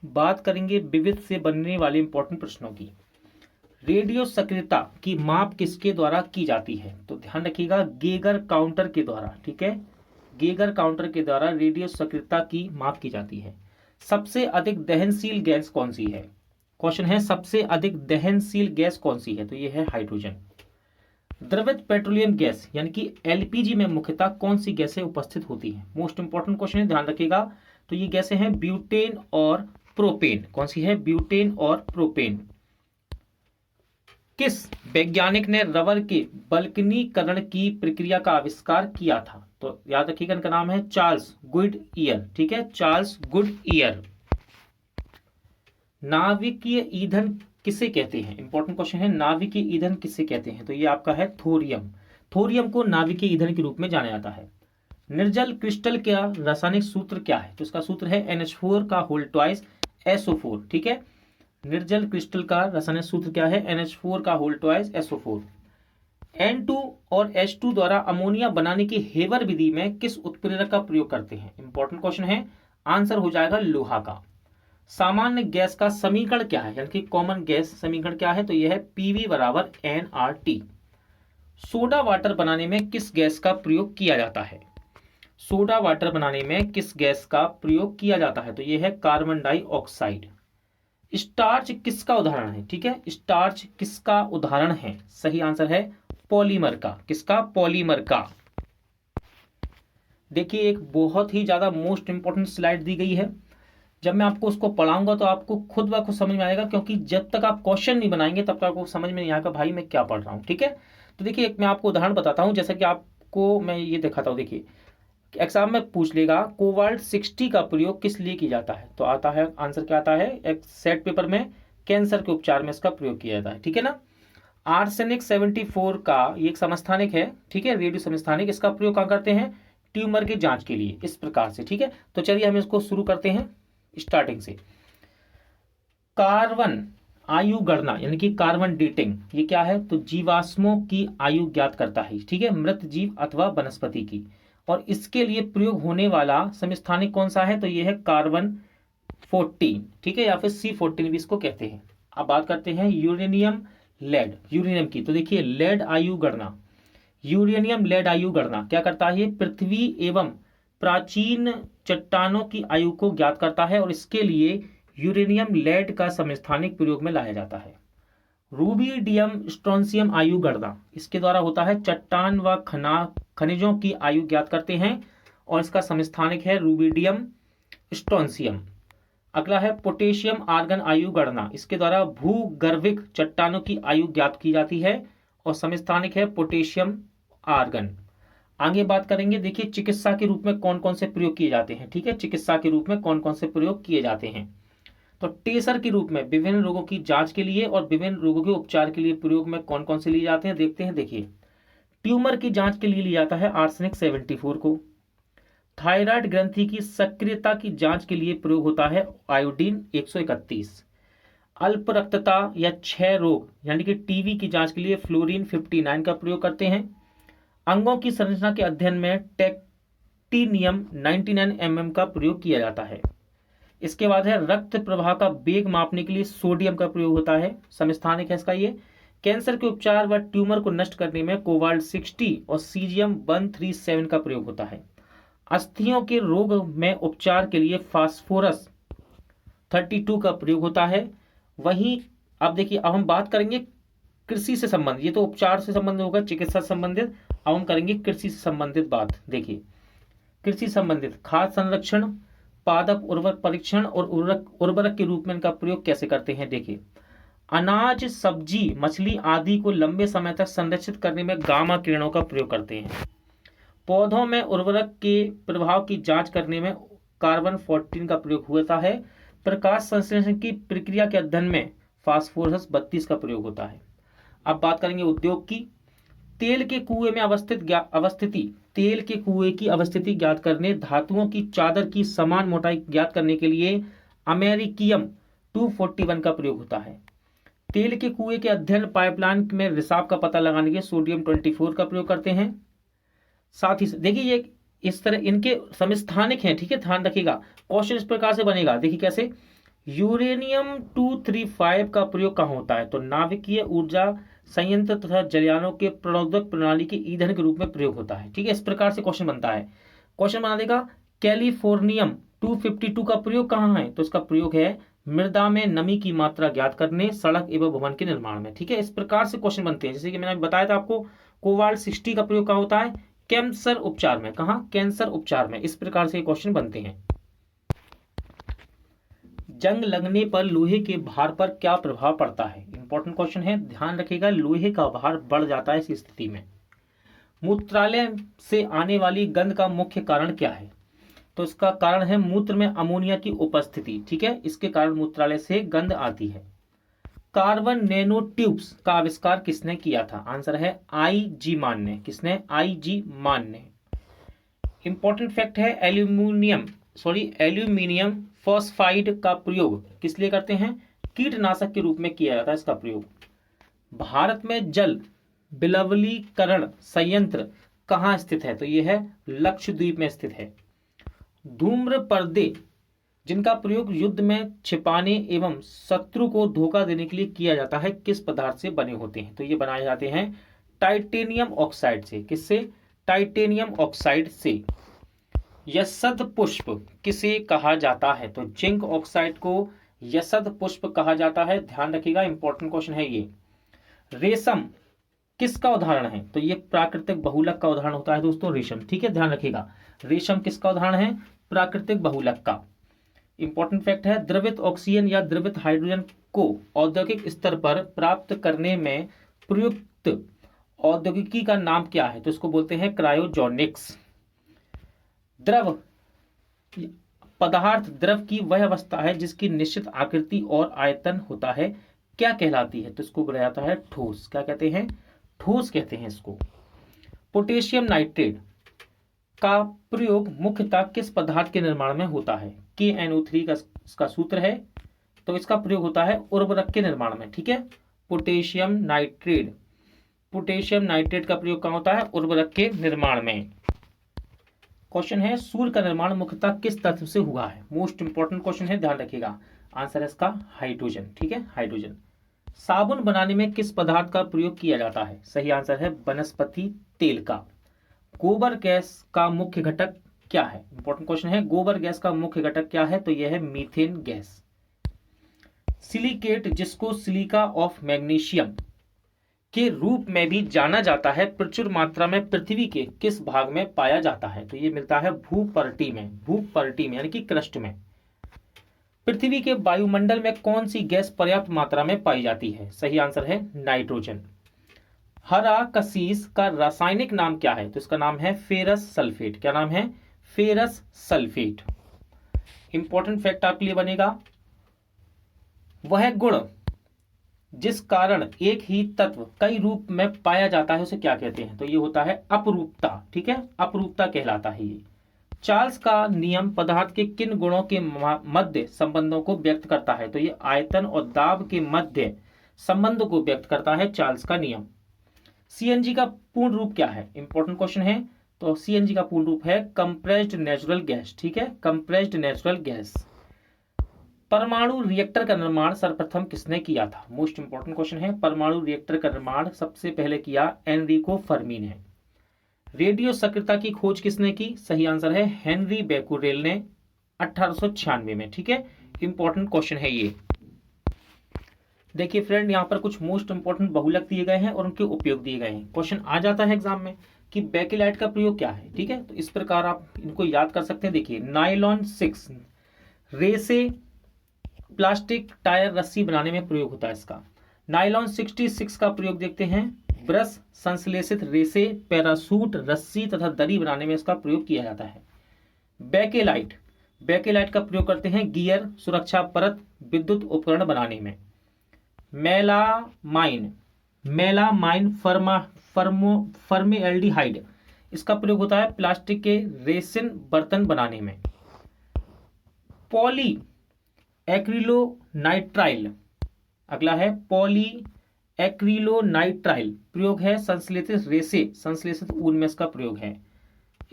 बात करेंगे विविध से बनने वाले इंपॉर्टेंट प्रश्नों की। रेडियो सक्रियता की माप किसके द्वारा की जाती है? तो ध्यान रखिएगा गेगर काउंटर के द्वारा, ठीक है। गेगर काउंटर के द्वारा रेडियो सक्रियता की माप की जाती है। सबसे अधिक दहनशील गैस कौन सी है? क्वेश्चन है सबसे अधिक दहनशील गैस कौन सी है? तो यह है हाइड्रोजन। द्रवित पेट्रोलियम गैस यानी कि एलपीजी में मुख्यतः कौन सी गैसें उपस्थित होती हैं? मोस्ट इंपॉर्टेंट क्वेश्चन है, ध्यान रखिएगा। तो ये गैसें हैं ब्यूटेन और प्रोपेन। कौन सी है? ब्यूटेन और प्रोपेन। किस वैज्ञानिक ने रबर के बल्कनीकरण की प्रक्रिया का आविष्कार किया था? तो याद रखिएगा इनका नाम है चार्ल्स गुडईयर, ठीक है, चार्ल्स गुडईयर। नाभिकीय ईंधन किसे कहते हैं? इंपॉर्टेंट क्वेश्चन है, नाभिकीय ईंधन किसे कहते हैं? तो ये आपका है थोरियम। थोरियम को नाभिकीय ईंधन के रूप में जाना जाता है। निर्जल क्रिस्टल का रासायनिक सूत्र क्या है? तो इसका सूत्र है NH4 का होल ट्वाइस SO4, ठीक है। निर्जल क्रिस्टल का रासायनिक सूत्र क्या है? NH4 का होल ट्वाइस SO4। N2 और H2 द्वारा अमोनिया बनाने की हेवर विधि में किस उत्प्रेरक का प्रयोग करते हैं? इंपॉर्टेंट क्वेश्चन है, आंसर हो जाएगा लोहा का। सामान्य गैस का समीकरण क्या है, यानी कि कॉमन गैस समीकरण क्या है? तो यह है PV बराबर nRT। सोडा वाटर बनाने में किस गैस का प्रयोग किया जाता है? सोडा वाटर बनाने में किस गैस का प्रयोग किया जाता है? तो यह है कार्बन डाइऑक्साइड। स्टार्च किसका उदाहरण है? ठीक है, स्टार्च किसका उदाहरण है? सही आंसर है पॉलीमर का। किसका? पॉलीमर का। देखिए एक बहुत ही ज्यादा मोस्ट इंपॉर्टेंट स्लाइड दी गई है। जब मैं आपको उसको पढ़ाऊंगा तो आपको खुद ब खुद समझ में आएगा, क्योंकि जब तक आप क्वेश्चन नहीं बनाएंगे तब तक आपको समझ में नहीं आएगा भाई मैं क्या पढ़ रहा हूँ। ठीक है, तो देखिए एक मैं आपको उदाहरण बताता हूँ। जैसे कि आपको मैं ये दिखाता हूँ, देखिए एग्जाम में पूछ लेगा कोबाल्ट 60 का प्रयोग किस लिए किया जाता है? तो आता है आंसर क्या आता है, एक सेट पेपर में कैंसर के उपचार में इसका प्रयोग किया जाता है। ठीक है ना। आर्सेनिक 74 का ये एक समस्थानिक है, ठीक है, रेडियो समस्थानिक। इसका प्रयोग कहाँ करते हैं? ट्यूमर की जांच के लिए, इस प्रकार से। ठीक है, तो चलिए हम इसको शुरू करते हैं स्टार्टिंग से। कार्बन आयु गणना यानी कि कार्बन डेटिंग, ये क्या है? तो जीवाश्मों की आयु ज्ञात करता है, ठीक है, मृत जीव अथवा वनस्पति की। और इसके लिए प्रयोग होने वाला समस्थानिक कौन सा है? तो ये है कार्बन 14, ठीक है, या फिर C14 भी इसको कहते हैं। अब बात करते हैं यूरेनियम लेड, यूरेनियम की। तो देखिए लेड आयु गणना, यूरेनियम लेड आयु गणना क्या करता है? पृथ्वी एवं प्राचीन चट्टानों की आयु को ज्ञात करता है और इसके लिए यूरेनियम लेड का समस्थानिक प्रयोग में लाया जाता है। रूबिडियम स्ट्रोंसियम आयु गणना इसके द्वारा होता है। चट्टान व खनिजों की आयु ज्ञात करते हैं और इसका समस्थानिक है रूबिडियम स्ट्रोंसियम। अगला है पोटेशियम आर्गन आयु गणना, इसके द्वारा भूगर्भिक चट्टानों की आयु ज्ञात की जाती है और समस्थानिक है पोटेशियम आर्गन। आगे बात करेंगे, देखिए चिकित्सा के रूप में कौन कौन से प्रयोग किए जाते हैं। ठीक है, चिकित्सा के रूप में कौन कौन से प्रयोग किए जाते हैं। तो टेसर के रूप में विभिन्न रोगों की जांच के लिए और विभिन्न रोगों के उपचार के लिए प्रयोग में कौन कौन से लिए जाते हैं देखते हैं। देखिए ट्यूमर की जांच के लिए लिया जाता है आर्सेनिक 74 को। थायराइड ग्रंथि की सक्रियता की जांच के लिए प्रयोग होता है आयोडीन 131। अल्प रक्तता या क्षय रोग यानी कि टीबी की जांच के लिए फ्लोरीन 59 का प्रयोग करते हैं। अंगों की संरचना के अध्ययन में टेक्टिनियम 99 mm का प्रयोग किया जाता है। इसके बाद है रक्त प्रवाह का वेग मापने के लिए सोडियम का प्रयोग होता है, समस्थानिक है इसका ये। कैंसर के उपचार व ट्यूमर को नष्ट करने में कोबाल्ट 60 और सीजियम 137 का प्रयोग होता है। अस्थियों के रोग में उपचार के लिए फास्फोरस 32 का प्रयोग होता है। वहीं अब देखिए, अब हम बात करेंगे कृषि से संबंधित, ये तो उपचार से संबंधित होगा, चिकित्सा से संबंधित। अब हम करेंगे कृषि से संबंधित बात। देखिए कृषि संबंधित खाद संरक्षण, पादप उर्वरक परीक्षण और उर्वरक के रूप में इनका प्रयोग कैसे करते हैं। देखिए अनाज, सब्जी, मछली आदि को लंबे समय तक संरक्षित करने में गामा किरणों का प्रयोग करते हैं। पौधों में उर्वरक के प्रभाव की जांच करने में कार्बन 14 का प्रयोग होता है। प्रकाश संश्लेषण की प्रक्रिया के अध्ययन में फास्फोरस 32 का प्रयोग होता है। अब बात करेंगे उद्योग की। तेल के कुएं में तेल के कुएं की अवस्थिति ज्ञात करने, धातुओं की चादर की समान मोटाई ज्ञात करने के लिए अमेरिकियम 241 का प्रयोग होता है। तेल के कुएं के अध्ययन, पाइपलाइन में रिसाव का पता लगाने के लिए सोडियम 24 का प्रयोग करते हैं। साथ ही देखिए ये इस तरह इनके समस्थानिक हैं, ठीक है, ध्यान रखिएगा। क्वेश्चन इस प्रकार से बनेगा, देखिए कैसे। यूरेनियम 235 का प्रयोग कहाँ होता है, तो नाभिकीय ऊर्जा संयंत्र तथा जलयानों के प्रणोदक प्रणाली के ईंधन के रूप में प्रयोग होता है। ठीक है, इस प्रकार से क्वेश्चन बनता है। क्वेश्चन बना देगा कैलिफोर्नियम 252 का प्रयोग कहाँ है, तो इसका प्रयोग है मृदा में नमी की मात्रा ज्ञात करने, सड़क एवं भवन के निर्माण में। ठीक है, इस प्रकार से क्वेश्चन बनते हैं। जैसे कि मैंने बताया था आपको, कोबाल्ट 60 का प्रयोग कहाँ होता है, कैंसर उपचार में। कहाँ, कैंसर उपचार में। इस प्रकार से क्वेश्चन बनते हैं। जंग लगने पर लोहे के भार पर क्या प्रभाव पड़ता है, इंपॉर्टेंट क्वेश्चन है, ध्यान रखिएगा। लोहे का भार बढ़ जाता है इस स्थिति में। मूत्रालय से आने वाली गंध का मुख्य कारण क्या है, तो इसका कारण है मूत्र में अमोनिया की उपस्थिति। ठीक है, इसके कारण मूत्रालय से गंध आती है। कार्बन नैनो ट्यूब्स का आविष्कार किसने किया था, आंसर है IG मान ने। किसने, IG मान ने। इंपॉर्टेंट फैक्ट है एल्यूमिनियम फॉस्फाइड का प्रयोग किस लिए करते हैं, कीटनाशक के रूप में किया जाता है इसका प्रयोग। भारत में जल विलवलीकरण संयंत्र कहाँ स्थित है, तो यह है लक्षद्वीप में स्थित है। धूम्र पर्दे जिनका प्रयोग युद्ध में छिपाने एवं शत्रु को धोखा देने के लिए किया जाता है, किस पदार्थ से बने होते हैं, तो ये बनाए जाते हैं टाइटेनियम ऑक्साइड से। किससे, टाइटेनियम ऑक्साइड से। यशद पुष्प किसे कहा जाता है, तो जिंक ऑक्साइड को यशद पुष्प कहा जाता है, ध्यान रखिएगा, इंपॉर्टेंट क्वेश्चन है ये। रेशम किसका उदाहरण है, तो ये प्राकृतिक बहुलक का उदाहरण होता है दोस्तों, रेशम। ठीक है, ध्यान रखिएगा, रेशम किसका उदाहरण है, प्राकृतिक बहुलक का। इंपॉर्टेंट फैक्ट है द्रवित ऑक्सीजन या द्रवित हाइड्रोजन को औद्योगिक स्तर पर प्राप्त करने में प्रयुक्त औद्योगिकी का नाम क्या है, तो इसको बोलते हैं क्रायोजेनिक्स। द्रव पदार्थ, द्रव की वह अवस्था है जिसकी निश्चित आकृति और आयतन होता है, क्या कहलाती है, तो इसको बोला जाता है ठोस। क्या कहते हैं, ठोस कहते हैं इसको। पोटेशियम नाइट्रेट का प्रयोग मुख्यतः किस पदार्थ के निर्माण में होता है, KNO3 का इसका सूत्र है, तो इसका प्रयोग होता है उर्वरक के निर्माण में। ठीक है, पोटेशियम नाइट्रेट का प्रयोग कहाँ होता है, उर्वरक के निर्माण में। क्वेश्चन है सूर्य का निर्माण मुख्यतः किस तत्व से हुआ है, मोस्ट इंपॉर्टेंट क्वेश्चन है, ध्यान रखिएगा, आंसर है इसका हाइड्रोजन। ठीक है, हाइड्रोजन। साबुन बनाने में किस पदार्थ का प्रयोग किया जाता है, सही आंसर है वनस्पति तेल का। गोबर गैस का मुख्य घटक क्या है, इंपॉर्टेंट क्वेश्चन है, गोबर गैस का मुख्य घटक क्या है, तो यह है मीथेन गैस। सिलिकेट जिसको सिलिका ऑफ मैग्नीशियम के रूप में भी जाना जाता है, प्रचुर मात्रा में पृथ्वी के किस भाग में पाया जाता है, तो ये मिलता है भूपर्टी में यानी कि क्रस्ट में। पृथ्वी के वायुमंडल में कौन सी गैस पर्याप्त मात्रा में पाई जाती है, सही आंसर है नाइट्रोजन। हरा कसीस का रासायनिक नाम क्या है? तो इसका नाम है फेरस सल्फेट। क्या नाम है? Ferrous sulphate. इंपॉर्टेंट फैक्ट आपके लिए बनेगा, वह गुण जिस कारण एक ही तत्व कई रूप में पाया जाता है उसे क्या कहते हैं? तो ये होता है अपरूपता। ठीक है, अपरूपता कहलाता है ये। चार्ल्स का नियम पदार्थ के किन गुणों के मध्य संबंधों को व्यक्त करता है? तो ये आयतन और दाब के मध्य संबंध को व्यक्त करता है चार्ल्स का नियम। सीएनजी का पूर्ण रूप क्या है? इंपॉर्टेंट क्वेश्चन है। तो सीएनजी का पूर्ण रूप है कंप्रेस्ड नेचुरल गैस। ठीक है, कंप्रेस्ड नेचुरल गैस। परमाणु रिएक्टर का निर्माण सर्वप्रथम किसने किया था? मोस्ट इंपॉर्टेंट क्वेश्चन है। परमाणु रिएक्टर का निर्माण सबसे पहले किया एनरिको फर्मी ने। रेडियो सक्रियता की खोज किसने की? सही आंसर है हेनरी बेकुरेल ने 1896 में। ठीक है, इंपॉर्टेंट क्वेश्चन है ये। देखिए फ्रेंड, यहाँ पर कुछ मोस्ट इंपॉर्टेंट बहुलक दिए गए हैं और उनके उपयोग दिए गए हैं। क्वेश्चन आ जाता है एग्जाम में कि बेकेलाइट का प्रयोग क्या है। ठीक है, तो इस प्रकार आप इनको याद कर सकते हैं। देखिए, नायलॉन 6 रेसे प्लास्टिक टायर रस्सी बनाने में प्रयोग होता है इसका। नायलॉन 66 का प्रयोग देखते हैं, ब्रश संश्लेषित रेसे पैरासूट रस्सी तथा दरी बनाने में इसका प्रयोग किया जाता है। बेकेलाइट, बेकेलाइट का प्रयोग करते हैं गियर सुरक्षा परत विद्युत उपकरण बनाने में। मेलामाइन, मेलामाइन फर्मेल्डिहाइड, इसका प्रयोग होता है प्लास्टिक के रेसिन बर्तन बनाने में। पॉली एक्रिलोनाइट्राइल, अगला है पॉली एक्रिलोनाइट्राइल, प्रयोग है संश्लेषित रेसे संश्लेषित ऊन में इसका प्रयोग है।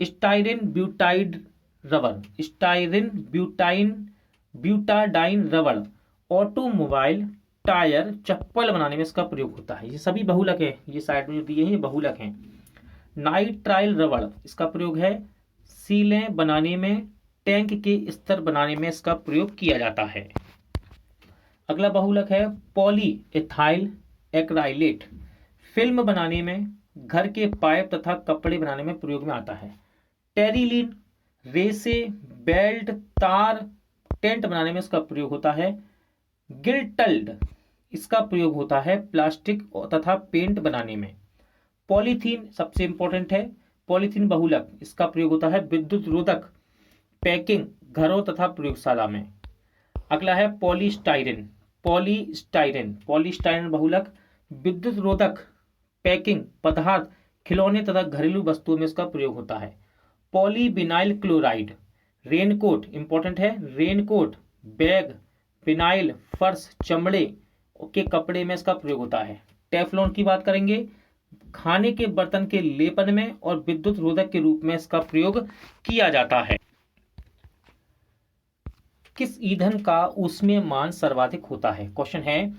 Styrene butadiene rubber, styrene butadiene rubber automobile tyre चप्पल बनाने में इसका प्रयोग होता है। ये सभी बहुलक है, ये साइड में जो दिए हैं ये बहुलक हैं। नाइट्राइल रबर, इसका प्रयोग है सीलें बनाने में, टैंक के स्तर बनाने में इसका प्रयोग किया जाता है। अगला बहुलक है पॉली एथाइल एक्राइलेट, फिल्म बनाने में, घर के पाइप तथा कपड़े बनाने में प्रयोग में आता है। टेरिलीन रेसे बेल्ट तार टेंट बनाने में इसका प्रयोग होता है। गिल्टल्ड, इसका प्रयोग होता है प्लास्टिक तथा पेंट बनाने में। पॉलीथीन सबसे इंपॉर्टेंट है, पॉलीथीन बहुलक, इसका प्रयोग होता है विद्युत रोधक पैकिंग घरों तथा प्रयोगशाला में। अगला है पॉलीस्टाइरिन, पॉलीस्टाइरिन, पॉलीस्टाइरिन बहुलक, विद्युत रोधक पैकिंग पदार्थ खिलौने तथा घरेलू वस्तुओं में इसका प्रयोग होता है। पॉलीविनाइल क्लोराइड, रेनकोट इंपॉर्टेंट है, रेनकोट बैग विनाइल फर्श चमड़े के कपड़े में इसका प्रयोग होता है। टेफ्लॉन की बात करेंगे, खाने के बर्तन के लेपन में और विद्युत रोधक के रूप में इसका प्रयोग किया जाता है। किस ईंधन का ऊष्मीयमान सर्वाधिक होता है? क्वेश्चन है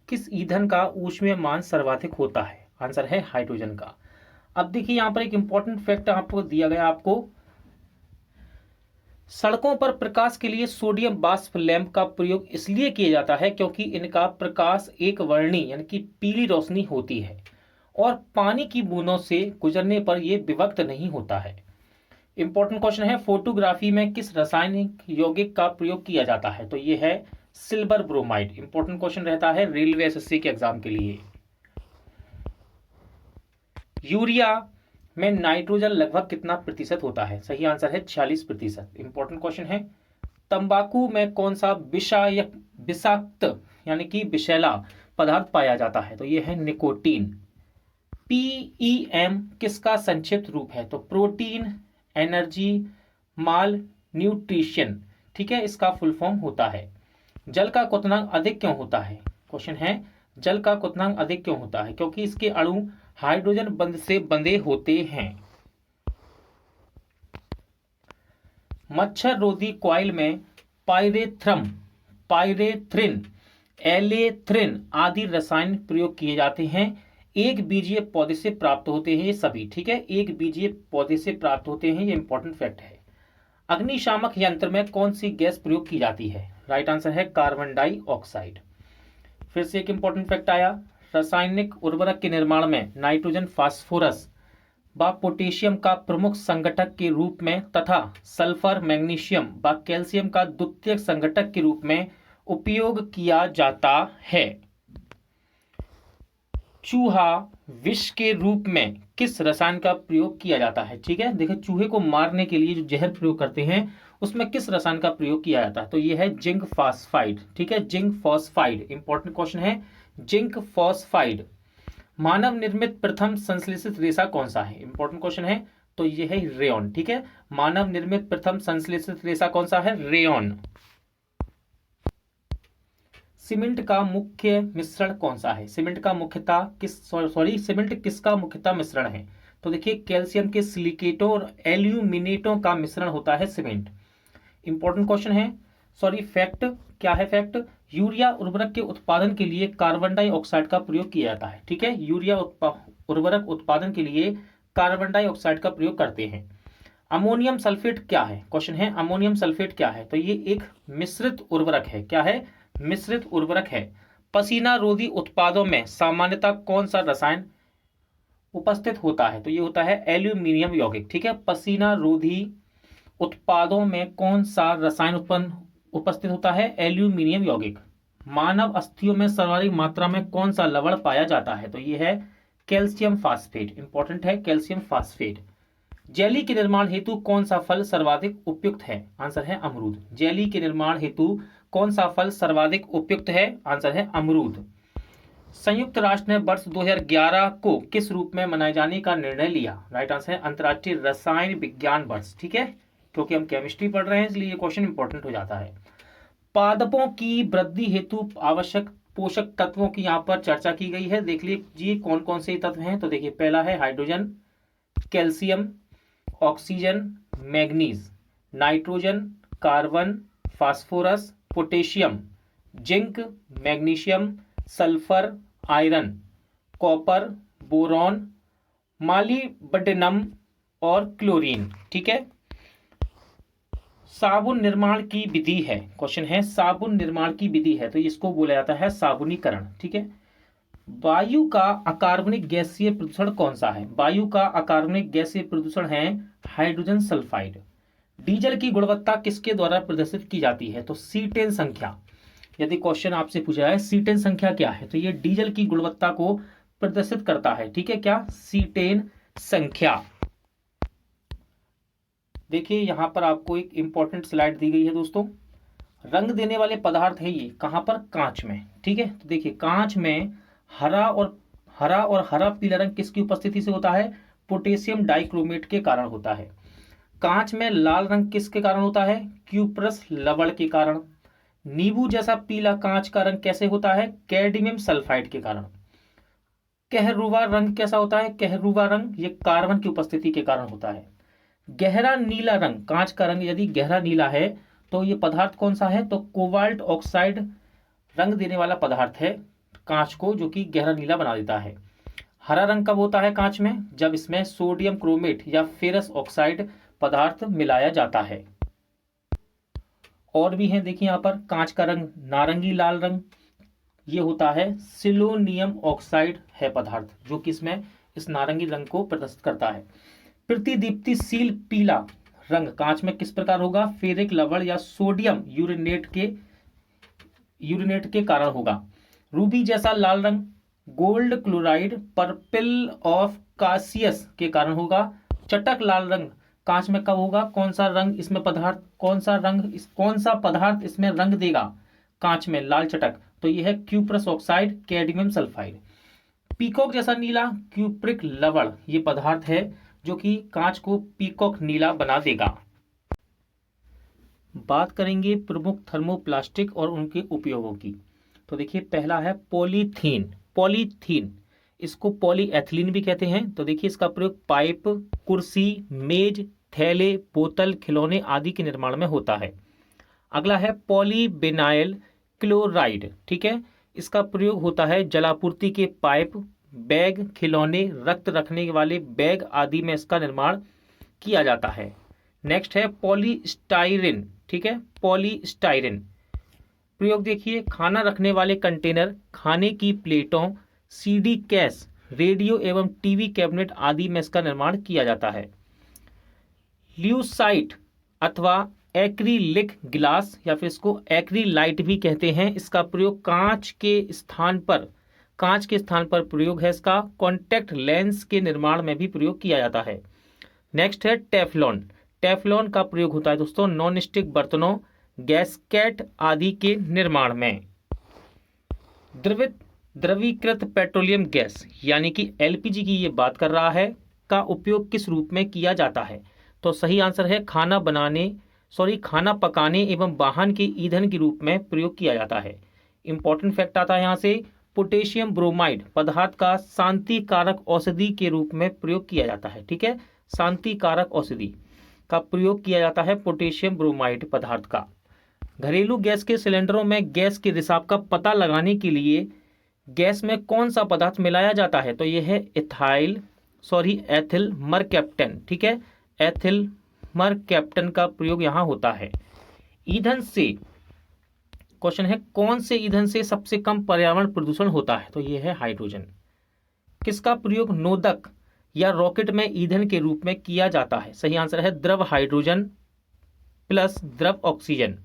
किस ईंधन का ऊष्मीयमान सर्वाधिक होता है? आंसर है हाइड्रोजन का। अब देखिए यहाँ पर एक इंपॉर्टेंट फैक्ट आपको दिया गया, आपको सड़कों पर प्रकाश के लिए सोडियम वाष्प लैंप का प्रयोग इसलिए किया जाता है क्योंकि इनका प्रकाश एक वर्णी यानी कि पीली रोशनी होती है और पानी की बूंदों से गुजरने पर यह विभक्त नहीं होता है। इंपॉर्टेंट क्वेश्चन है फोटोग्राफी में किस रासायनिक यौगिक का प्रयोग किया जाता है? तो ये है सिल्वर ब्रोमाइड। इंपॉर्टेंट क्वेश्चन रहता है रेलवे एसएससी के एग्जाम के लिए। यूरिया में नाइट्रोजन लगभग कितना प्रतिशत होता है? सही आंसर है 46%। इंपॉर्टेंट क्वेश्चन है तंबाकू में कौन सा विषाक्त यानी कि विषैला पदार्थ पाया जाता है? तो ये है निकोटीन। पीईएम किसका संक्षिप्त रूप है? तो प्रोटीन एनर्जी माल न्यूट्रिशन, ठीक है, इसका फुल फॉर्म होता है। जल का क्वथनांक अधिक क्यों होता है? क्वेश्चन है जल का क्वथनांक अधिक क्यों होता है? क्योंकि इसके अणु हाइड्रोजन बंध से बंधे होते हैं। मच्छर रोधी कॉइल में पाइरेथ्रिन एलेथ्रिन आदि रसायन प्रयोग किए जाते हैं। एक बीजीय पौधे से प्राप्त होते हैं ये सभी, ठीक है, एक बीजीय पौधे से प्राप्त होते हैं, ये इंपॉर्टेंट फैक्ट है। अग्निशामक यंत्र में कौन सी गैस प्रयोग की जाती है? राइट आंसर है कार्बन डाइऑक्साइड। फिर से एक इंपॉर्टेंट फैक्ट आया, रासायनिक उर्वरक के निर्माण में नाइट्रोजन फास्फोरस व पोटेशियम का प्रमुख संगठक के रूप में तथा सल्फर मैग्नीशियम व कैल्शियम का द्वितीयक संगठक के रूप में उपयोग किया जाता है। चूहा विष के रूप में किस रसायन का प्रयोग किया जाता है? ठीक है, देखिए चूहे को मारने के लिए जो जहर प्रयोग करते हैं उसमें किस रसायन का प्रयोग किया जाता है? तो ये है जिंक फॉस्फाइड। ठीक है, जिंक फॉस्फाइड इंपॉर्टेंट क्वेश्चन है, जिंक फॉस्फाइड। मानव निर्मित प्रथम संश्लेषित रेशा कौन सा है? इंपॉर्टेंट क्वेश्चन है, तो ये है रेयॉन। ठीक है, मानव निर्मित प्रथम संश्लेषित रेशा कौन सा है? रेयॉन। सीमेंट का मुख्य मिश्रण कौन सा है? सीमेंट का मुख्यतः सीमेंट किसका मुख्यतः मिश्रण है? तो देखिए कैल्शियम के सिलिकेटों और एल्यूमिनेटों का मिश्रण होता है सीमेंट। इंपॉर्टेंट क्वेश्चन है, फैक्ट क्या है? फैक्ट, यूरिया उर्वरक के उत्पादन के लिए कार्बन डाइऑक्साइड का प्रयोग किया जाता है। ठीक है, यूरिया उर्वरक उत्पादन के लिए कार्बन डाइऑक्साइड का प्रयोग करते हैं। अमोनियम सल्फेट क्या है? क्वेश्चन है अमोनियम सल्फेट क्या है? तो ये एक मिश्रित उर्वरक है। क्या है? मिश्रित उर्वरक है। पसीना रोधी उत्पादों में सामान्यतः कौन सा रसायन उपस्थित होता है? तो ये होता है एल्यूमिनियम यौगिक। ठीक है, पसीना रोधी उत्पादों में कौन सा रसायन उत्पन्न उपस्थित होता है? एल्यूमिनियम यौगिक। मानव अस्थियों में सर्वाधिक मात्रा में कौन सा लवण पाया जाता है? तो ये है कैल्शियम फास्फेट। इंपॉर्टेंट है कैल्शियम फास्फेट। जेली के निर्माण हेतु कौन सा फल सर्वाधिक उपयुक्त है? आंसर है अमरूद। जेली के निर्माण हेतु कौन सा फल सर्वाधिक उपयुक्त है? आंसर है अमरूद। संयुक्त राष्ट्र ने वर्ष 2011 को किस रूप में मनाए जाने का निर्णय लिया? राइट आंसर है अंतर्राष्ट्रीय रसायन विज्ञान वर्ष। ठीक है, क्योंकि हम केमिस्ट्री पढ़ रहे हैं इसलिए ये क्वेश्चन इंपॉर्टेंट हो जाता है। पादपों की वृद्धि हेतु आवश्यक पोषक तत्वों की यहाँ पर चर्चा की गई है। देख लीजिए कौन कौन से तत्व हैं। तो देखिए पहला है hydrogen, calcium, oxygen, manganese, nitrogen, carbon, phosphorus, potassium, zinc, magnesium, sulphur, iron, copper, boron, molybdenum और क्लोरीन। ठीक है, साबुन निर्माण की विधि है। क्वेश्चन है साबुन निर्माण की विधि है, तो इसको बोला जाता है साबुनीकरण। ठीक है, वायु का अकार्बनिक गैसीय प्रदूषण कौन सा है? वायु का अकार्बनिक गैसीय प्रदूषण है हाइड्रोजन सल्फाइड। डीजल की गुणवत्ता किसके द्वारा प्रदर्शित की जाती है? तो C10 संख्या। यदि क्वेश्चन आपसे पूछा है C10 संख्या क्या है, तो ये डीजल की गुणवत्ता को प्रदर्शित करता है। ठीक है, क्या? C10 संख्या। देखिए यहां पर आपको एक इंपॉर्टेंट स्लाइड दी गई है दोस्तों। रंग देने वाले पदार्थ है ये कहां पर? कांच में। ठीक है, तो देखिए कांच में हरा और हरा पीला रंग किसकी उपस्थिति से होता है? पोटेशियम डाइक्रोमेट के कारण होता है। कांच में लाल रंग किसके कारण होता है? क्यूप्रस लवण के कारण। नींबू जैसा पीला कांच का रंग कैसे होता है? कैडमियम सल्फाइड के कारण। कहरूवा रंग कैसा होता है? कहरूवा रंग ये कार्बन की उपस्थिति के कारण होता है। गहरा नीला रंग, कांच का रंग यदि गहरा नीला है तो ये पदार्थ कौन सा है? तो कोबाल्ट ऑक्साइड रंग देने वाला पदार्थ है कांच को, जो कि गहरा नीला बना देता है। हरा रंग कब होता है कांच में? जब इसमें सोडियम क्रोमेट या फेरस ऑक्साइड पदार्थ मिलाया जाता है। और भी हैं, देखिए यहाँ पर कांच का रंग नारंगी लाल रंग, ये होता है सिलोनियम ऑक्साइड है पदार्थ, जो कि इसमें इस नारंगी रंग को प्रदर्शित करता है। प्रतिदीप्तिशील पीला रंग कांच में किस प्रकार होगा? फेरिक लवण या सोडियम यूरेनेट के कारण होगा। रूबी जैसा लाल रंग गोल्ड क्लोराइड पर्पल ऑफ कासियस के कारण होगा। चटक लाल रंग कांच में कब होगा? कौन सा पदार्थ इसमें रंग देगा कांच में लाल चटक? तो यह है cuprous oxide, cadmium sulphide. Peacock जैसा नीला क्यूप्रिक लवण ये पदार्थ है जो कि कांच को पीकॉक नीला बना देगा। बात करेंगे प्रमुख थर्मोप्लास्टिक और उनके उपयोगों की। तो देखिए पहला है पॉलीथीन, इसको पॉलीएथिलीन भी कहते हैं। तो देखिए इसका प्रयोग पाइप, कुर्सी, मेज, थैले, बोतल, खिलौने आदि के निर्माण में होता है। अगला है पॉलीविनाइल क्लोराइड। ठीक है, इसका प्रयोग होता है जलापूर्ति के पाइप, बैग, खिलौने, रक्त रखने वाले बैग आदि में इसका निर्माण किया जाता है। नेक्स्ट है पॉलीस्टाइरिन। ठीक है, पॉलीस्टाइरिन प्रयोग देखिए खाना रखने वाले कंटेनर, खाने की प्लेटों, सीडी केस, रेडियो एवं टीवी कैबिनेट आदि में इसका निर्माण किया जाता है। ल्यूसाइट अथवा एक्रिलिक गिलास या फिर इसको एक्रिलाइट भी कहते हैं, इसका प्रयोग कांच के स्थान पर कांच के स्थान पर प्रयोग है इसका। कॉन्टैक्ट लेंस के निर्माण में भी प्रयोग किया जाता है। नेक्स्ट है टेफलॉन। टेफलॉन का प्रयोग होता है दोस्तों नॉन स्टिक बर्तनों, गैस्केट आदि के निर्माण में। द्रवीकृत पेट्रोलियम गैस यानी कि एलपीजी की ये बात कर रहा है, का उपयोग किस रूप में किया जाता है? तो सही आंसर है खाना पकाने एवं वाहन के ईंधन के रूप में प्रयोग किया जाता है। इंपॉर्टेंट फैक्ट आता है यहाँ से, पोटेशियम ब्रोमाइड पदार्थ का शांति कारक औषधि के रूप में प्रयोग किया जाता है। ठीक है, शांति कारक औषधि का प्रयोग किया जाता है पोटेशियम ब्रोमाइड पदार्थ का। घरेलू गैस के सिलेंडरों में गैस के रिसाव का पता लगाने के लिए गैस में कौन सा पदार्थ मिलाया जाता है? तो यह है एथिल मरकैप्टन। ठीक है, एथिल मरकैप्टन का प्रयोग यहां होता है। ईंधन से, क्वेश्चन है कौन से ईंधन से सबसे कम पर्यावरण प्रदूषण होता है? तो यह है हाइड्रोजन। किसका प्रयोग नोदक या रॉकेट में ईंधन के रूप में किया जाता है? सही आंसर है द्रव हाइड्रोजन प्लस द्रव ऑक्सीजन।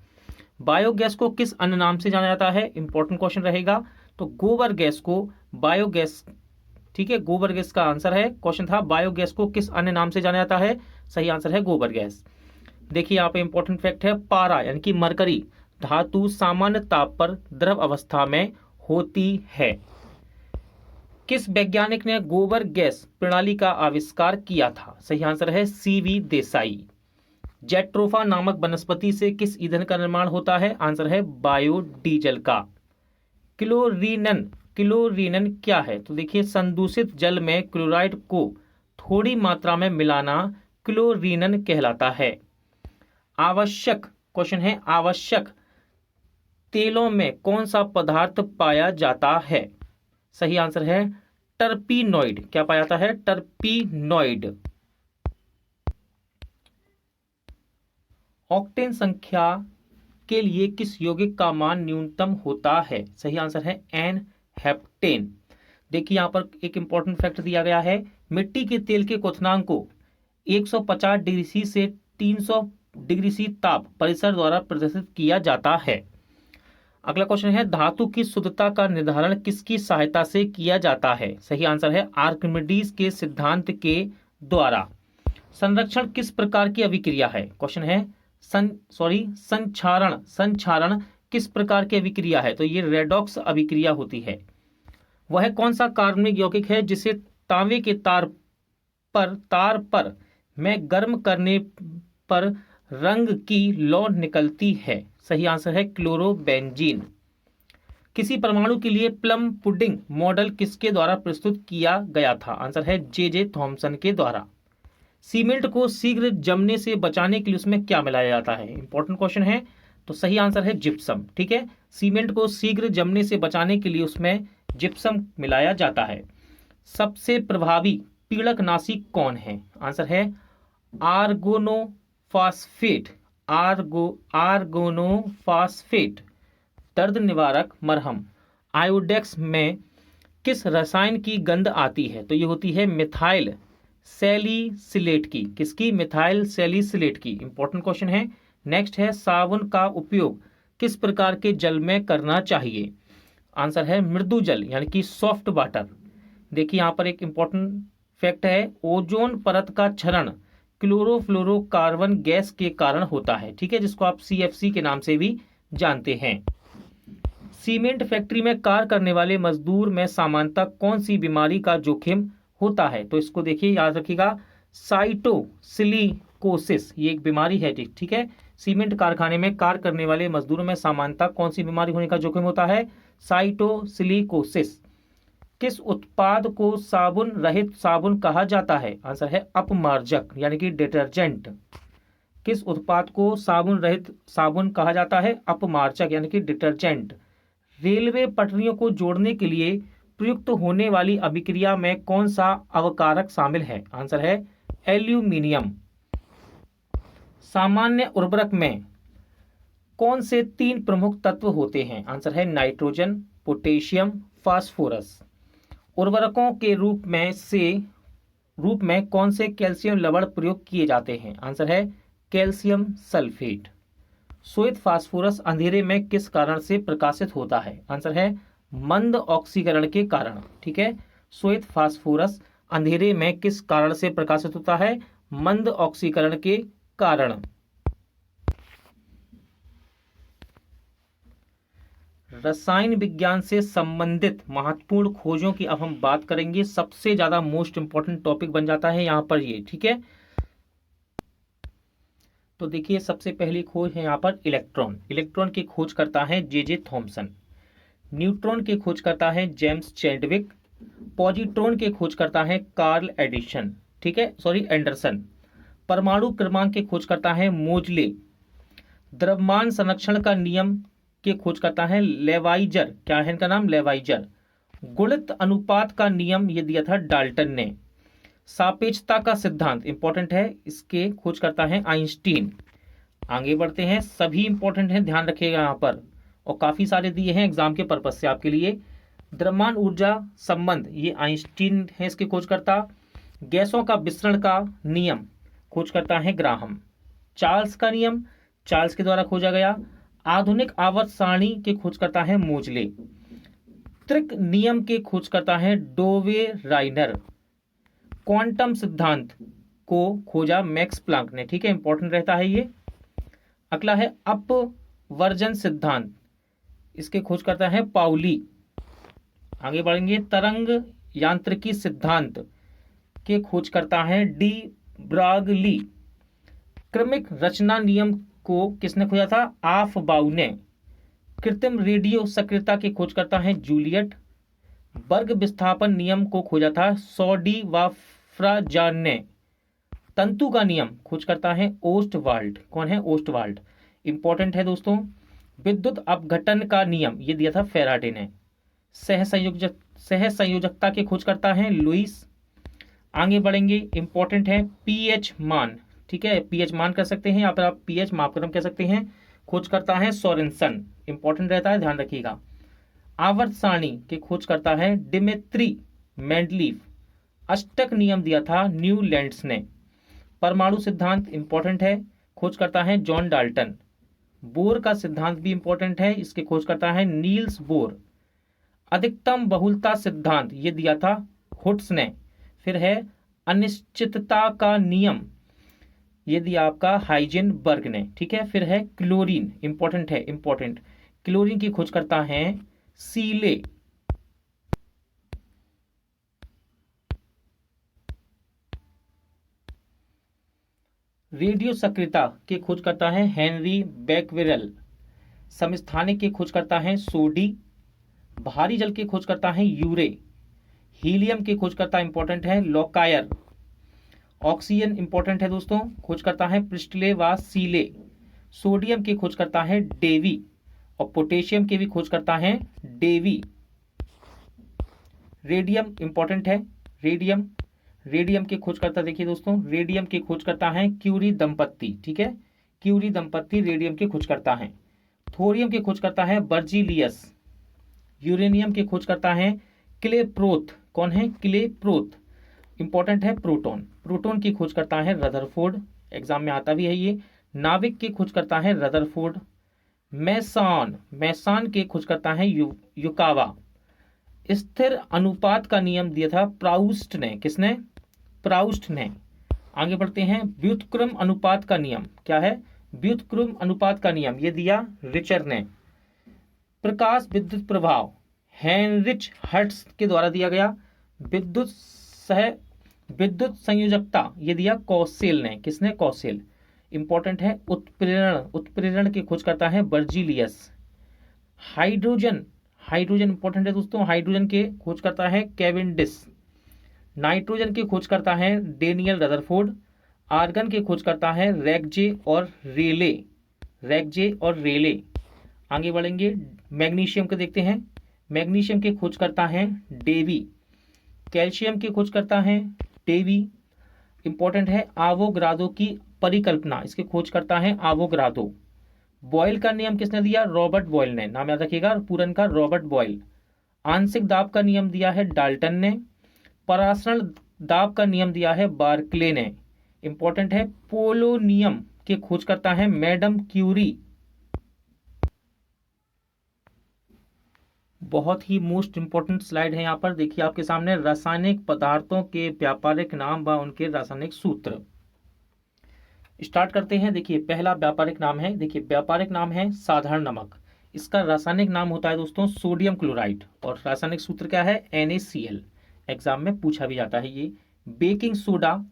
बायोगैस को किस अन्य नाम से जाना जाता है? इंपॉर्टेंट क्वेश्चन रहेगा। तो गोबर गैस को बायोगैस, ठीक है, गोबर गैस का आंसर है। क्वेश्चन था बायोगैस को किस अन्य नाम से जाना जाता है? सही आंसर है गोबर गैस। देखिए यहाँ पे इंपॉर्टेंट फैक्ट है, पारा यानी कि मरकरी धातु सामान्य ताप पर द्रव अवस्था में होती है। किस वैज्ञानिक ने गोबर गैस प्रणाली का आविष्कार किया था? सही आंसर है सीवी देसाई। जेट्रोफा नामक वनस्पति से किस ईंधन का निर्माण होता है? आंसर है बायोडीजल का। क्लोरीनन क्या है? तो देखिए संदूषित जल में क्लोराइड को थोड़ी मात्रा में मिलाना क्लोरीनन कहलाता है। आवश्यक, क्वेश्चन है आवश्यक तेलों में कौन सा पदार्थ पाया जाता है? सही आंसर है टर्पीनॉइड। क्या पाया जाता है? टर्पीनॉइड। ऑक्टेन संख्या के लिए किस यौगिक का मान न्यूनतम होता है? सही आंसर है एन हेप्टेन। देखिए यहाँ पर एक इंपॉर्टेंट फैक्ट दिया गया है, मिट्टी के तेल के क्वथनांक को 150 डिग्री सी से 300 डिग्री सी ताप परिसर द्वारा प्रदर्शित किया जाता है। अगला क्वेश्चन है, धातु की शुद्धता का निर्धारण किसकी सहायता से किया जाता है? सही आंसर है आर्किमिडीज के सिद्धांत के द्वारा। संरक्षण किस प्रकार की अभिक्रिया है? क्वेश्चन है संक्षारण किस प्रकार की अभिक्रिया है? तो ये रेडॉक्स अभिक्रिया होती है। वह कौन सा कार्बनिक यौगिक है जिसे तांबे के तार पर में गर्म करने पर रंग की लौ निकलती है? सही आंसर है क्लोरोबेंजीन। किसी परमाणु के लिए प्लम पुडिंग मॉडल किसके द्वारा प्रस्तुत किया गया था? आंसर है जे थॉमसन के द्वारा। सीमेंट को शीघ्र जमने से बचाने के लिए उसमें क्या मिलाया जाता है? इंपॉर्टेंट क्वेश्चन है। तो सही आंसर है जिप्सम। ठीक है, सीमेंट को शीघ्र जमने से बचाने के लिए उसमें जिप्सम मिलाया जाता है। सबसे प्रभावी पीड़कनाशी कौन है? आंसर है आर्गोनोफॉस्फेट। आर्गोनोफॉस्फेट। दर्द निवारक मरहम आयोडेक्स में किस रसायन की गंध आती है? तो ये होती है मिथाइल सैलिसिलेट की। किसकी? मिथाइल सैलिसिलेट की। इंपॉर्टेंट क्वेश्चन है। नेक्स्ट है, साबुन का उपयोग किस प्रकार के जल में करना चाहिए? आंसर है मृदु जल यानी कि सॉफ्ट वाटर। देखिए यहाँ पर एक इंपॉर्टेंट फैक्ट है, ओजोन परत का क्षरण क्लोरोफ्लोरोकार्बन गैस के कारण होता है। ठीक है, जिसको आप CFC के नाम से भी जानते हैं। सीमेंट फैक्ट्री में कार्य करने वाले मजदूर में सामान्यतः कौन सी बीमारी का जोखिम होता है? तो इसको देखिए, याद रखिएगा, साइटोसिलिकोसिस ये एक बीमारी है। ठीक है, सीमेंट कारखाने में कार्य करने वाले मजदूरों में सामान्यतः कौन सी बीमारी होने का जोखिम होता है? साइटोसिलिकोसिस। किस उत्पाद को साबुन रहित साबुन कहा जाता है? आंसर है अपमार्जक यानी कि डिटर्जेंट। किस उत्पाद को साबुन रहित साबुन कहा जाता है? अपमार्जक यानी कि डिटर्जेंट। रेलवे पटरियों को जोड़ने के लिए प्रयुक्त होने वाली अभिक्रिया में कौन सा अवकारक शामिल है? आंसर है एल्यूमिनियम। सामान्य उर्वरक में कौन से 3 प्रमुख तत्व होते हैं? आंसर है नाइट्रोजन, पोटेशियम, फास्फोरस। उर्वरकों के रूप में कौन से कैल्शियम लवण प्रयोग किए जाते हैं? आंसर है कैल्शियम सल्फेट। श्वेत फास्फोरस अंधेरे में किस कारण से प्रकाशित होता है? आंसर है मंद ऑक्सीकरण के कारण, ठीक है। श्वेत फास्फोरस अंधेरे में किस कारण से प्रकाशित होता है? मंद ऑक्सीकरण के कारण। रसायन विज्ञान से संबंधित महत्वपूर्ण खोजों की अब हम बात करेंगे। सबसे ज्यादा मोस्ट इंपॉर्टेंट टॉपिक बन जाता है यहां पर ये, ठीक है। तो देखिए सबसे पहली खोज है यहाँ पर इलेक्ट्रॉन। इलेक्ट्रॉन की खोज करता है जे थॉमसन। न्यूट्रॉन की खोज करता है जेम्स चैडविक। पॉजिट्रॉन की खोज करता है कार्ल एडिशन, ठीक है, सॉरी एंडरसन। परमाणु क्रमांक की खोज करता है मोजले। द्रव्यमान संरक्षण का नियम की खोज करता है लेवाइजर। क्या है इनका नाम? लेवाइजर। गुणित अनुपात का नियम ये दिया था डाल्टन ने। सापेक्षता का सिद्धांत इंपॉर्टेंट है, इसके खोज करता है आइंस्टीन। आगे बढ़ते हैं, सभी इंपॉर्टेंट हैं, ध्यान रखिएगा यहाँ पर, और काफी सारे दिए हैं एग्जाम के पर्पज से आपके लिए। द्रव्यमान ऊर्जा संबंध ये आइंस्टीन है इसके खोजकर्ता। गैसों का विसरण का नियम खोज करता है ग्राहम। चार्ल्स का नियम चार्ल्स के द्वारा खोजा गया। आधुनिक आवर्त सारणी के खोज करता है मोजले। त्रिक नियम के खोज करता है डोवे राइनर। क्वांटम सिद्धांत को खोजा मैक्स प्लांक ने, ठीक है, इंपॉर्टेंट रहता है ये। अगला है अपवर्जन सिद्धांत, इसके खोज करता है पाउली। आगे बढ़ेंगे, तरंग यांत्रिकी सिद्धांत के खोज करता है डी ब्रागली। क्रमिक रचना नियम को किसने खोजा था? आफबाउ ने। कृत्रिम रेडियो सक्रियता की खोज करता है जूलियट। वर्ग विस्थापन नियम को खोजा था सॉडी वाफ्राजान ने। तंतु का नियम खोज करता है ओस्टवाल्ड। कौन है? ओस्टवाल्ड। इंपॉर्टेंट है दोस्तों। विद्युत अपघटन का नियम ये दिया था फेराडे ने। सहसंयोजकता की खोज करता है लुइस। आगे बढ़ेंगे, इंपॉर्टेंट है पीएच मान, ठीक है, पीएच मान कर सकते हैं, यहाँ पर आप पीएच मापक्रम कह सकते हैं, खोज करता है सोरेनसन। इंपॉर्टेंट रहता है, ध्यान रखिएगा। आवर्त सारणी की खोज करता है डिमित्री मेंडलीफ। अष्टक नियम दिया था न्यूलैंड्स ने। परमाणु सिद्धांत इंपॉर्टेंट है, खोज करता है जॉन डाल्टन। बोर का सिद्धांत भी इंपॉर्टेंट है, इसके खोज करता है नील्स बोर। अधिकतम बहुलता सिद्धांत ये दिया था हुट्स ने। फिर है अनिश्चितता का नियम, ये दिया आपका हाइजेनबर्ग ने, ठीक है। फिर है क्लोरीन, इंपॉर्टेंट है, इंपॉर्टेंट। क्लोरीन की खोज करता है सीले। रेडियो सक्रियता की खोज करता है हेनरी बैकवेरेल। समस्थानिक की खोज करता है सोडी। भारी जल की खोज करता है यूरे। हीलियम की खोज करता इंपॉर्टेंट है लोकायर। ऑक्सीजन इंपॉर्टेंट है दोस्तों, खोज करता है प्रिस्टले व सीले। सोडियम की खोज करता है डेवी, और पोटेशियम की भी खोज करता है डेवी। रेडियम इंपॉर्टेंट है, रेडियम। रेडियम की खोज करता, देखिए दोस्तों, रेडियम की खोज करता है क्यूरी दंपत्ति, ठीक है, क्यूरी दंपत्ति रेडियम की खोज करता है। थोरियम की खोज करता है बर्जीलियस। यूरेनियम की खोज करता है क्लेप्रोथ। कौन है? क्लेप्रोथ। इंपॉर्टेंट है प्रोटॉन। प्रोटॉन की खोज करता है रदरफोर्ड, एग्जाम में आता भी है ये। नाविक की खोज करता है रदरफोर्ड। मैसान, मैसान की खोज करता है युकावा। स्थिर अनुपात का नियम दिया था प्राउस्ट ने। किसने? प्राउस्ट ने। आगे बढ़ते हैं, व्युत्क्रम अनुपात का नियम क्या है? व्युत्क्रम अनुपात का नियम ये दिया रिचर ने। प्रकाश विद्युत प्रभाव हेनरिच हर्ट्ज के द्वारा दिया गया। विद्युत संयोजकता ये दिया कौशेल ने। किसने? कौशेल। इंपॉर्टेंट है उत्प्रेरण, उत्प्रेरण की खोज करता है बर्जीलियस। हाइड्रोजन, हाइड्रोजन इंपॉर्टेंट है दोस्तों, हाइड्रोजन के खोज करता है केविंडिश। नाइट्रोजन की खोज करता है डेनियल रदरफोर्ड। आर्गन की खोज करता है रैगजे और रेले, रैगजे और रेले। आगे बढ़ेंगे, मैग्नीशियम को देखते हैं। मैग्नीशियम की खोज करता है डेवी। कैल्शियम की खोज करता है डेवी। इंपॉर्टेंट है आवोग्रादो की परिकल्पना, इसकी खोज करता है आवोग्रादो। बॉयल का नियम किसने दिया? रॉबर्ट बॉयल ने, नाम याद रखिएगा पूरन का, रॉबर्ट बॉयल। आंशिक दाब का नियम दिया है डाल्टन ने। परासरण दाब का नियम दिया है बार्कले ने। इंपॉर्टेंट है पोलोनियम की खोज करता है मैडम क्यूरी। बहुत ही मोस्ट इंपॉर्टेंट स्लाइड है यहाँ पर, देखिए आपके सामने रासायनिक पदार्थों के व्यापारिक नाम व उनके रासायनिक सूत्र। स्टार्ट करते हैं। देखिए पहला व्यापारिक नाम है, देखिए व्यापारिक नाम है साधारण नमक, इसका रासायनिक नाम होता है दोस्तों सोडियम क्लोराइड और रासायनिक सूत्र क्या है NaCl, एग्जाम में पूछा भी जाता है ये। बेकिंग सोडा,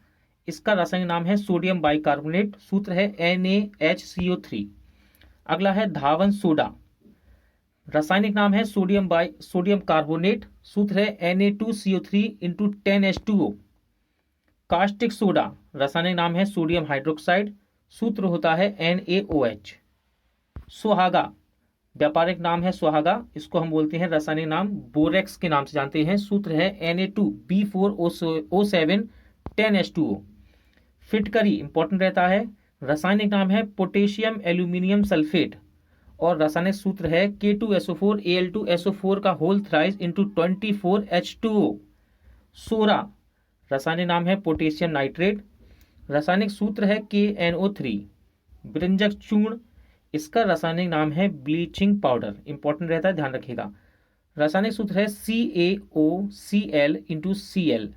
इसका रासायनिक नाम है सोडियम बाइकार्बोनेट, सूत्र है NaHCO3। अगला है धावन सोडा, रासायनिक नाम है सोडियम कार्बोनेट, सूत्र है Na2CO3 × 10H2O। कास्टिक सोडा, रासायनिक नाम है सोडियम हाइड्रोक्साइड, सूत्र होता है NaOH। सुहागा, व्यापारिक नाम है सुहागा, इसको हम बोलते हैं रासायनिक नाम बोरेक्स के नाम से जानते हैं, सूत्र है Na2B4O7 10H2O। फिटकरी इंपॉर्टेंट रहता है, रासायनिक नाम है पोटेशियम एल्यूमिनियम सल्फेट और रासायनिक सूत्र है K2SO4 Al2SO4 का होल थ्राइस इंटू 24H2O। सोरा, रासायनिक नाम है पोटेशियम नाइट्रेट, रासायनिक सूत्र है KNO3। ब्रंजक चूर्ण, इसका रासायनिक नाम है ब्लीचिंग पाउडर, इंपॉर्टेंट रहता है, ध्यान रखिएगा। रासायनिक सूत्र है CaOCl × Cl।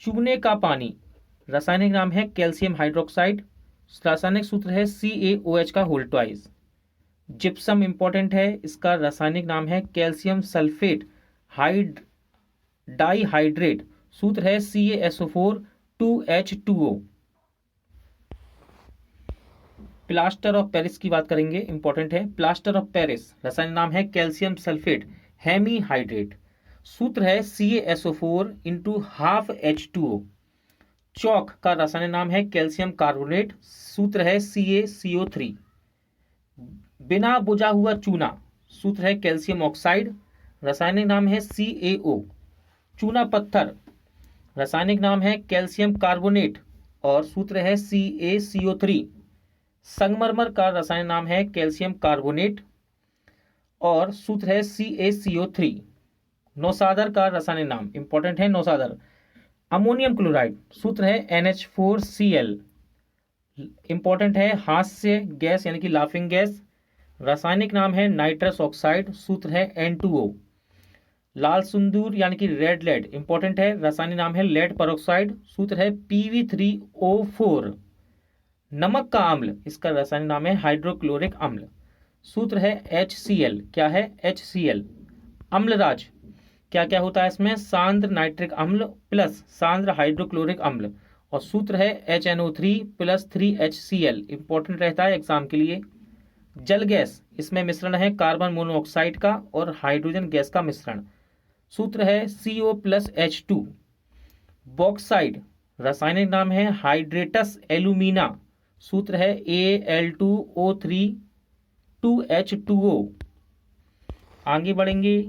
चूने का पानी, रासायनिक नाम है कैल्शियम हाइड्रोक्साइड, रासायनिक सूत्र है CaOH का होल ट्वाइस। जिप्सम इंपॉर्टेंट है, इसका रासायनिक नाम है कैल्शियम सल्फेट डाइहाइड्रेट, सूत्र है CaSO4 2H2O। Plaster of Paris की बात करेंगे, इंपॉर्टेंट है। प्लास्टर ऑफ पेरिस, रासायनिक नाम है कैल्शियम सल्फेट हेमीहाइड्रेट, सूत्र है CaSO4 × 12H2O। चौक का रासायनिक नाम है कैल्शियम कार्बोनेट, सूत्र है CaCO3। बिना बुझा हुआ चूना, सूत्र है कैल्शियम ऑक्साइड, रासायनिक नाम है CaO। चूना पत्थर, रासायनिक नाम है कैल्शियम कार्बोनेट और सूत्र है CaCO3। संगमरमर का रासायनिक नाम है कैल्शियम कार्बोनेट और सूत्र है CaCO3। नौसादर का रासायनिक नाम इंपॉर्टेंट है, नौसादर। अमोनियम क्लोराइड, सूत्र है NH4Cl, इंपॉर्टेंट है। हास्य गैस यानी कि लाफिंग गैस, रासायनिक नाम है नाइट्रस ऑक्साइड, सूत्र है N2O। लाल सिंदूर यानी कि रेड लेड, इंपॉर्टेंट है, रासायनिक नाम है लेड परऑक्साइड, सूत्र है Pb3O4। नमक का अम्ल, इसका रासायनिक नाम है हाइड्रोक्लोरिक अम्ल, सूत्र है HCl, क्या है HCl। अम्लराज, क्या क्या होता है इसमें, सांद्र नाइट्रिक अम्ल प्लस सांद्र हाइड्रोक्लोरिक अम्ल और सूत्र है HNO3 + 3HCl, इंपॉर्टेंट रहता है एग्जाम के लिए। जल गैस, इसमें मिश्रण है कार्बन मोनोऑक्साइड का और हाइड्रोजन गैस का मिश्रण, सूत्र है CO + H2। बॉक्साइड, रासायनिक नाम है हाइड्रेटस एल्यूमिना, सूत्र है Al2O3 2H2O। आगे बढ़ेंगे,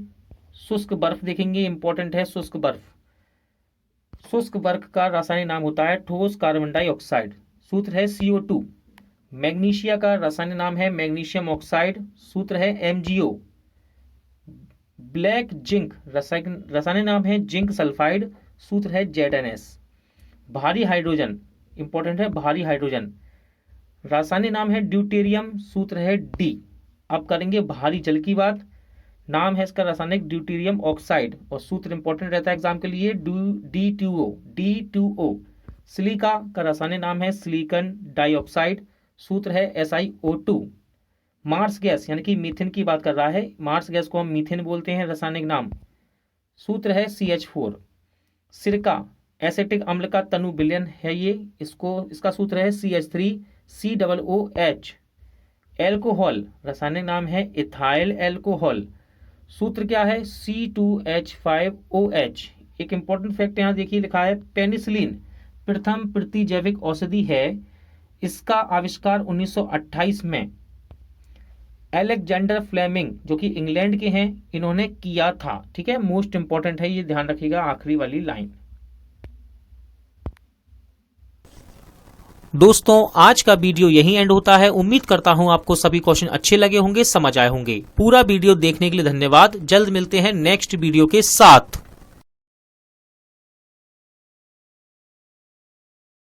शुष्क बर्फ देखेंगे, इंपॉर्टेंट है शुष्क बर्फ। शुष्क बर्फ का रासायनिक नाम होता है ठोस कार्बन डाइऑक्साइड, सूत्र है CO2। मैग्नीशिया का रासायनिक नाम है मैग्नीशियम ऑक्साइड, सूत्र है MgO। ब्लैक जिंक, रासायनिक नाम है जिंक सल्फाइड, सूत्र है ZnS। भारी हाइड्रोजन, इंपॉर्टेंट है भारी हाइड्रोजन, रासायनिक नाम है ड्यूटेरियम, सूत्र है D। अब करेंगे भारी जल की बात, नाम है इसका रासायनिक ड्यूटेरियम ऑक्साइड और सूत्र इंपॉर्टेंट रहता है एग्जाम के लिए D2O। सिलिका का रासायनिक नाम है सिलिकॉन डाइऑक्साइड, सूत्र है SiO2। मार्स गैस यानी कि मीथेन की बात कर रहा है, मार्स गैस को हम मीथेन बोलते हैं, रासायनिक नाम सूत्र है CH4। सिरका एसिटिक अम्ल का तनु विलयन है ये, इसका सूत्र है CH3COOH। एल्कोहल, रासायनिक नाम है इथाइल एल्कोहल, सूत्र क्या है C2H5OH। एक इंपॉर्टेंट फैक्ट यहाँ देखिए लिखा है, पेनिसिलिन प्रथम प्रतिजैविक औषधि है, इसका आविष्कार 1928 में अलेक्जेंडर फ्लेमिंग जो कि इंग्लैंड के हैं, इन्होंने किया था। ठीक है, मोस्ट इंपॉर्टेंट है ये, ध्यान रखिएगा आखिरी वाली लाइन। दोस्तों आज का वीडियो यहीं एंड होता है। उम्मीद करता हूं आपको सभी क्वेश्चन अच्छे लगे होंगे, समझ आए होंगे। पूरा वीडियो देखने के लिए धन्यवाद। जल्द मिलते हैं नेक्स्ट वीडियो के साथ।